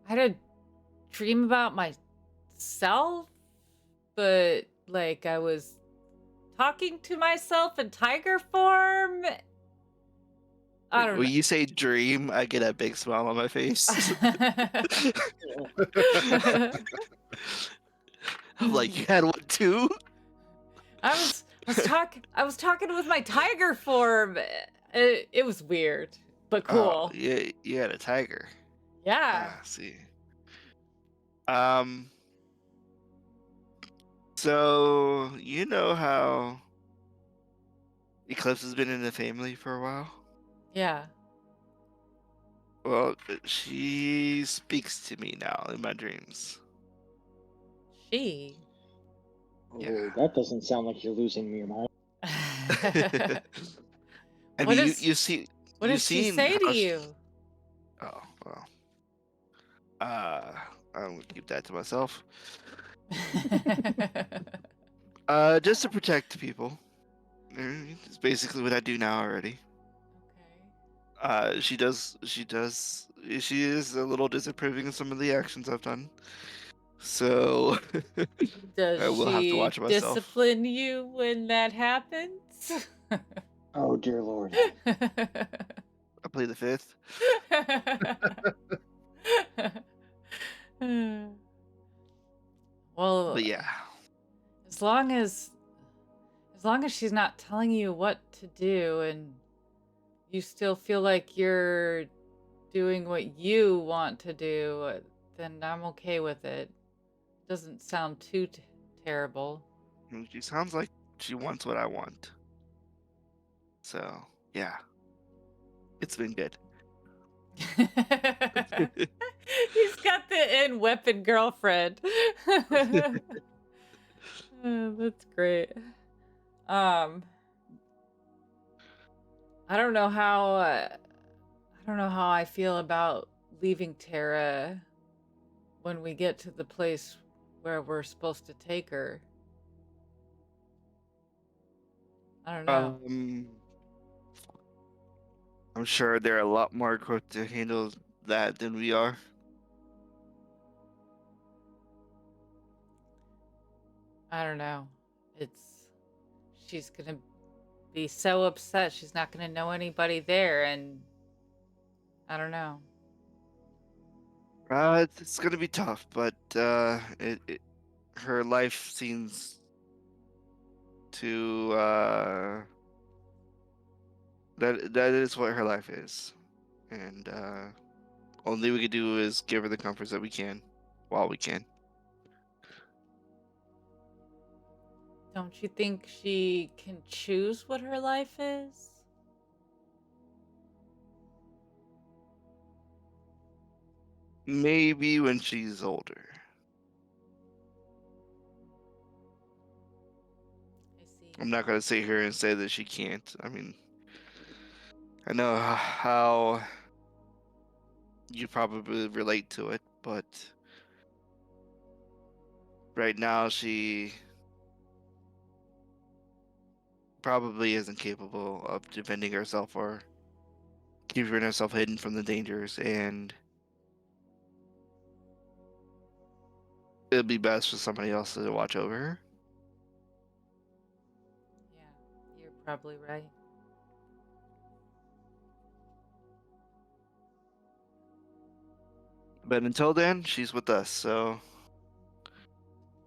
I had a dream about myself, but like I was talking to myself in tiger form. I don't When you say dream, I get a big smile on my face. know. I'm like, you had one too? I was talking with my tiger form. It was weird, but Oh, cool. yeah, you had a tiger. Yeah. Ah, see. Um, so you know how Eclipse has been in the family for a while? Yeah. Well, she speaks to me now in my dreams. She. Yeah. Oh, that doesn't sound like you're losing your mind. I What mean, does you see, what you've does she seen say to how you? oh well. I'm gonna keep that to myself. Just to protect people. It's basically what I do now already. She is a little disapproving of some of the actions I've done. So Does I will have to she watch myself. discipline you when that happens? Oh dear Lord. I play the fifth. Well, But yeah. as long as she's not telling you what to do and you still feel like you're doing what you want to do, then I'm okay with it. Doesn't sound too terrible. She sounds like she wants what I want. So yeah. It's been good. He's got the in weapon girlfriend. Oh, that's great. I don't know how I feel about leaving Tara when we get to the place where we're supposed to take her. I don't know. I'm sure they're a lot more equipped to handle that than we are. I don't know. She's gonna be so upset she's not going to know anybody there, and I don't know. It's gonna be tough, but her life seems to that is what her life is, and only we can do is give her the comforts that we can, while we can. Don't you think she can choose what her life is? Maybe when she's older. I see. I'm not gonna sit here and say that she can't. I mean, I know how you probably relate to it, but right now she probably isn't capable of defending herself or keeping herself hidden from the dangers, and it'd be best for somebody else to watch over her. Yeah, you're probably right. But until then, she's with us, so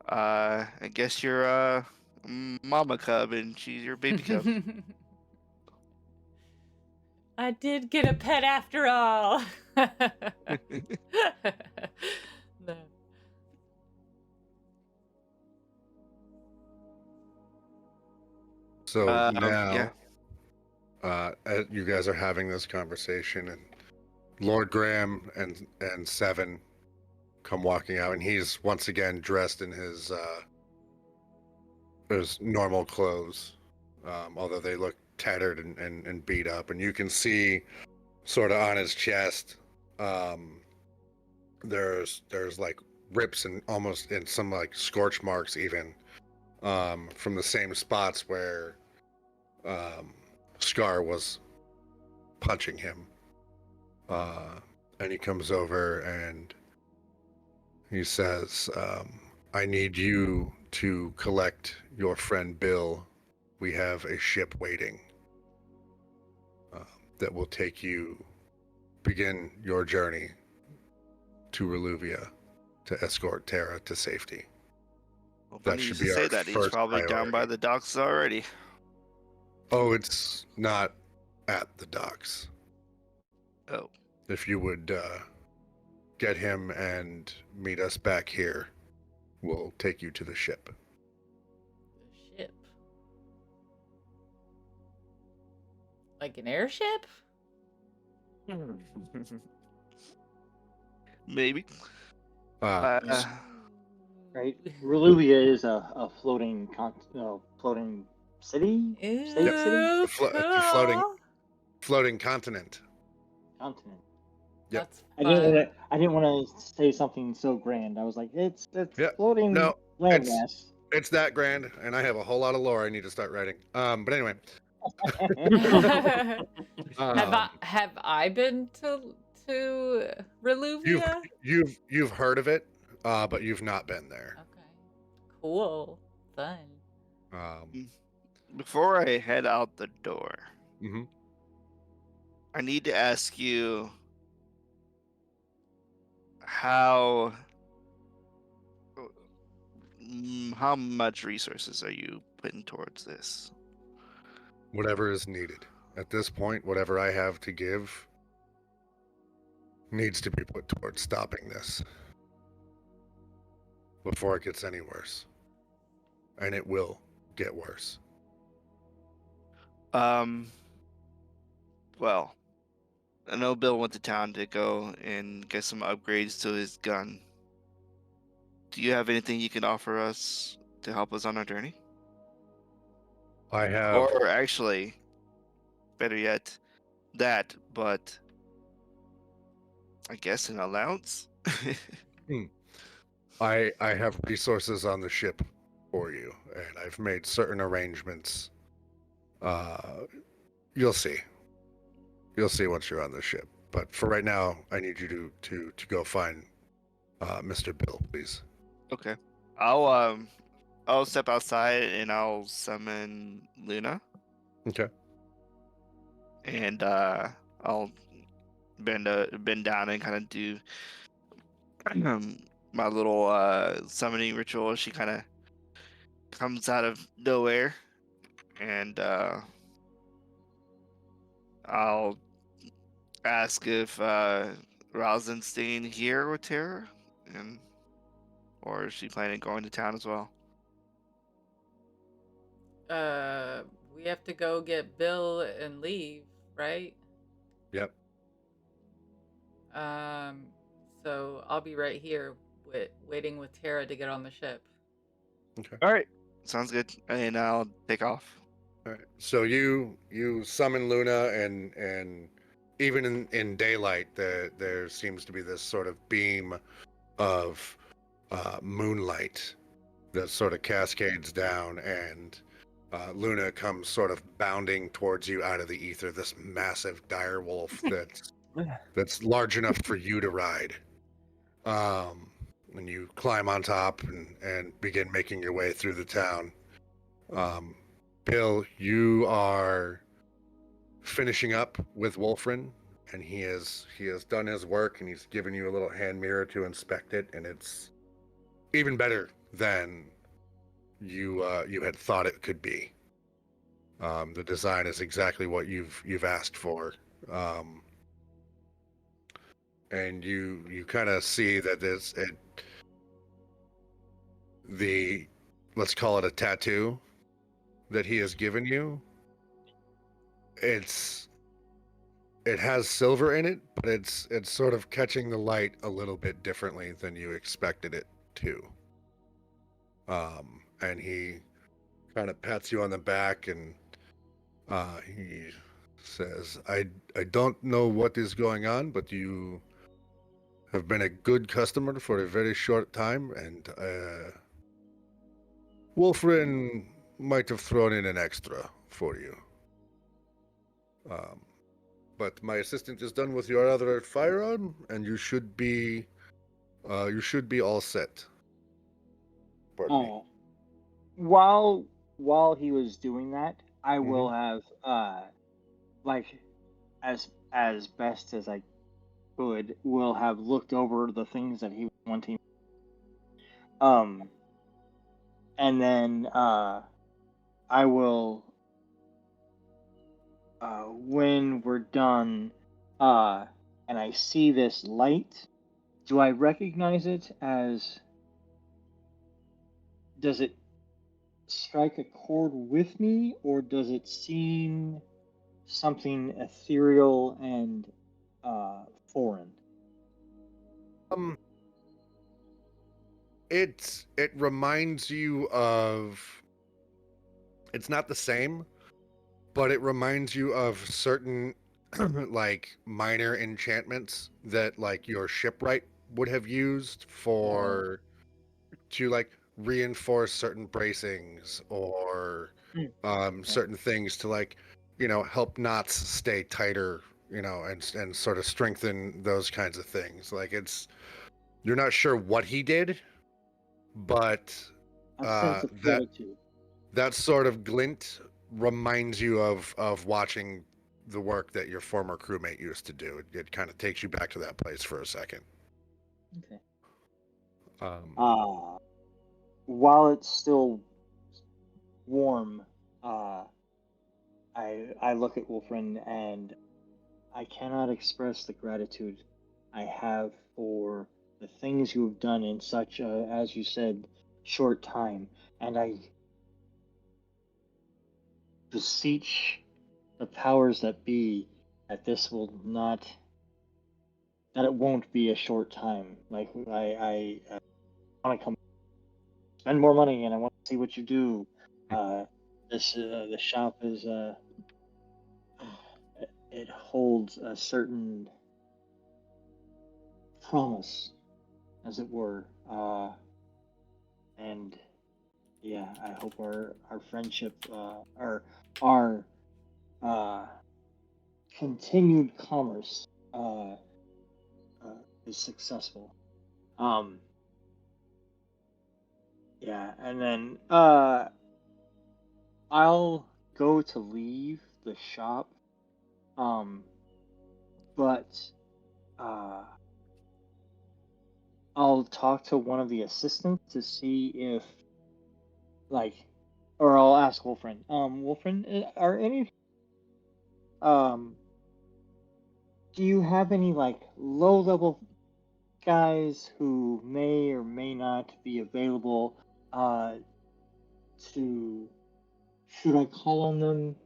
I guess you're mama cub and she's your baby cub. I did get a pet after all. No. So now, Yeah. you guys are having this conversation, and Lord Graham and Seven come walking out, and he's once again dressed in his normal clothes, although they look tattered and beat up, and you can see sort of on his chest, there's like rips and almost in some like scorch marks even, from the same spots where Scar was punching him. And he comes over and he says, I need you to collect your friend Bill. We have a ship waiting that will take you, begin your journey to Reluvia to escort Terra to safety. Well, That funny you should should be say our that. He's first probably down by priority. the docks already. Oh, it's not at the docks. Oh. If you would get him and meet us back here, we'll take you to the ship. The ship. Like an airship? Maybe. Uh, Right. Reluvia is a floating floating city, state city, Ew, It's a floating- cool. floating continent. continent. Yep. That's I didn't want fun. to. I didn't want to say something so grand. I was like, it's Yep. floating No, landmass. It's that grand, and I have a whole lot of lore I need to start writing. But anyway, Have I been to Reluvia? you've heard of it, but you've not been there. Okay. Cool. Fun. Before I head out the door, Mm-hmm. I need to ask you how much resources are you putting towards this? Whatever is needed. At this point, whatever I have to give needs to be put towards stopping this before it gets any worse. And it will get worse. Well, I know Bill went to town to go and get some upgrades to his gun. Do you have anything you can offer us to help us on our journey? I have Or actually, better yet, but I guess an allowance? I have resources on the ship for you, and I've made certain arrangements. You'll see. You'll see once you're on the ship. But for right now, I need you to go find Mr. Bill, please. Okay. I'll step outside and I'll summon Luna Okay. And I'll bend down and kind of do my little summoning ritual. She kind of comes out of nowhere, and I'll ask if Rosalyn's staying here with Tara, and or is she planning on going to town as well? We have to go get Bill and leave, right? Yep. So I'll be right here waiting with Tara to get on the ship. Okay. All right, sounds good, and I'll take off. All right. So you summon Luna, and even in daylight, there seems to be this sort of beam of moonlight that sort of cascades down, and Luna comes sort of bounding towards you out of the ether. This massive dire wolf that's large enough for you to ride. And you climb on top and begin making your way through the town. Bill, you are finishing up with Wolfrin, and he has done his work, and he's given you a little hand mirror to inspect it, and it's even better than you had thought it could be. The design is exactly what you've asked for, and you kind of see that the let's call it a tattoo that he has given you. It has silver in it, but it's sort of catching the light a little bit differently than you expected it to. And he kind of pats you on the back, and he says, I don't know what is going on, but you have been a good customer for a very short time, and Wolfrin might have thrown in an extra for you. But my assistant is done with your other firearm, and you should be all set. Pardon me. While he was doing that, I will have like as best as I could, will have looked over the things that he was wanting. And then I will when we're done and I see this light, do I recognize it as, does it strike a chord with me, or does it seem something ethereal and foreign? It reminds you of, it's not the same, but it reminds you of certain like minor enchantments that like your shipwright would have used for to like reinforce certain bracings or certain things to like, help knots stay tighter, and sort of strengthen those kinds of things. Like you're not sure what he did, but A sense of gratitude. that sort of glint reminds you of watching the work that your former crewmate used to do. It kind of takes you back to that place for a second. Okay. While it's still warm, I look at Wolfrin, and I cannot express the gratitude I have for the things you have done in such a, as you said, short time, and I beseech the powers that be that this will not, that it won't be a short time. Like I want to come spend more money, and I want to see what you do. The shop is it holds a certain promise, as it were, and yeah, I hope our friendship, our continued commerce, is successful. Yeah, and then I'll go to leave the shop, but I'll talk to one of the assistants to see if, like, or I'll ask Wolfrin. Wolfrin, are any, do you have any like low-level guys who may or may not be available? To should I call on them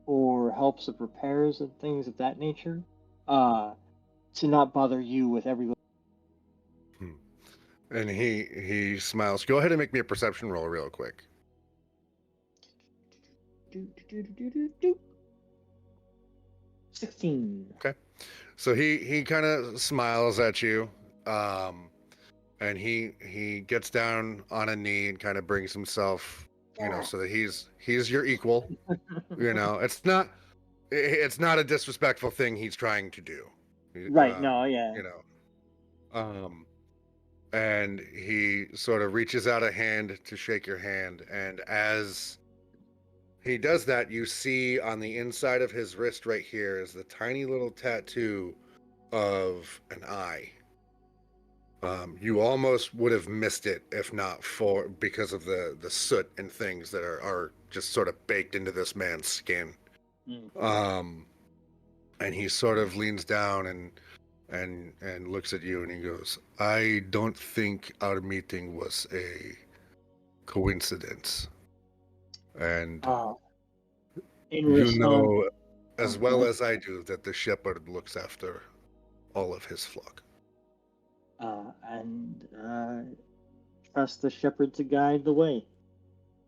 for helps of repairs and things of that nature? To not bother you with every. And he smiles. Go ahead and make me a perception roll real quick. 16. Okay. So he kind of smiles at you, and he gets down on a knee and kind of brings himself, so that he's your equal. It's not a disrespectful thing he's trying to do. Right. No. Yeah. And he sort of reaches out a hand to shake your hand, and as he does that, you see on the inside of his wrist right here is the tiny little tattoo of an eye. You almost would have missed it if not for because of the soot and things that are just sort of baked into this man's skin. And he sort of leans down and looks at you and he goes, I don't think our meeting was a coincidence. And In you response, know as well what? as I do that the shepherd looks after all of his flock. And trust the shepherd to guide the way.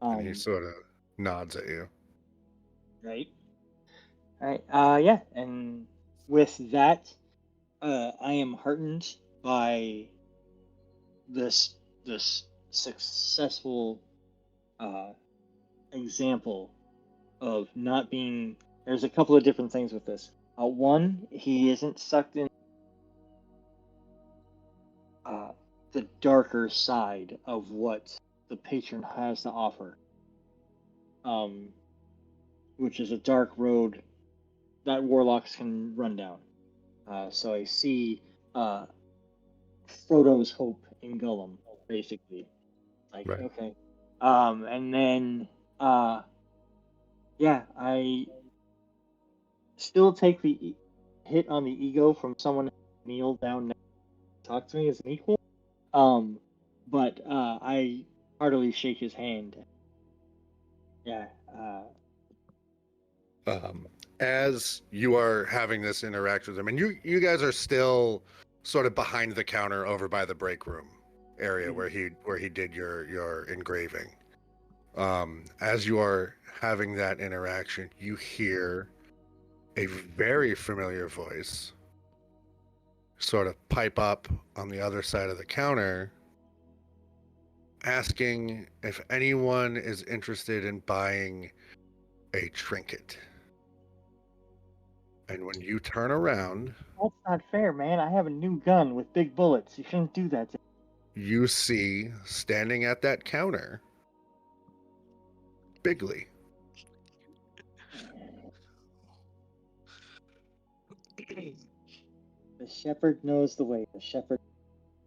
And he sort of nods at you. Right. All right. Yeah. And with that, I am heartened by this successful example of not being. There's a couple of different things with this. One, he isn't sucked in the darker side of what the patron has to offer, which is a dark road that warlocks can run down. So I see Frodo's hope in Gollum, basically. Like, Right. okay. And then, yeah, I still take the hit on the ego from someone who kneeled down next to talk to me as an equal. But I heartily shake his hand. Yeah. As you are having this interaction with him, and you guys are still sort of behind the counter over by the break room area where he did your engraving. As you are having that interaction, you hear a very familiar voice sort of pipe up on the other side of the counter, asking if anyone is interested in buying a trinket. And when you turn around, That's not fair, man. I have a new gun with big bullets. You shouldn't do that to me. you see standing at that counter Bigley. The shepherd knows the way. The shepherd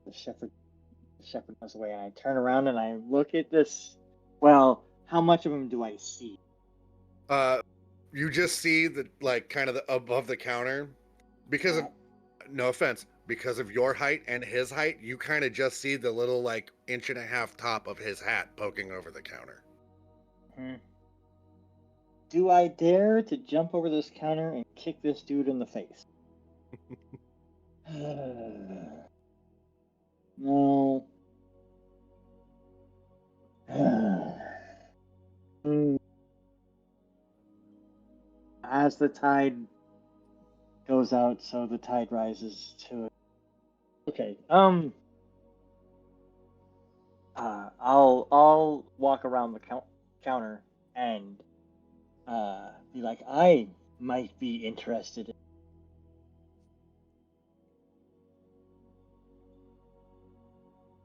knows the way. And I turn around and I look at this. Well, how much of him do I see? You just see the kind of above the counter, because of no offense, because of your height and his height, you kind of just see the little 1.5-inch top of his hat poking over the counter. Do I dare to jump over this counter and kick this dude in the face? No. As the tide goes out, so the tide rises to it. Okay. I'll walk around the counter and be like, I might be interested.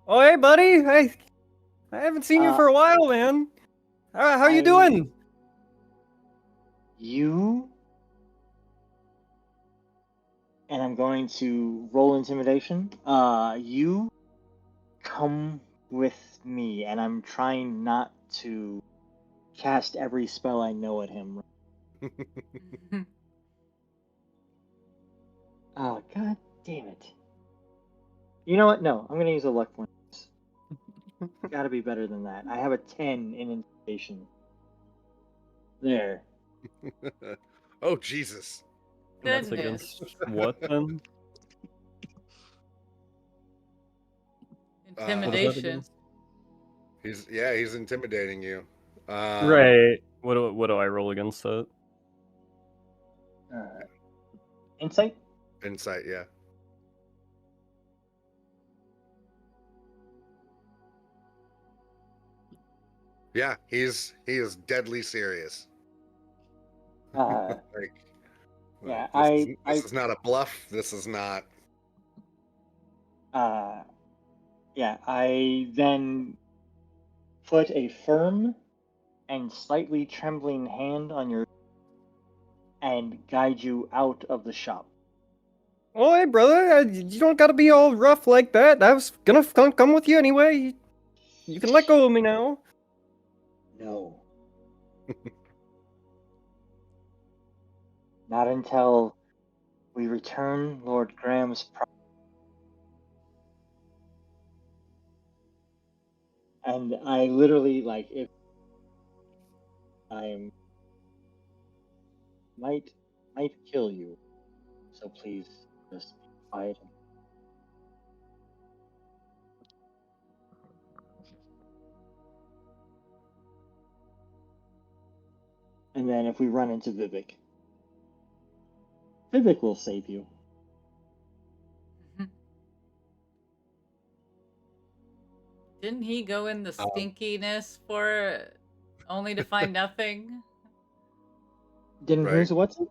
Oh, hey, buddy. I haven't seen you for a while, man. How you doing? You, and I'm going to roll intimidation. You come with me, and I'm trying not to cast every spell I know at him. Oh, god damn it. You know what? No, I'm gonna use a luck point. Gotta be better than that. I have a 10 in intimidation. There. Oh Jesus! And that's Goodness. against what then? Uh, What is that Intimidation. against? he's intimidating you. Right. What do I roll against that? Insight? Insight, yeah. Yeah, he is deadly serious. Uh, Like, yeah, this is not a bluff. This is not. Yeah, I then put a firm and slightly trembling hand on your and guide you out of the shop. Oh, hey, brother, you don't gotta be all rough like that. I was gonna come with you anyway. You can let go of me now. No. Not until we return Lord Graham's property. And I literally, like, if I might kill you, so please just be quiet. And then if we run into Vivhik, Vivhik will save you. Didn't he go in the Um, stinkiness for only to find nothing? Didn't Right. what's it?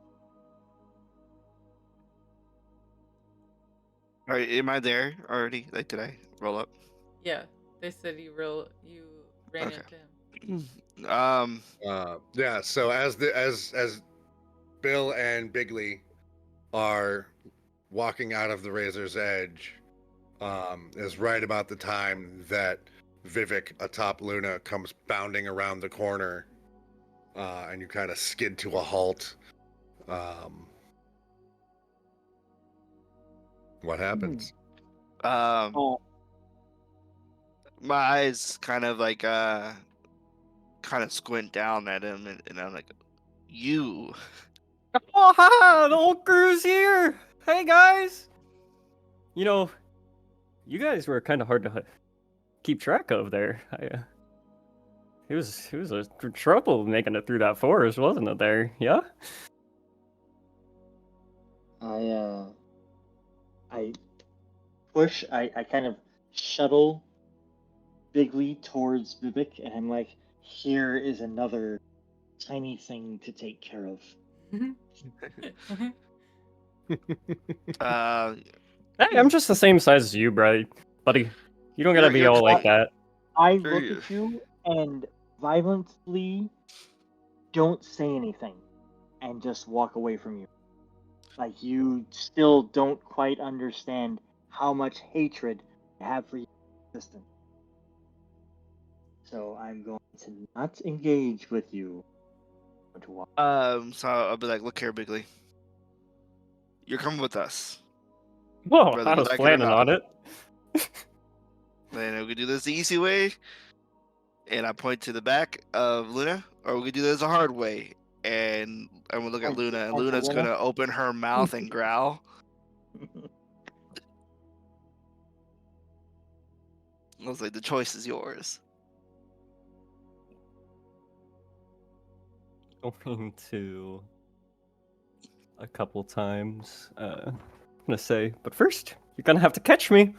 All right, am I there already? Like, did I roll up? Yeah, they said you ran Okay. into him. Yeah. So as Bill and Bigley are walking out of the Razor's Edge, is right about the time that Vivhik atop Luna comes bounding around the corner, and you kind of skid to a halt. What happens? My eyes kind of like kind of squint down at him, and I'm like, you. Oh, ha! The whole crew's here. Hey, guys. You know, you guys were kind of hard to keep track of there. It was a trouble making it through that forest, wasn't it? There, yeah. I push, I kind of shuttle Bigley towards Vivhik, and I'm like, here is another tiny thing to take care of. Hey, I'm just the same size as you, buddy. You don't gotta be all like that. I look at you and violently don't say anything and just walk away from you. Like you still don't quite understand how much hatred I have for your existence. So I'm going to not engage with you. So I'll be like, look here, Bigley. You're coming with us. Whoa, Whether I you was like it or planning not. on it. And we could do this the easy way, and I point to the back of Luna, or we could do this the hard way, and we look at Luna, and Luna's gonna open her mouth and growl. I was like, the choice is yours. Going to a couple times. I'm gonna say, but first, you're gonna have to catch me.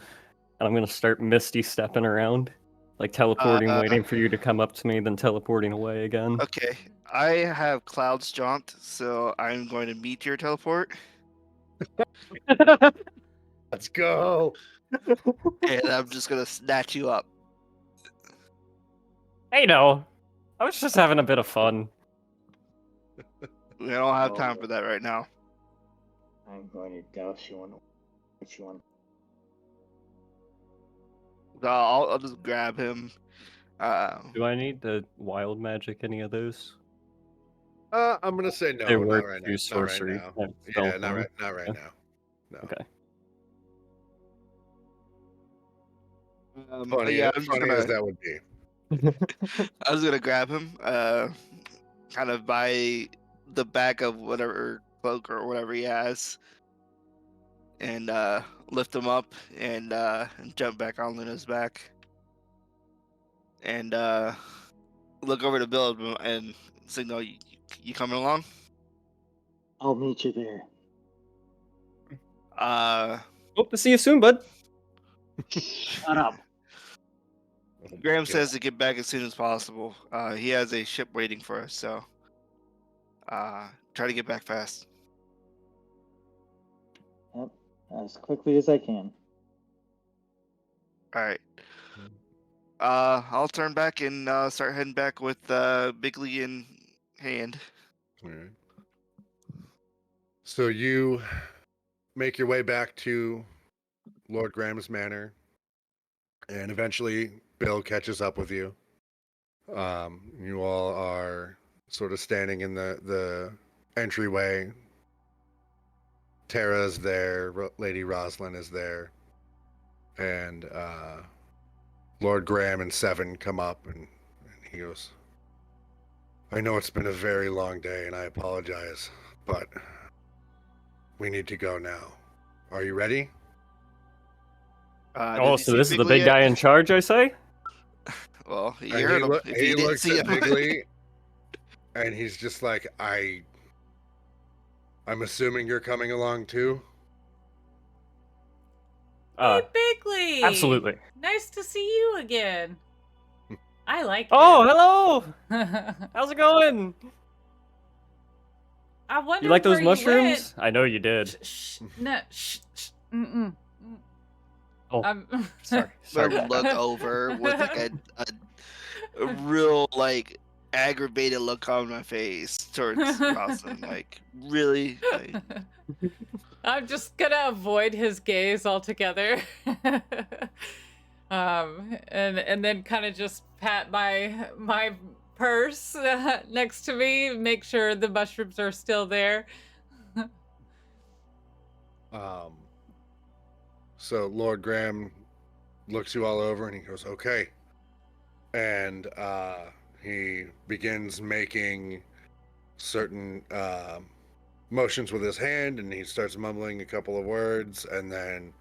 And I'm gonna start misty stepping around, like teleporting, waiting for you to come up to me, then teleporting away again. Okay, I have Cloud's Jaunt, so I'm going to meet your teleport. Let's go. And I'm just gonna snatch you up. Hey, no, I was just having a bit of fun. We don't have time Oh. for that right now. I'm going to douse you in which one. So I'll just grab him. Do I need the wild magic any of those? I'm gonna say no, They not work right now. through Not right sorcery. now. Not Yeah, spell not form. right. Not right Okay. now. No. Okay. Funny, Yeah, I'm just funny as gonna. that would be. I was gonna grab him, kind of by the back of whatever cloak or whatever he has, and lift him up and jump back on Luna's back, and look over to Bill and signal, you coming along? I'll meet you there. Hope to see you soon, bud. Shut up. Oh my Graham God. says to get back as soon as possible. He has a ship waiting for us, so try to get back fast. Yep. As quickly as I can. All right. I'll turn back and start heading back with Bigley in hand. All right. So you make your way back to Lord Graham's manor, and eventually Bill catches up with you. You all are sort of standing in the entryway. Tara's there, Lady Rosalyn is there, and Lord Graham and Seven come up, and he goes, I know it's been a very long day, and I apologize, but we need to go now. Are you ready? Did Oh, you so see this is the Bigley big guy yet? in charge, I say? Well, you And heard him. If he you didn't looks see at him. Bigley, and he's just like, I'm assuming you're coming along too? Hey, Bigley! Absolutely. Nice to see you again. I like Oh, it. hello! How's it going? I wonder You like those where you mushrooms? I know you did. went. No, mm-mm. Oh, I'm sorry. Sorry But about look that. over with like a real like aggravated look on my face towards Roslyn. Like, really? Like, I'm just gonna avoid his gaze altogether. And then kind of just pat my purse next to me, make sure the mushrooms are still there. So Lord Graham looks you all over and he goes, okay. And he begins making certain motions with his hand, and he starts mumbling a couple of words, and then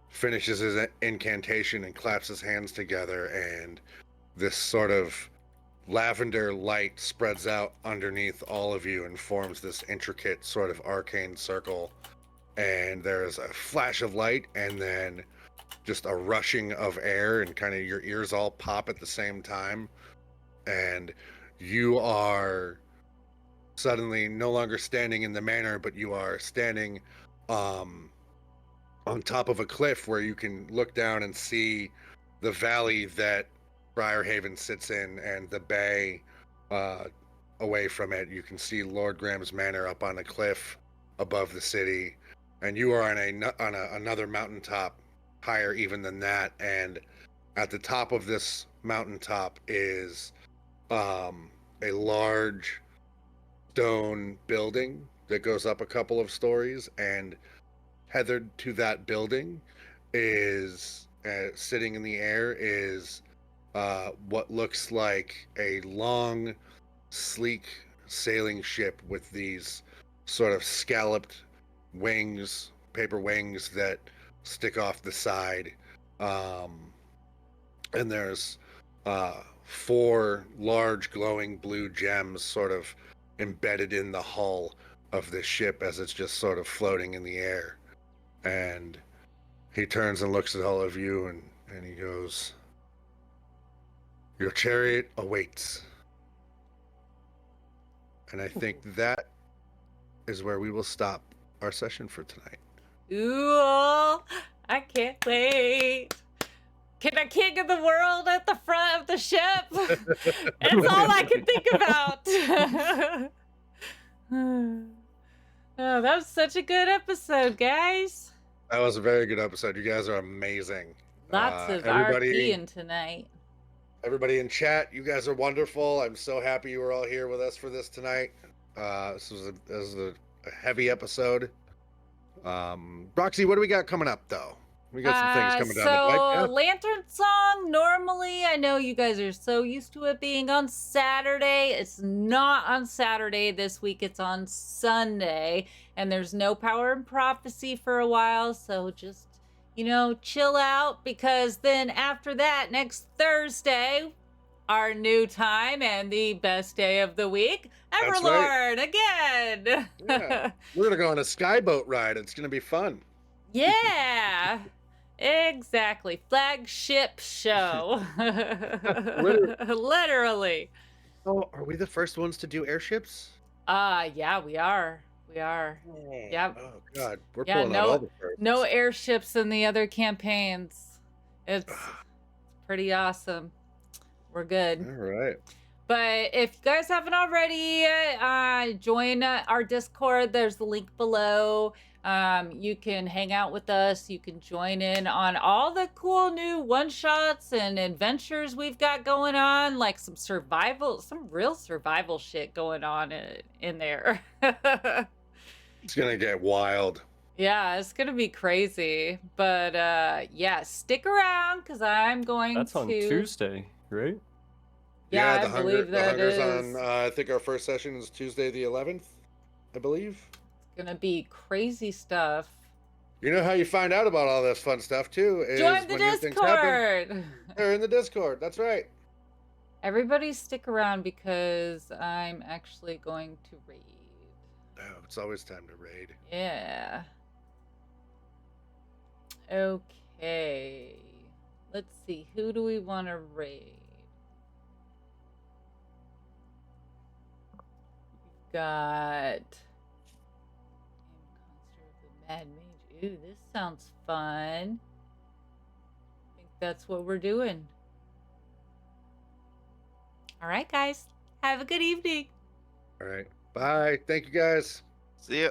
finishes his incantation and claps his hands together, and this sort of lavender light spreads out underneath all of you and forms this intricate sort of arcane circle. And there's a flash of light, and then just a rushing of air, and kind of your ears all pop at the same time, and you are suddenly no longer standing in the manor, but you are standing on top of a cliff where you can look down and see the valley that Briarhaven sits in, and the bay away from it. You can see Lord Graham's manor up on a cliff above the city, and you are on another mountaintop higher even than that. And at the top of this mountaintop is a large stone building that goes up a couple of stories, and tethered to that building is sitting in the air is what looks like a long, sleek sailing ship with these sort of scalloped wings, paper wings that stick off the side. And there's 4 large glowing blue gems sort of embedded in the hull of this ship as it's just sort of floating in the air. And he turns and looks at all of you, and he goes, your chariot awaits. And I think that is where we will stop our session for tonight. Ooh, I can't wait. Can I king of the world at the front of the ship? That's all I can think about. Oh, that was such a good episode, guys. That was a very good episode. You guys are amazing. Lots of Everybody, RPing tonight. everybody in chat, you guys are wonderful. I'm so happy you were all here with us for this tonight. This was a heavy episode. Roxy, what do we got coming up though? We got some things coming down the pipe. Yeah? Lantern Song, normally, I know you guys are so used to it being on Saturday. It's not on Saturday this week, it's on Sunday. And there's no Power and Prophecy for a while, so just, chill out, because then after that, next Thursday, our new time and the best day of the week, That's Everlorn again. Yeah. We're gonna go on a skyboat ride. It's gonna be fun. Yeah, exactly. Flagship show. Literally. Oh, are we the first ones to do airships? Yeah, we are. Yep. Oh God, we're Yeah, pulling out all the firsts. no airships in the other campaigns. It's pretty awesome. We're good. All right. But if you guys haven't already, join our Discord. There's the link below. You can hang out with us. You can join in on all the cool new one-shots and adventures we've got going on, like some real survival shit going on in there. It's gonna get wild. Yeah, it's gonna be crazy. But yeah, stick around because I'm going That's to. on Tuesday, right? Yeah, the I believe that Hunger's is. on. I think our first session is Tuesday the 11th, I believe. It's gonna be crazy stuff. You know how you find out about all this fun stuff too is Join the when new things happen. Discord. They're in the Discord. That's right. Everybody stick around because I'm actually going to raid. Oh, it's always time to raid. Yeah. Okay. Let's see. Who do we want to raid? We've got Concert of the Mad Mage. Ooh, this sounds fun. I think that's what we're doing. All right, guys. Have a good evening. All right. Bye. Thank you guys. See ya.